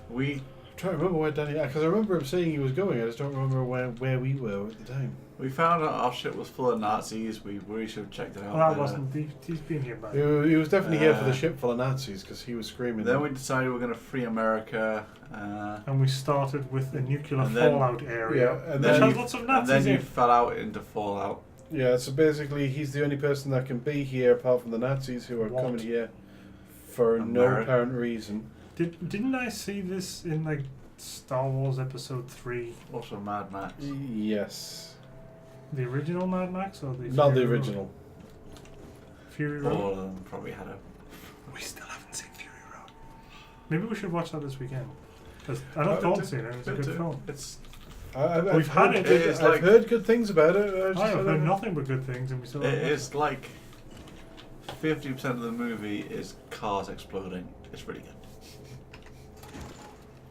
We... I'm trying to remember where Danny... Because I remember him saying he was going, I just don't remember where we were at the time. We found out our ship was full of Nazis. We really should have checked it out. Well, that wasn't... He's been here by... He was definitely here for the ship full of Nazis, because he was screaming. Then we decided we were going to free America. And we started with the nuclear fallout area. Yeah, and which then has lots of Nazis and then you in. fell out into Fallout. Yeah, so basically he's the only person that can be here apart from the Nazis who are coming here for no apparent reason. Didn't I see this in like Star Wars Episode 3? Also Mad Max. Yes. The original Mad Max or the Not the Fury original. Road? Fury Road? All of them probably had a... We still haven't seen Fury Road. Maybe we should watch that this weekend. I know Thorne's seen it. It's a good film. We've had it. I've heard good things about it. I have heard nothing but good things, and we still. It is like 50% of the movie is cars exploding. It's really good.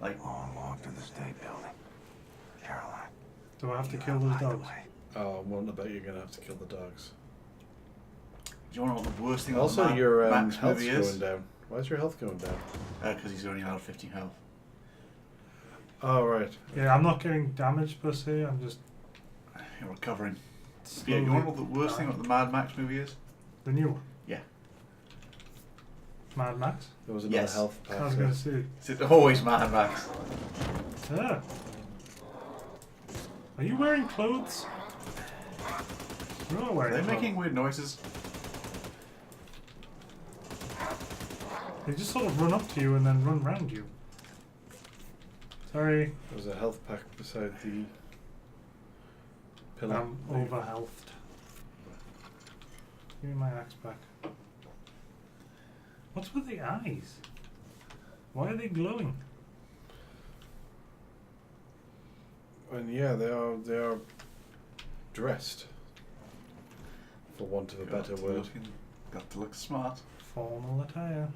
Like long walk to the state building. Caroline. Do I have to kill those dogs? Oh, well, I bet you're gonna have to kill the dogs. Do you want to know what the worst thing Also, about the your Max health's movie is? going down. Why is your health going down? Because he's only out of 15 health. Oh, right. Yeah, I'm not getting damaged per se. I'm just. You're recovering. Yeah, you want to know what the worst thing about the Mad Max movie is? The new one. Yeah. Mad Max. There was another health pack. I was going to say. It's always Mad Max. Yeah. Are you wearing clothes? You're not wearing Are they clothes. making weird noises? They just sort of run up to you and then run round you. Sorry. There's a health pack beside the pillar. I'm over-healthed. Give me my axe back. What's with the eyes? Why are they glowing? And yeah, they are dressed, for want of a better word. Got to look smart. Formal attire.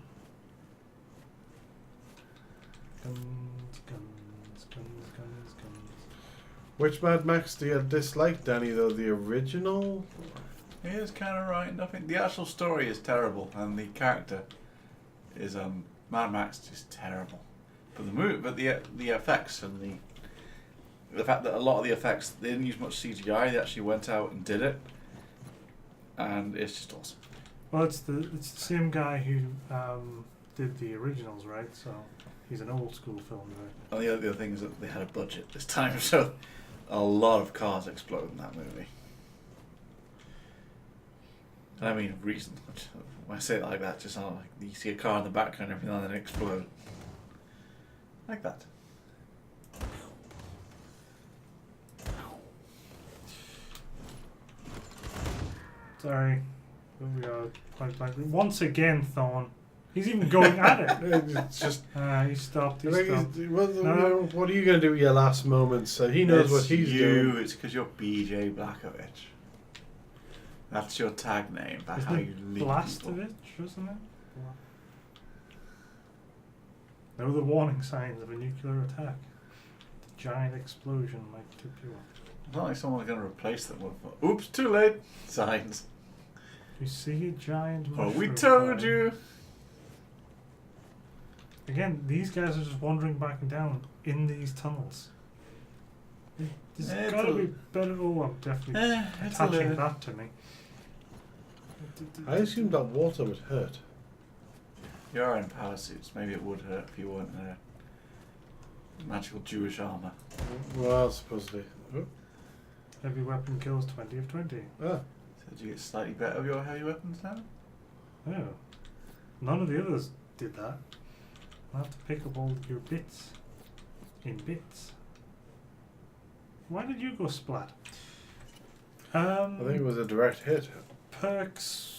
Which Mad Max do you dislike, Danny, though? The original? He is kind of right. Nothing. The actual story is terrible, and the character is Mad Max just terrible. But the movie, but the effects and the fact that a lot of the effects they didn't use much CGI. They actually went out and did it, and it's just awesome. Well, it's the same guy who did the originals, right? So he's an old school film, right? And the other thing is that they had a budget this time, so a lot of cars explode in that movie. I mean, reason. When I say it like that, just sounds like you see a car in the background and everything and then it explode. Like that. Sorry. We are quite blank. Once again, Thorne. He's even going at it. It's just. He stopped. He stopped. What are you going to do with your last moments? He knows what he's doing. It's because you're BJ Blackovich. That's your tag name. That's how you lead Blastovich, isn't it? Know the warning signs of a nuclear attack. The giant explosion might tip you off. It's not like someone's going to replace them with "Oops, too late" signs. You see a giant mushroom. Oh, we told you. Again, these guys are just wandering back and down in these tunnels. There's got to be better. Oh, I'm definitely attaching that to me. I assumed that water would hurt. You are in power suits. Maybe it would hurt if you weren't in magical Jewish armour. Well, supposedly. Oh. Heavy weapon kills 20 of 20. Ah. So did you get slightly better with your heavy weapons now? No. None of the others did that. I'll have to pick up all your bits. In bits. Why did you go splat? I think it was a direct hit. Perks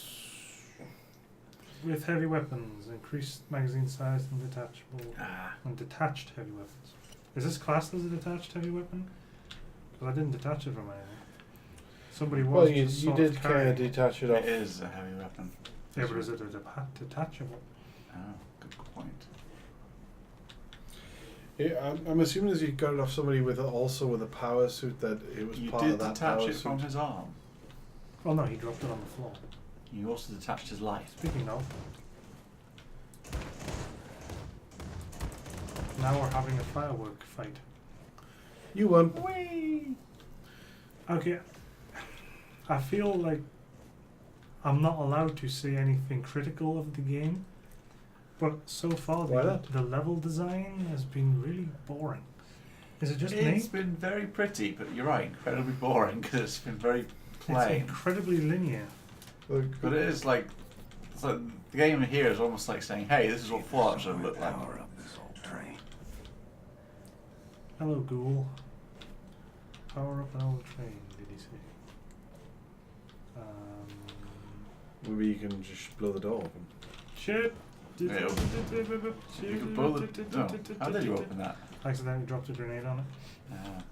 with heavy weapons. Increased magazine size and detachable. And detached heavy weapons. Is this classed as a detached heavy weapon? Because I didn't detach it from anything. Somebody was. Well, you did kind of detach it off. It is a heavy weapon. Yeah, but is it a detachable? Oh, good point. Yeah, I'm assuming as you got it off somebody with a power suit that it was part of that power suit. You did detach it from his arm. Oh no, he dropped it on the floor. You also detached his life. Speaking of, now we're having a firework fight. You won. Whee! Okay, I feel like I'm not allowed to say anything critical of the game, but so far the level design has been really boring. Is it just me? It's been very pretty, but you're right, incredibly boring because it's been very plain. It's incredibly linear. But it is like, it's like the game here is almost like saying, "Hey, this is what Fallout should look like." Power up this old train. Hello, ghoul. Power up an old train, did he say? Maybe you can just blow the door open. Shit! You can blow the... No. How did you open that? I accidentally dropped a grenade on it. Ah.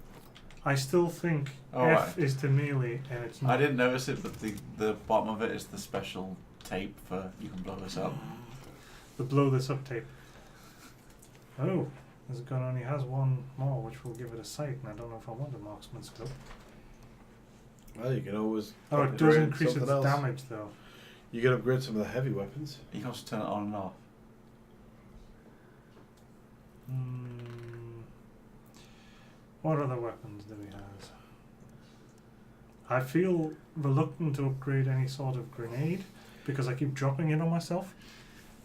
I still think F is to melee and it's not. I didn't notice it, but the bottom of it is the special tape for you can blow this up. The blow this up tape. Oh, this gun only has one more, which will give it a sight, and I don't know if I want a marksman scope. Well, you can always. Oh, it does increase its damage though. You can upgrade some of the heavy weapons. You can also turn it on and off. What other weapons do we have? I feel reluctant to upgrade any sort of grenade because I keep dropping it on myself.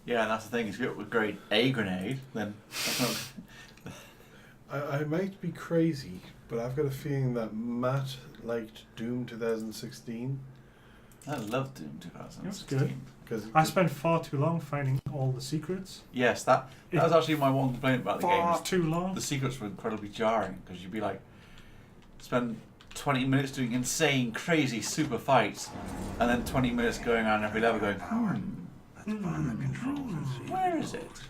Yeah, and that's the thing. If you upgrade a grenade, then... I might be crazy, but I've got a feeling that Matt liked Doom 2016. I love Doom 2016. It was good. Because I spent far too long finding all the secrets. Yes, that was actually my one complaint about the game. Far too long. The secrets were incredibly jarring because you'd be like, spend 20 minutes doing insane, crazy, super fights, and then 20 minutes going around every level going, Let's find the controls and see. Where is it?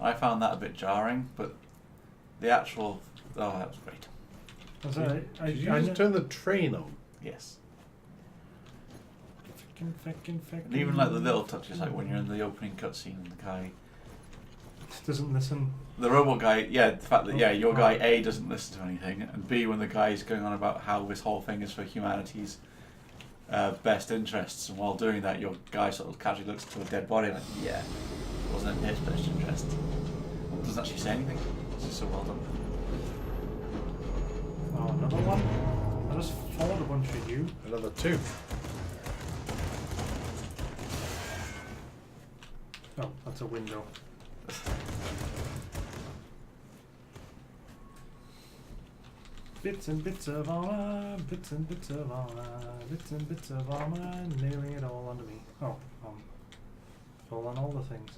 I found that a bit jarring, but the actual... Oh, that was great. Did you just turn the train on? Yes. Feckin'. And even like the little touches, like when you're in the opening cutscene and the guy doesn't listen. The robot guy, the fact that your guy A doesn't listen to anything, and B, when the guy's going on about how this whole thing is for humanity's best interests, and while doing that, your guy sort of casually looks to a dead body like, yeah, it wasn't in his best interest. Doesn't actually say anything. It's just so well done. Oh, another one? I just fought a bunch of you. Another 2. Oh, that's a window. Bits and bits of armor, bits and bits of armor, bits and bits of armor, nailing it all onto me. Oh, full on all the things.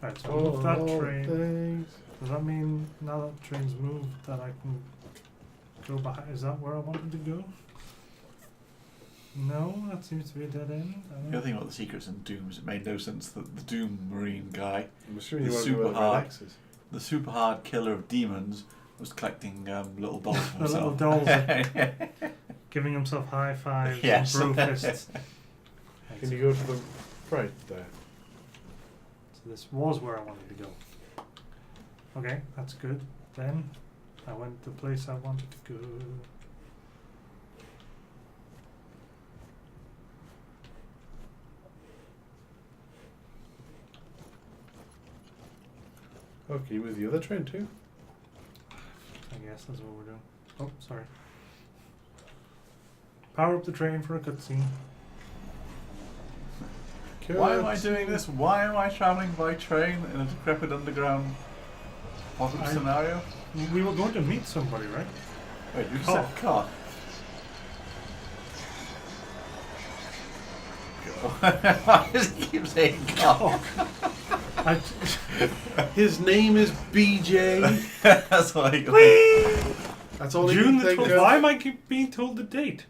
Right, so move that train. Does that mean now that the train's moved that I can go behind? Is that where I wanted to go? No, that seems to be a dead end. The other thing about the secrets in Doom is it made no sense that the Doom Marine guy, I'm sure the super hard killer of demons, was collecting little dolls for the himself. little dolls. Giving himself high fives Yes. and bro fists. Can you go to the right there? So this was where I wanted to go. Okay, that's good. Then I went to the place I wanted to go. Okay, with the other train too? I guess that's what we're doing. Oh, sorry. Power up the train for a cutscene. Why am I doing this? Why am I travelling by train in a decrepit underground scenario? We were going to meet somebody, right? Wait, you said car. Why does he keep saying car? His name is BJ. That's all he That's all June he can think the 12th. of. Why am I keep being told the date?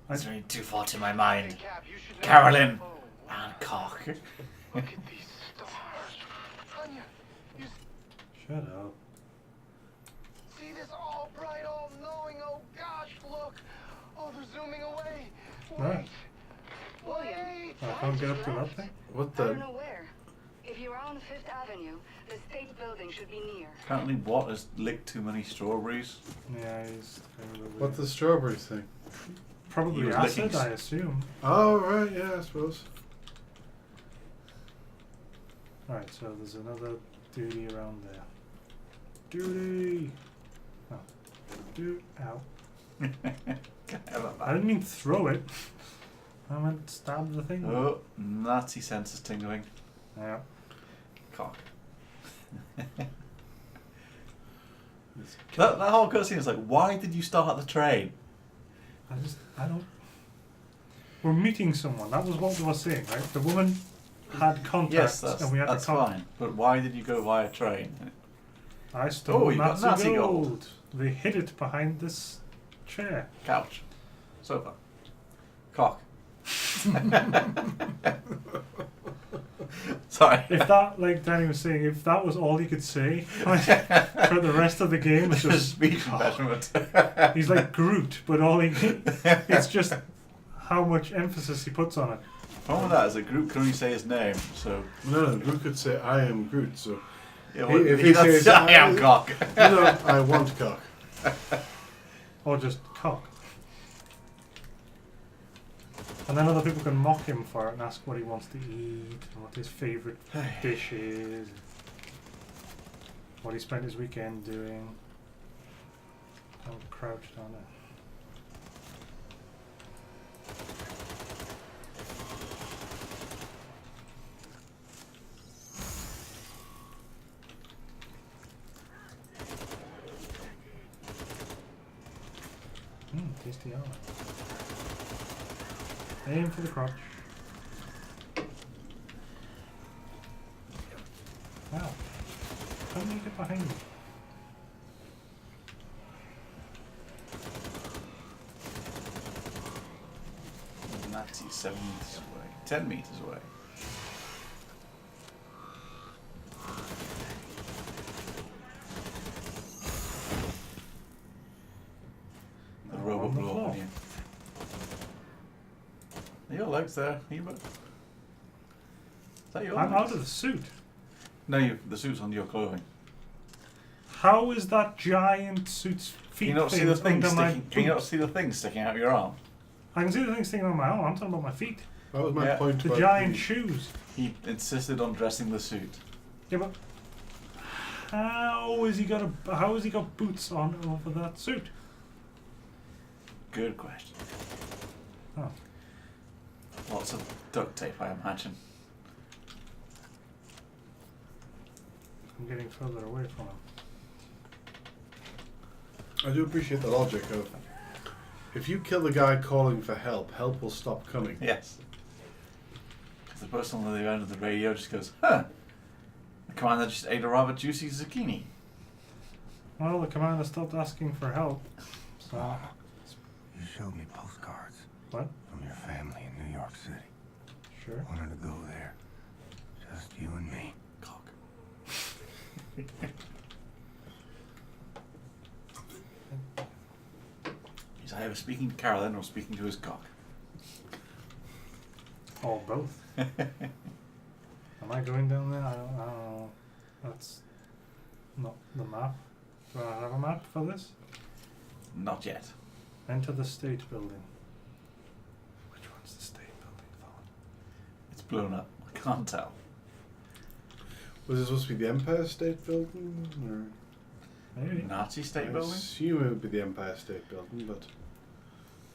It's running too far to my mind. Carolyn and cock. Look at these stars. Anya, Shut up. see this all bright, all knowing? Oh gosh, look. Oh, they're zooming away. Right. Wait. I can't get up to that thing? What I don't know where. If you are on 5th Avenue, the state building should be near. Apparently, Watt has licked too many strawberries. Yeah, he's kind of weird. What's the strawberries thing? Probably He was acid, licking- I assume. Oh, right, yeah, I suppose. Alright, so there's another duty around there. Duty! Oh. Ow. I didn't mean throw it. I meant stab the thing. Oh, Nazi senses tingling. Yeah. Cock. that whole cutscene is like, why did you start the train? I don't. We're meeting someone. That was what we were saying, right? The woman had contacts, Yes, and we had that's to contact. fine. But why did you go via train? I stole you got Nazi, Nazi gold. gold. They hid it behind this chair. Couch. Sofa. Cock. Sorry. If that, like Danny was saying, if that was all he could say for the rest of the game, it's just speech impediment. He's like Groot, but it's just how much emphasis he puts on it. The problem with that is that Groot can only say his name, so... No, Groot could say, I am Groot, so... Yeah, well, if he says, I am cock. No, I want cock. Or just cock. And then other people can mock him for it and ask what he wants to eat, and what his favourite dish is, what he spent his weekend doing. I'm crouched on it. Tasty armor. Aim for the crotch. Wow. How did you get behind me? Nazi 7 meters away. 10 meters away. The robot blew up on you. Your legs there, Eva. Is that your I'm legs? out of the suit. No, the suit's under your clothing. How is that giant suit's feet? Can you not see the thing under my sticking? Can you not boots? see the thing sticking out of your arm? I can see the thing sticking on my arm. I'm talking about my feet. That was my point. The giant shoes. He insisted on dressing the suit. Yeah, but how has he got boots on over that suit? Good question. Oh. Lots of duct tape, I imagine. I'm getting further away from him. I do appreciate the logic of if you kill the guy calling for help, help will stop coming. Yes. Because the person on the other end of the radio just goes, huh, the commander just ate a rather juicy zucchini. Well, the commander stopped asking for help. So. You showed me postcards. What? From your family in New York City. Sure. Wanted to go there. Just you and me. Cock. He's either speaking to Carolyn or speaking to his cock. Or both. Am I going down there? I don't know. That's not the map. Do I have a map for this? Not yet. Enter the state building. Which one's the state building, Thorne? It's blown up. I can't tell. Was it supposed to be the Empire State Building? Or maybe. Nazi State I Building? assume it would be the Empire State Building, but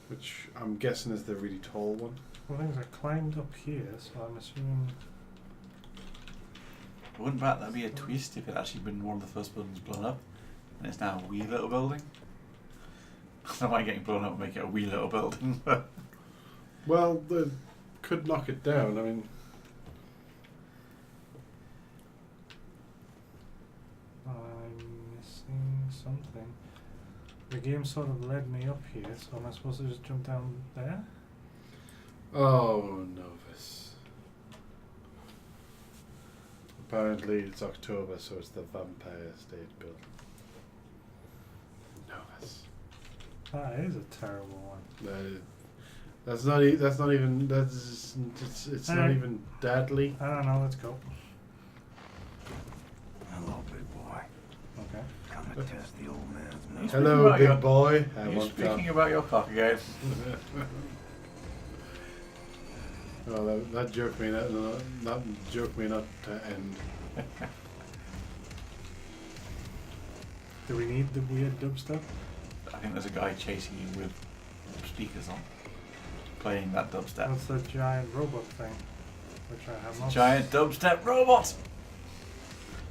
which I'm guessing is the really tall one. Well, things I climbed up here, so I'm assuming. Wouldn't that be a twist if it actually been one of the first buildings blown up and it's now a wee little building? I don't mind getting blown up and make it a wee little building. Well, they could knock it down. I mean, I'm missing something. The game sort of led me up here, so am I supposed to just jump down there? oh, Novus. Apparently it's October, so it's the Vampire State Building. Novus. That is a terrible one. That's not even. It's not Alright. even deadly. I don't know. Let's go. Hello, big boy. Okay. Come to test the old man's Are you milk. Hello, speaking big about boy. Are you speaking about your cock again? Oh, that joke may not end. Do we need the weird dubstep? I think there's a guy chasing you with speakers on, playing that dubstep. What's the giant robot thing? Which I have not. Giant dubstep robot!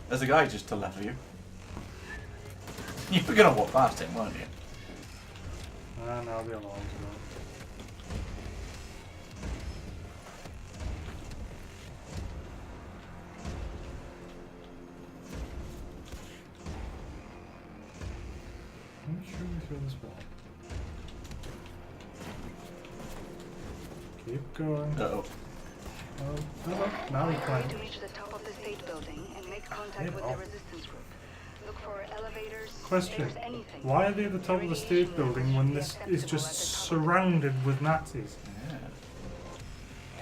There's a guy just to the left of you. You were gonna walk past him, weren't you? No, I'll be alone today. I'm sure we through this wall. Keep going. Uh-oh. Oh, now we Try climb. to reach the top of the state building and make contact Yeah, with well. the resistance group. Look for elevators, Question. stairs, anything. Why are they at the top of the state building when this is just surrounded with Nazis? Yeah.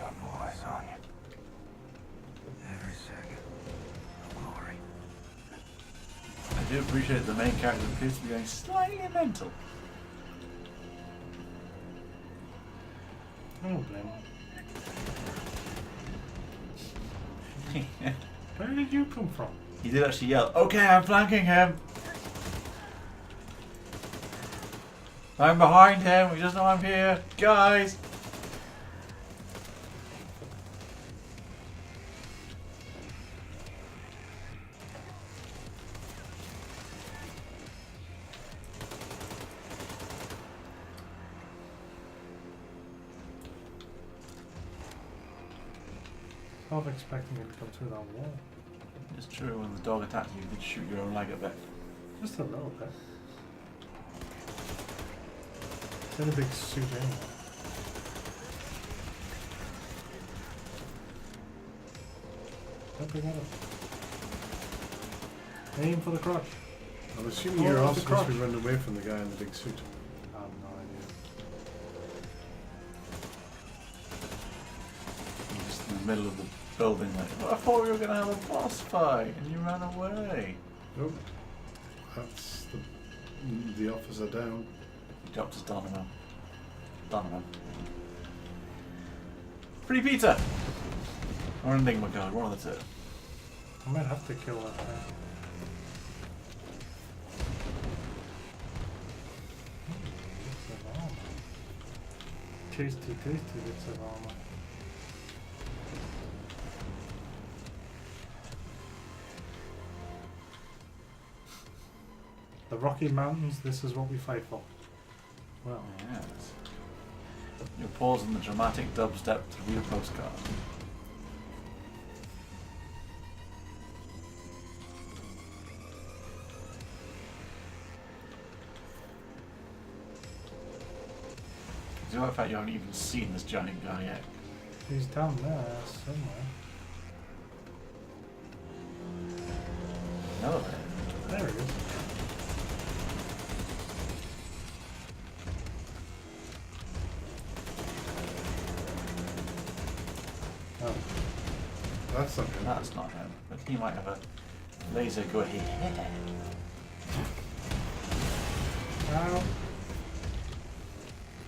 Got my eyes on you. Every second. Glory. I do appreciate the main character appears to be going slightly mental. I don't blame him. Where did you come from? He did actually yell, "Okay, I'm flanking him! I'm behind him, we just know I'm here! Guys!" I was expecting him to come through that wall. It's true, when the dog attacks you, you can shoot your own leg a bit. Just a little bit. It's in a big suit anyway. Don't pick that up. Aim for the crotch. I'm assuming Oh, you're the also supposed to be crotch. running away from the guy in the big suit. I have no idea. middle of the building like, oh, I thought we were going to have a boss fight and you ran away. Nope. That's the officer down. He dropped his dynamo. Dynamo. Free pizza! Or an Enigma card, one of the two. I might have to kill that thing. Tasty bits of armor. The Rocky Mountains, this is what we fight for. Well, yes. You're pausing the dramatic dubstep to read a postcard. As a matter of fact, you haven't even seen this giant guy yet. He's down there somewhere. No, there he is. Oh. That's not him. That's not him. But he might have a laser go ahead. Ow.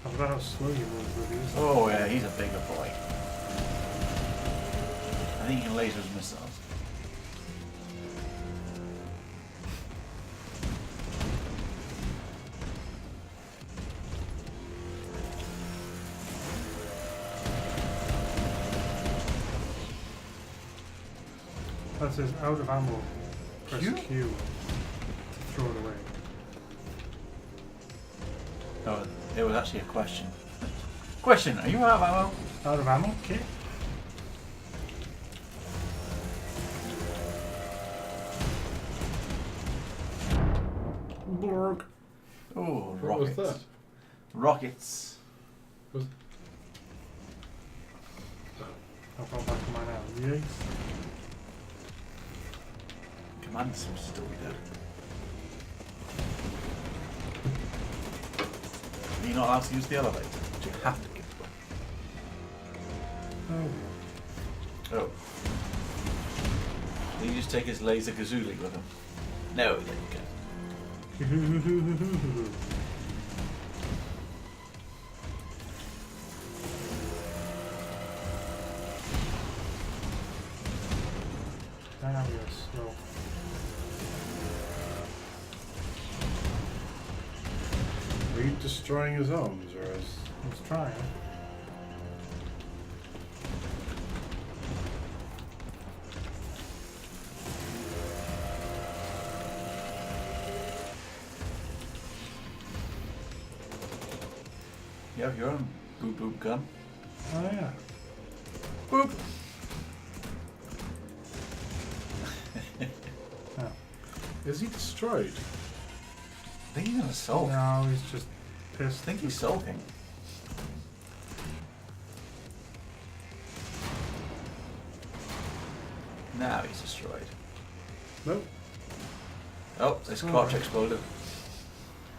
I forgot how slow you move with these. Oh yeah, he's a bigger boy. I think he can laser his missiles. That says out of ammo. Press Q to throw it away. No, it was actually a question. Question, are you out of ammo? Out of ammo? Okay. Borg. Oh, What rockets. was that? Rockets. I'll go back to mine now. Yikes. Command seems to still be dead. Are you not allowed to use the elevator? Do you have to give it away? Oh. Oh. Did you just take his laser Gazooly with him? No, there you go. Damn, you're slow. Are you destroying his arms or is... He's trying. You have your own boop boop gun. Oh yeah. Boop! Oh. Is he destroyed? I think he's gonna sulk. No, he's just pissed. I think he's sulking. Now he's destroyed. Nope. Oh, this crotch exploded.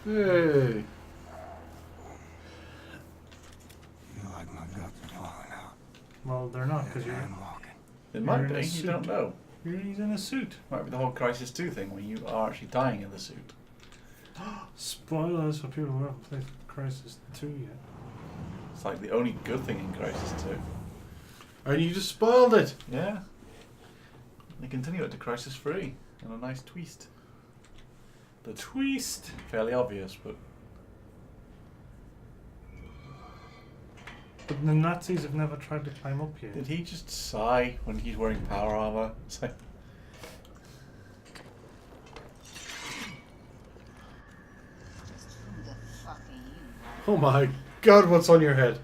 Hey. Like my guts are falling out. Well, they're not because you're. It might in be, a you suit. don't know. He's in a suit. Might be the whole Crisis 2 thing where you are actually dying in the suit. Spoilers for people who haven't played Crisis 2 yet. It's like the only good thing in Crisis 2. And you just spoiled it. Yeah. They continue it to Crisis 3 and a nice twist. The twist! Fairly obvious, but... But the Nazis have never tried to climb up here. Did he just sigh when he's wearing power armor? It's like... Oh my god, what's on your head?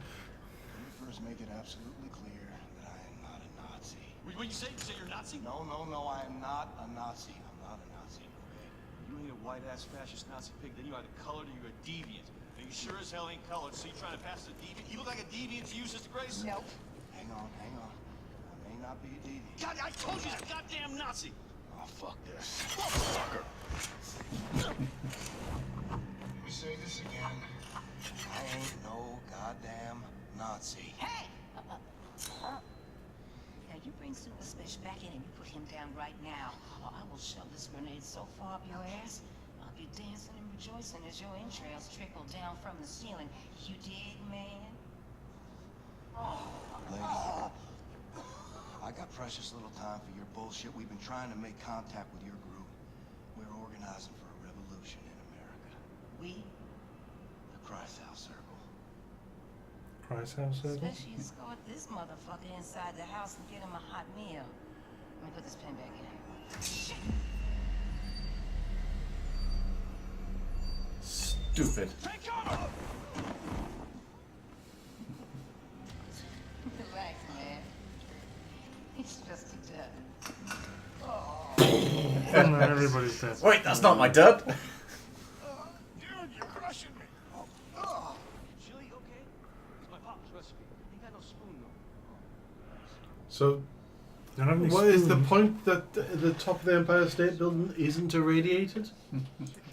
First, make it absolutely clear that I am not a Nazi. What you say? You say you're a Nazi? No, I am not a Nazi. I'm not a Nazi. You ain't a white-ass fascist Nazi pig, then you either colored or you're a deviant. And you sure as hell ain't colored, so you trying to pass as a deviant? You look like a deviant to you, Sister Grace? Nope. Hang on. I may not be a deviant. God, I told you, he's a goddamn Nazi! Oh, fuck this. Fucker. Let me say this again. I ain't no goddamn Nazi. Hey! You bring Super Special back in and you put him down right now, or I will shove this grenade so far up your ass, I'll be dancing and rejoicing as your entrails trickle down from the ceiling. You dig, man? Lady, I got precious little time for your bullshit. We've been trying to make contact with your group. We're organizing for a revolution in America. We? The Christ House Circle. Christ House Circle? Especially escort this motherfucker inside the house and get him a hot meal. Let me put this pen back in. Shit! Stupid. Take cover! Relax, man. It's just a dud. Oh. And then everybody's dead. Wait, that's not my dud. Dude, you're crushing me. Chili, okay? It's my pop's recipe. Ain't got no spoon though. So, what is the point that the top of the Empire State Building isn't irradiated?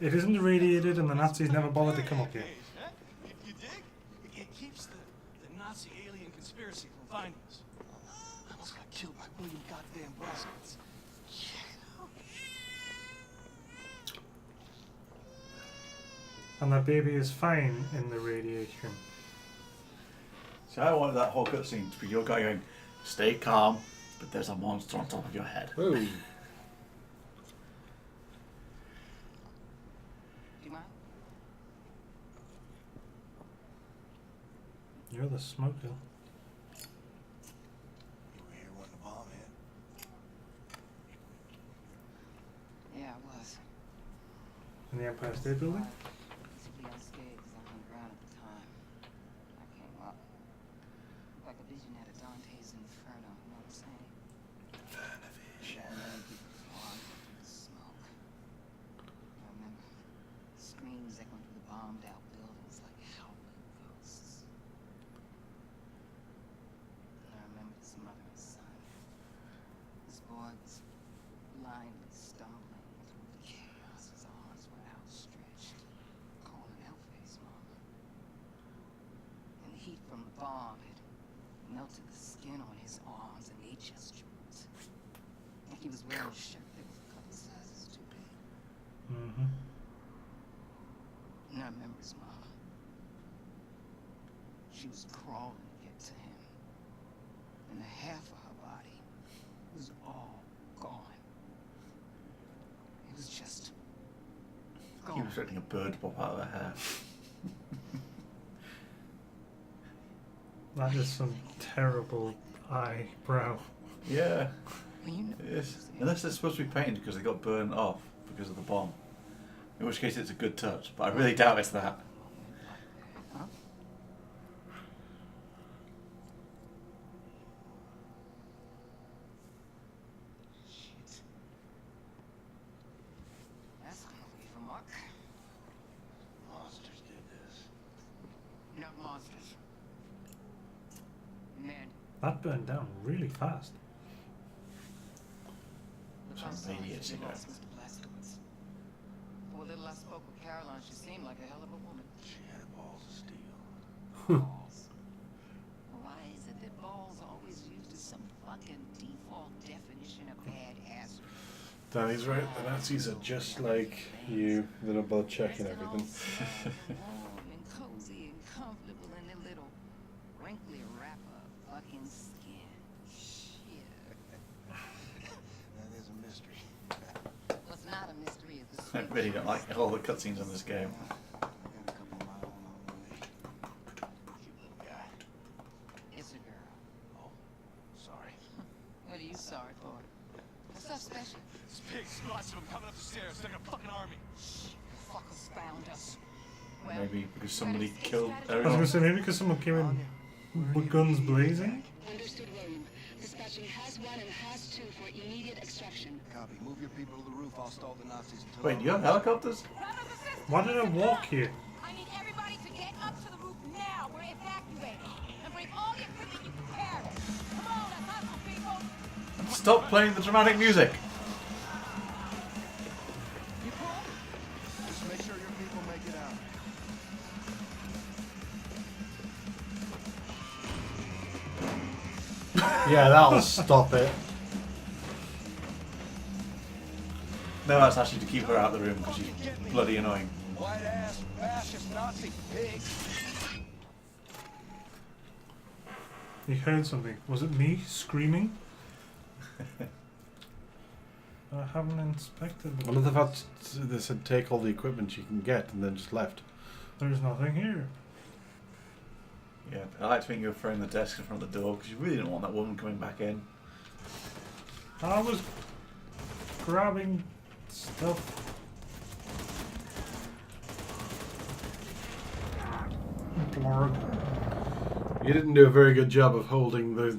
It isn't irradiated, and the Nazis never bothered to come up here. You dig? It keeps the Nazi alien conspiracy from finding us. I almost got killed by William goddamn Brazz. And that baby is fine in the radiation. So I wanted that whole cutscene to be your guy going, stay calm, but there's a monster on top of your head. Ooh. Do you mind? You're the smoker. You were here when the bomb hit. Yeah, I was. In the Empire State Building? Basically unscathed because I'm on the ground at the time. I came up. Like a vision out of Dante's Inferno, you know what I'm saying? And then people flying through the smoke. I remember screams echoing through the bombed out buildings like howling ghosts. And I remember this mother and son. This boy was blindly stumbling through the chaos. His arms were outstretched, calling out for his mama. And the heat from the bomb had melted the skin on his arms and they just drooped. And he was wearing a shirt that was a couple sizes too big. Mm-hmm. And I remember his mama. She was crawling to get to him. And the half of her body was all gone. It was just He gone. was expecting a bird to pop out of her hair. That is some terrible eyebrow. Yeah. It is. Unless it's supposed to be painted because they got burned off because of the bomb. In which case it's a good touch, but I really doubt it's that. Huh? Shit. That's gonna leave a mark. Monsters did this. Not monsters. Men. That burned down really fast. The Some first time idiot she cigarette. lost Mr. Blazkowicz. For a little I spoke with Caroline, she seemed like a hell of a woman. She had balls of steel. Balls. Why is it that balls are always used as some fucking default definition of badass? Danny's right, the Nazis are just like you. They're about checking everything. Warm and cozy and comfortable in their little wrinkly wrapper fucking skin. Shit. That is a mystery. What's not a mystery is the I really don't like all the cutscenes in this game. I got a couple of my own on the way. Cute little guy. It's a girl. Oh, sorry. What are you sorry for? What's up, special? This pig lots of them coming up the stairs like a fucking army. The fuckers found us. Well, Maybe because somebody killed I was going everyone. to say, maybe because someone came in with guns blazing. Understood, William. Dispatching Has 1 and Has 2 for immediate extraction. Copy. Move your people to the roof. I'll stall the Nazis until. Wait, you have helicopters? Why did I walk here? I need everybody to get up to the roof now. We're evacuating. And bring all the equipment you can carry. Come on, let's hustle, people. Stop playing the dramatic music. Just make sure your people make it out. Yeah, that'll stop it. No, that's actually to keep her out of the room because she's bloody annoying. White ass, fascist, Nazi pig. You heard something. Was it me screaming? I haven't inspected the Well, the fact they said take all the equipment you can get and then just left. There's nothing here. Yeah, I like to think you were throwing the desk in front of the door because you really didn't want that woman coming back in. I was grabbing stuff. Blurg. You didn't do a very good job of holding the...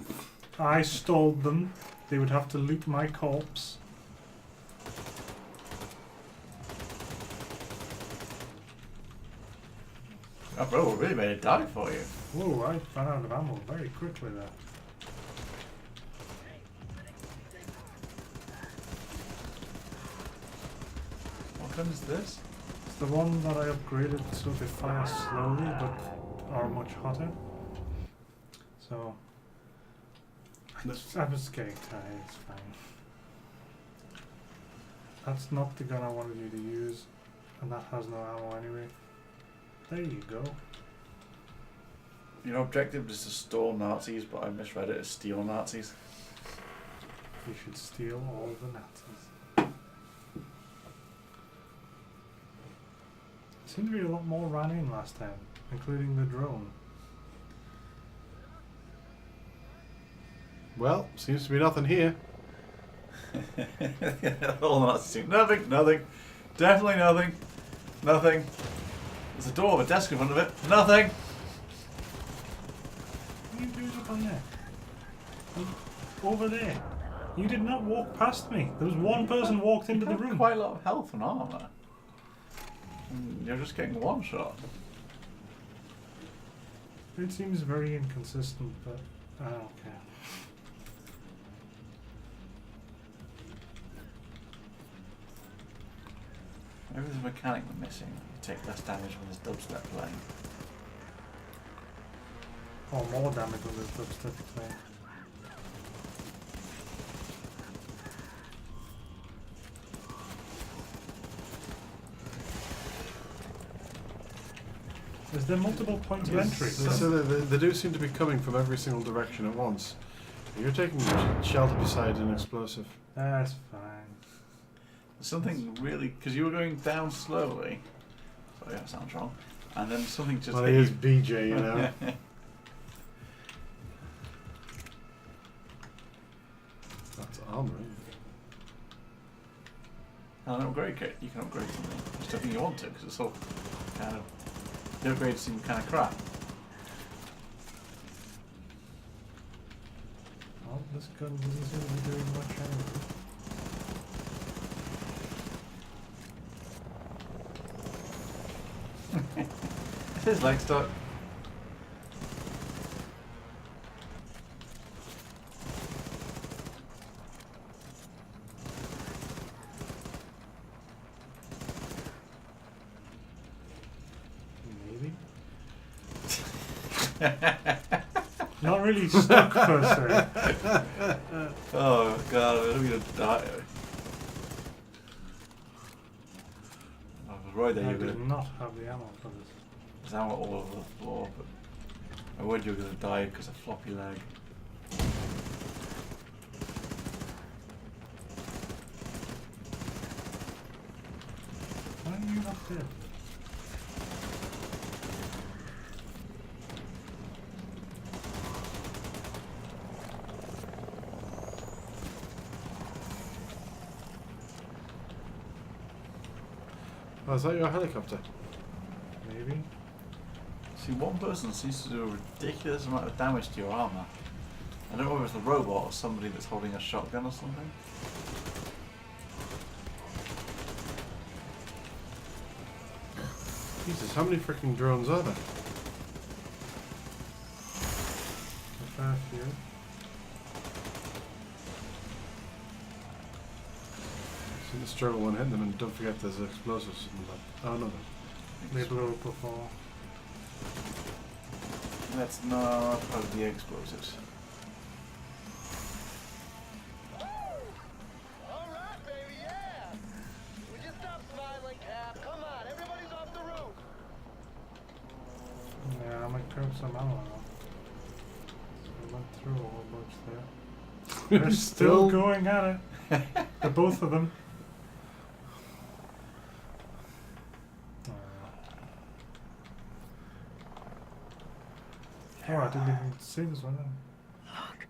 I stole them. They would have to loot my corpse. Oh, bro, really made it die for you. Whoa, I ran out of ammo very quickly there. What gun is this? It's the one that I upgraded so they fire slowly but are much hotter. So I'm just getting tired, it's fine. That's not the gun I wanted you to use, and that has no ammo anyway. There you go. Your objective is to stall Nazis, but I misread it as steal Nazis. You should steal all the Nazis. Seemed to be a lot more ran in last time, including the drone. Well, seems to be nothing here. All Nazis. Nothing, nothing. Definitely nothing. Nothing. There's a door with a desk in front of it. Nothing. What are you doing up on there? Over there. You did not walk past me. There was one person walked into the room. Quite a lot of health and armor. You're just getting one shot. It seems very inconsistent, but I don't care. Maybe there's a mechanic we're missing. You take less damage when there's dubstep playing. Or more damage when there's dubstep playing. Is there multiple points of entry? So they do seem to be coming from every single direction at once. You're taking shelter beside an explosive. That's fine. Something really, because you were going down slowly. Sorry, that sounds wrong. And then something just. Well, hit he is you. BJ, you know. That's armor. An upgrade kit. You can upgrade something. I just don't think you want to, because it's all kind of. The upgrades seem kind of crap. Well, this gun doesn't seem to be doing much anyway. His leg stuck. Maybe. Not really stuck per se. Oh god, I don't mean to die. I was worried that I you were did going not have the ammo for this. There's ammo all over the floor, but I worried you were going to die because of floppy leg. Why are you not dead? Oh, is that your helicopter? Maybe. See, one person seems to do a ridiculous amount of damage to your armor. I don't know whether it's the robot or somebody that's holding a shotgun or something. Jesus, how many freaking drones are there? A fair few. Seem to struggle when hitting them, and don't forget there's explosives in that. Oh no. They blew up before. That's not part of the explosives. I might turn some ammo on. I went through a whole bunch there. They're still going at it. The both of them. Oh, I didn't even see this one then. Look.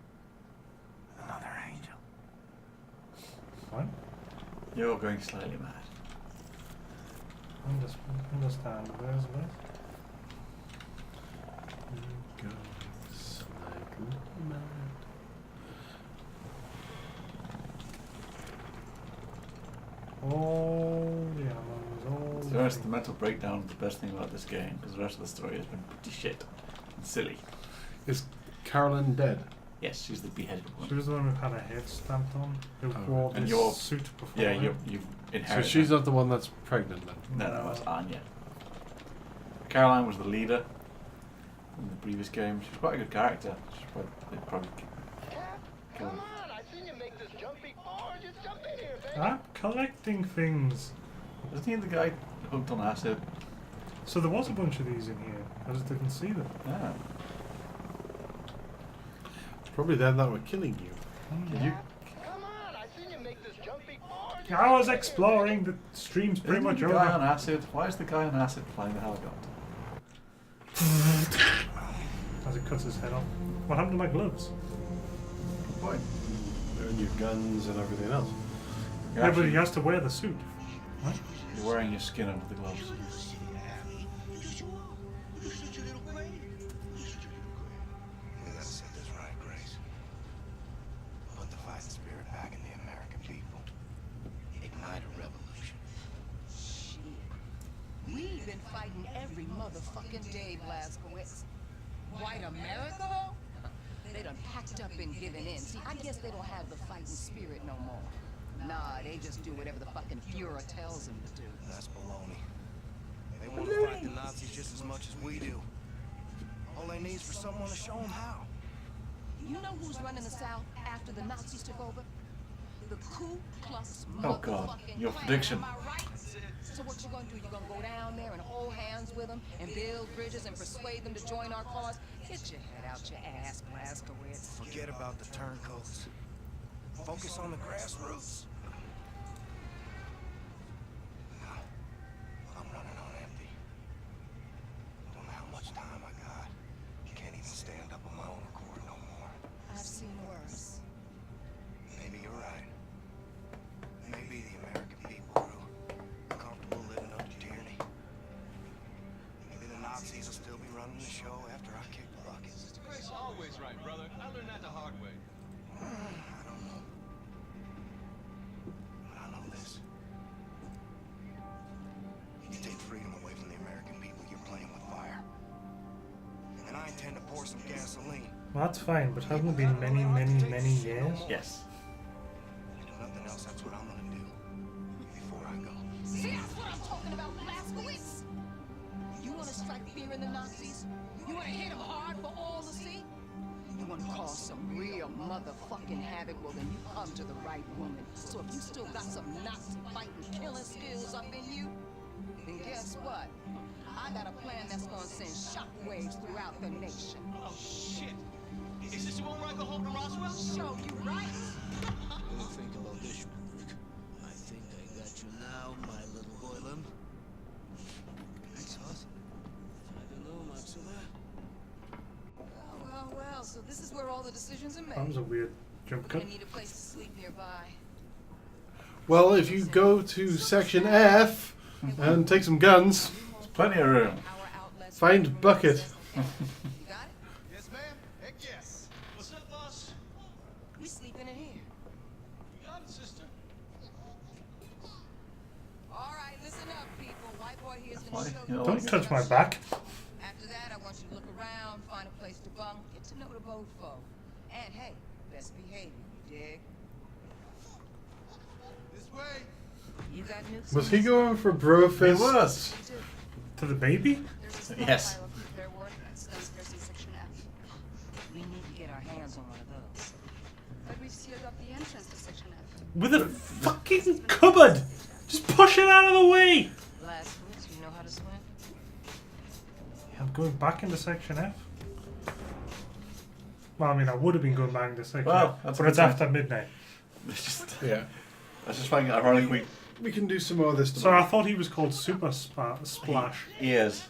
Another angel. What? You're going slightly mad. Understand. Where's this? You're going slightly mad. Oh, yeah, all To be honest, the mental breakdown is the best thing about this game, because the rest of the story has been pretty shit and silly. Is Carolyn dead? Yes, she's the beheaded one. She was the one who had a head stamped on. Who Oh, wore and this you're, suit before. yeah, him. you've So inherited she's her. not the one that's pregnant then? No, that's Anya. Caroline was the leader in the previous game. She's quite a good character. They'd probably kill her. I'm collecting things. Isn't he the guy hooked on acid? So there was a bunch of these in here. I just didn't see them. Yeah. It's probably them that were killing you. Did you? I was exploring. The stream's pretty much the over. guy on acid? Why is the guy on acid flying the helicopter? As it cuts his head off. What happened to my gloves? Good point. And your guns and everything else. Yeah, but he has to wear the suit. What? You're wearing your skin under the gloves. We gotta set this right, Grace. Put the fighting spirit back in the American people. Ignite a revolution. Shit. We've been fighting every motherfucking day, Blazkowicz. White America, though? They done packed up and given in. See, I guess they don't have the fighting spirit no more. Nah, they just do whatever the fucking Fuhrer tells them to do. That's baloney. They want to fight the Nazis just as much as we do. All they need is for someone to show them how. You know who's running the South after the Nazis took over? The Ku Klux Oh God, motherfucking your Klan, prediction. am I right? So what you gonna do? You gonna go down there and hold hands with them and build bridges and persuade them to join our cause? Get your head out your ass, Blazkowicz. Forget about the turncoats. Focus on the grassroots. I'm running on empty. Don't know how much time I got. Can't even stand up on my own accord no more. I've seen worse. Maybe you're right. Maybe the American people grew comfortable living under tyranny. Maybe the Nazis will still be running the show after I kick the bucket. Grace always right, brother. I learned that the hard way. I don't know. But I know this. You take freedom away from the American people, you're playing with fire. And I intend to pour some gasoline. Well, that's fine, but haven't it been many, many, many years? Yes. If nothing else, that's what I'm gonna do. Before I go. See, that's what I'm talking about, Blazkowicz. You wanna strike fear in the Nazis? You wanna hit them hard for all to see? You wanna cause some real motherfucking havoc? Well, then you come to the right woman. So if you still got some Nazi fighting, killing skills up in you, then guess what? I got a plan that's gonna send shockwaves throughout the nation. Oh, shit. Is this the one where I go home to Roswell? Show you right. What do you think about this one, Rick? I think I got you now, my little boyland. Thanks, Huss. I don't know, Maxilla. Well, so this is where all the decisions are made. That was a weird jump cut. I need a place to sleep nearby. Well, if you go to section F and take some guns, there's plenty of room. Find bucket. Yes, ma'am. Heck yes. What's up, boss? We sleeping in here. You got it, sister. All right, listen up, people. White boy here's Why? gonna show You you. know, Don't touch my back. After that, I want you to look around, find a place to bunk, get to know the boat folk. And hey, best behavior, you dig? This way. You got nukes? Was he going for bro He fist? was. To the baby? Yes. We need to get our hands on one of those. But we've sealed up the entrance to Section F. With a fucking cupboard! Just push it out of the way! Last week, you know how to swim? Yeah, I'm going back into Section F. Well, I mean, I would have been going back into Section F, that's but it's after midnight. It's just, Yeah. I was just finding it ironic. We can do some more of this So tomorrow. I thought he was called Super Splash. He is.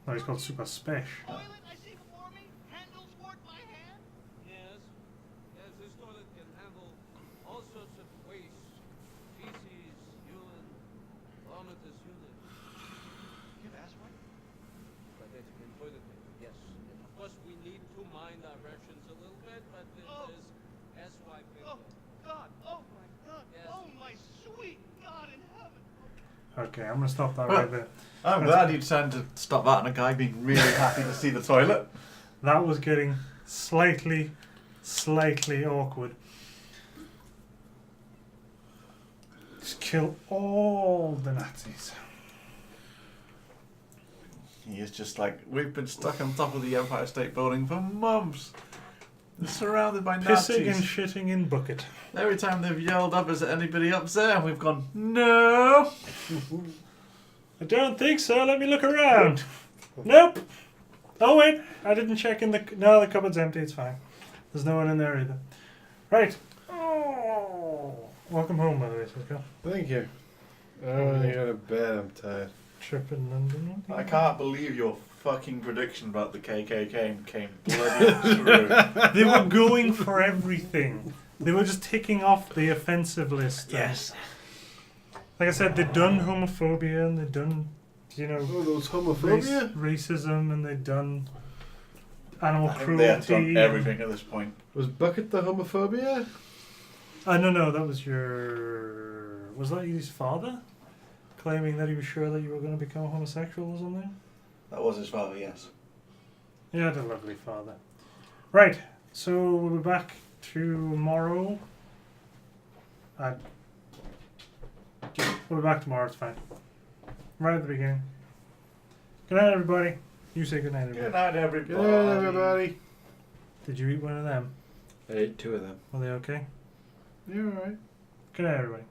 No, he's called Super Spesh. Yes. Yes, this toilet can handle all sorts of waste. Feces, urine, vomit as urine. You have asthma? But that's been toilet paper, yes. And of course we need to mind our rations a little bit, but there's SY paper. Oh, God. Oh, my God. Yes. Oh, my sweet God in heaven. Okay, I'm going to stop that right there. I'm glad you decided to stop that and a guy being really happy to see the toilet. That was getting slightly awkward. Just kill all the Nazis. He is just like, we've been stuck on top of the Empire State Building for months. They're surrounded by Nazis. Pissing and shitting in bucket. Every time they've yelled up, is there anybody up there? And we've gone, no. I don't think so. Let me look around. Nope. Oh, wait. I didn't check in the... No, the cupboard's empty. It's fine. There's no one in there either. Right. Oh. Welcome home, by the way, Sisco. Thank you. I want to go to bed. I'm tired. Trip in London. I can't believe your fucking prediction about the KKK came bloody true. They were going for everything. They were just ticking off the offensive list. Yes. Like I said, they'd done homophobia and they'd done, you know, those homophobia? racism, and they'd done animal I think cruelty. they had done everything at this point. Was Bucket the homophobia? No, that was your... Was that his father? Claiming that he was sure that you were going to become homosexual or something? That was his father, yes. He had a lovely father. Right, so we'll be back tomorrow. We'll be back tomorrow, it's fine. Right at the beginning. Good night, everybody. You say good night, everybody. Good night, everybody. Good night, everybody. Did you eat one of them? I ate 2 of them. Were they okay? You're alright. Good night, everybody.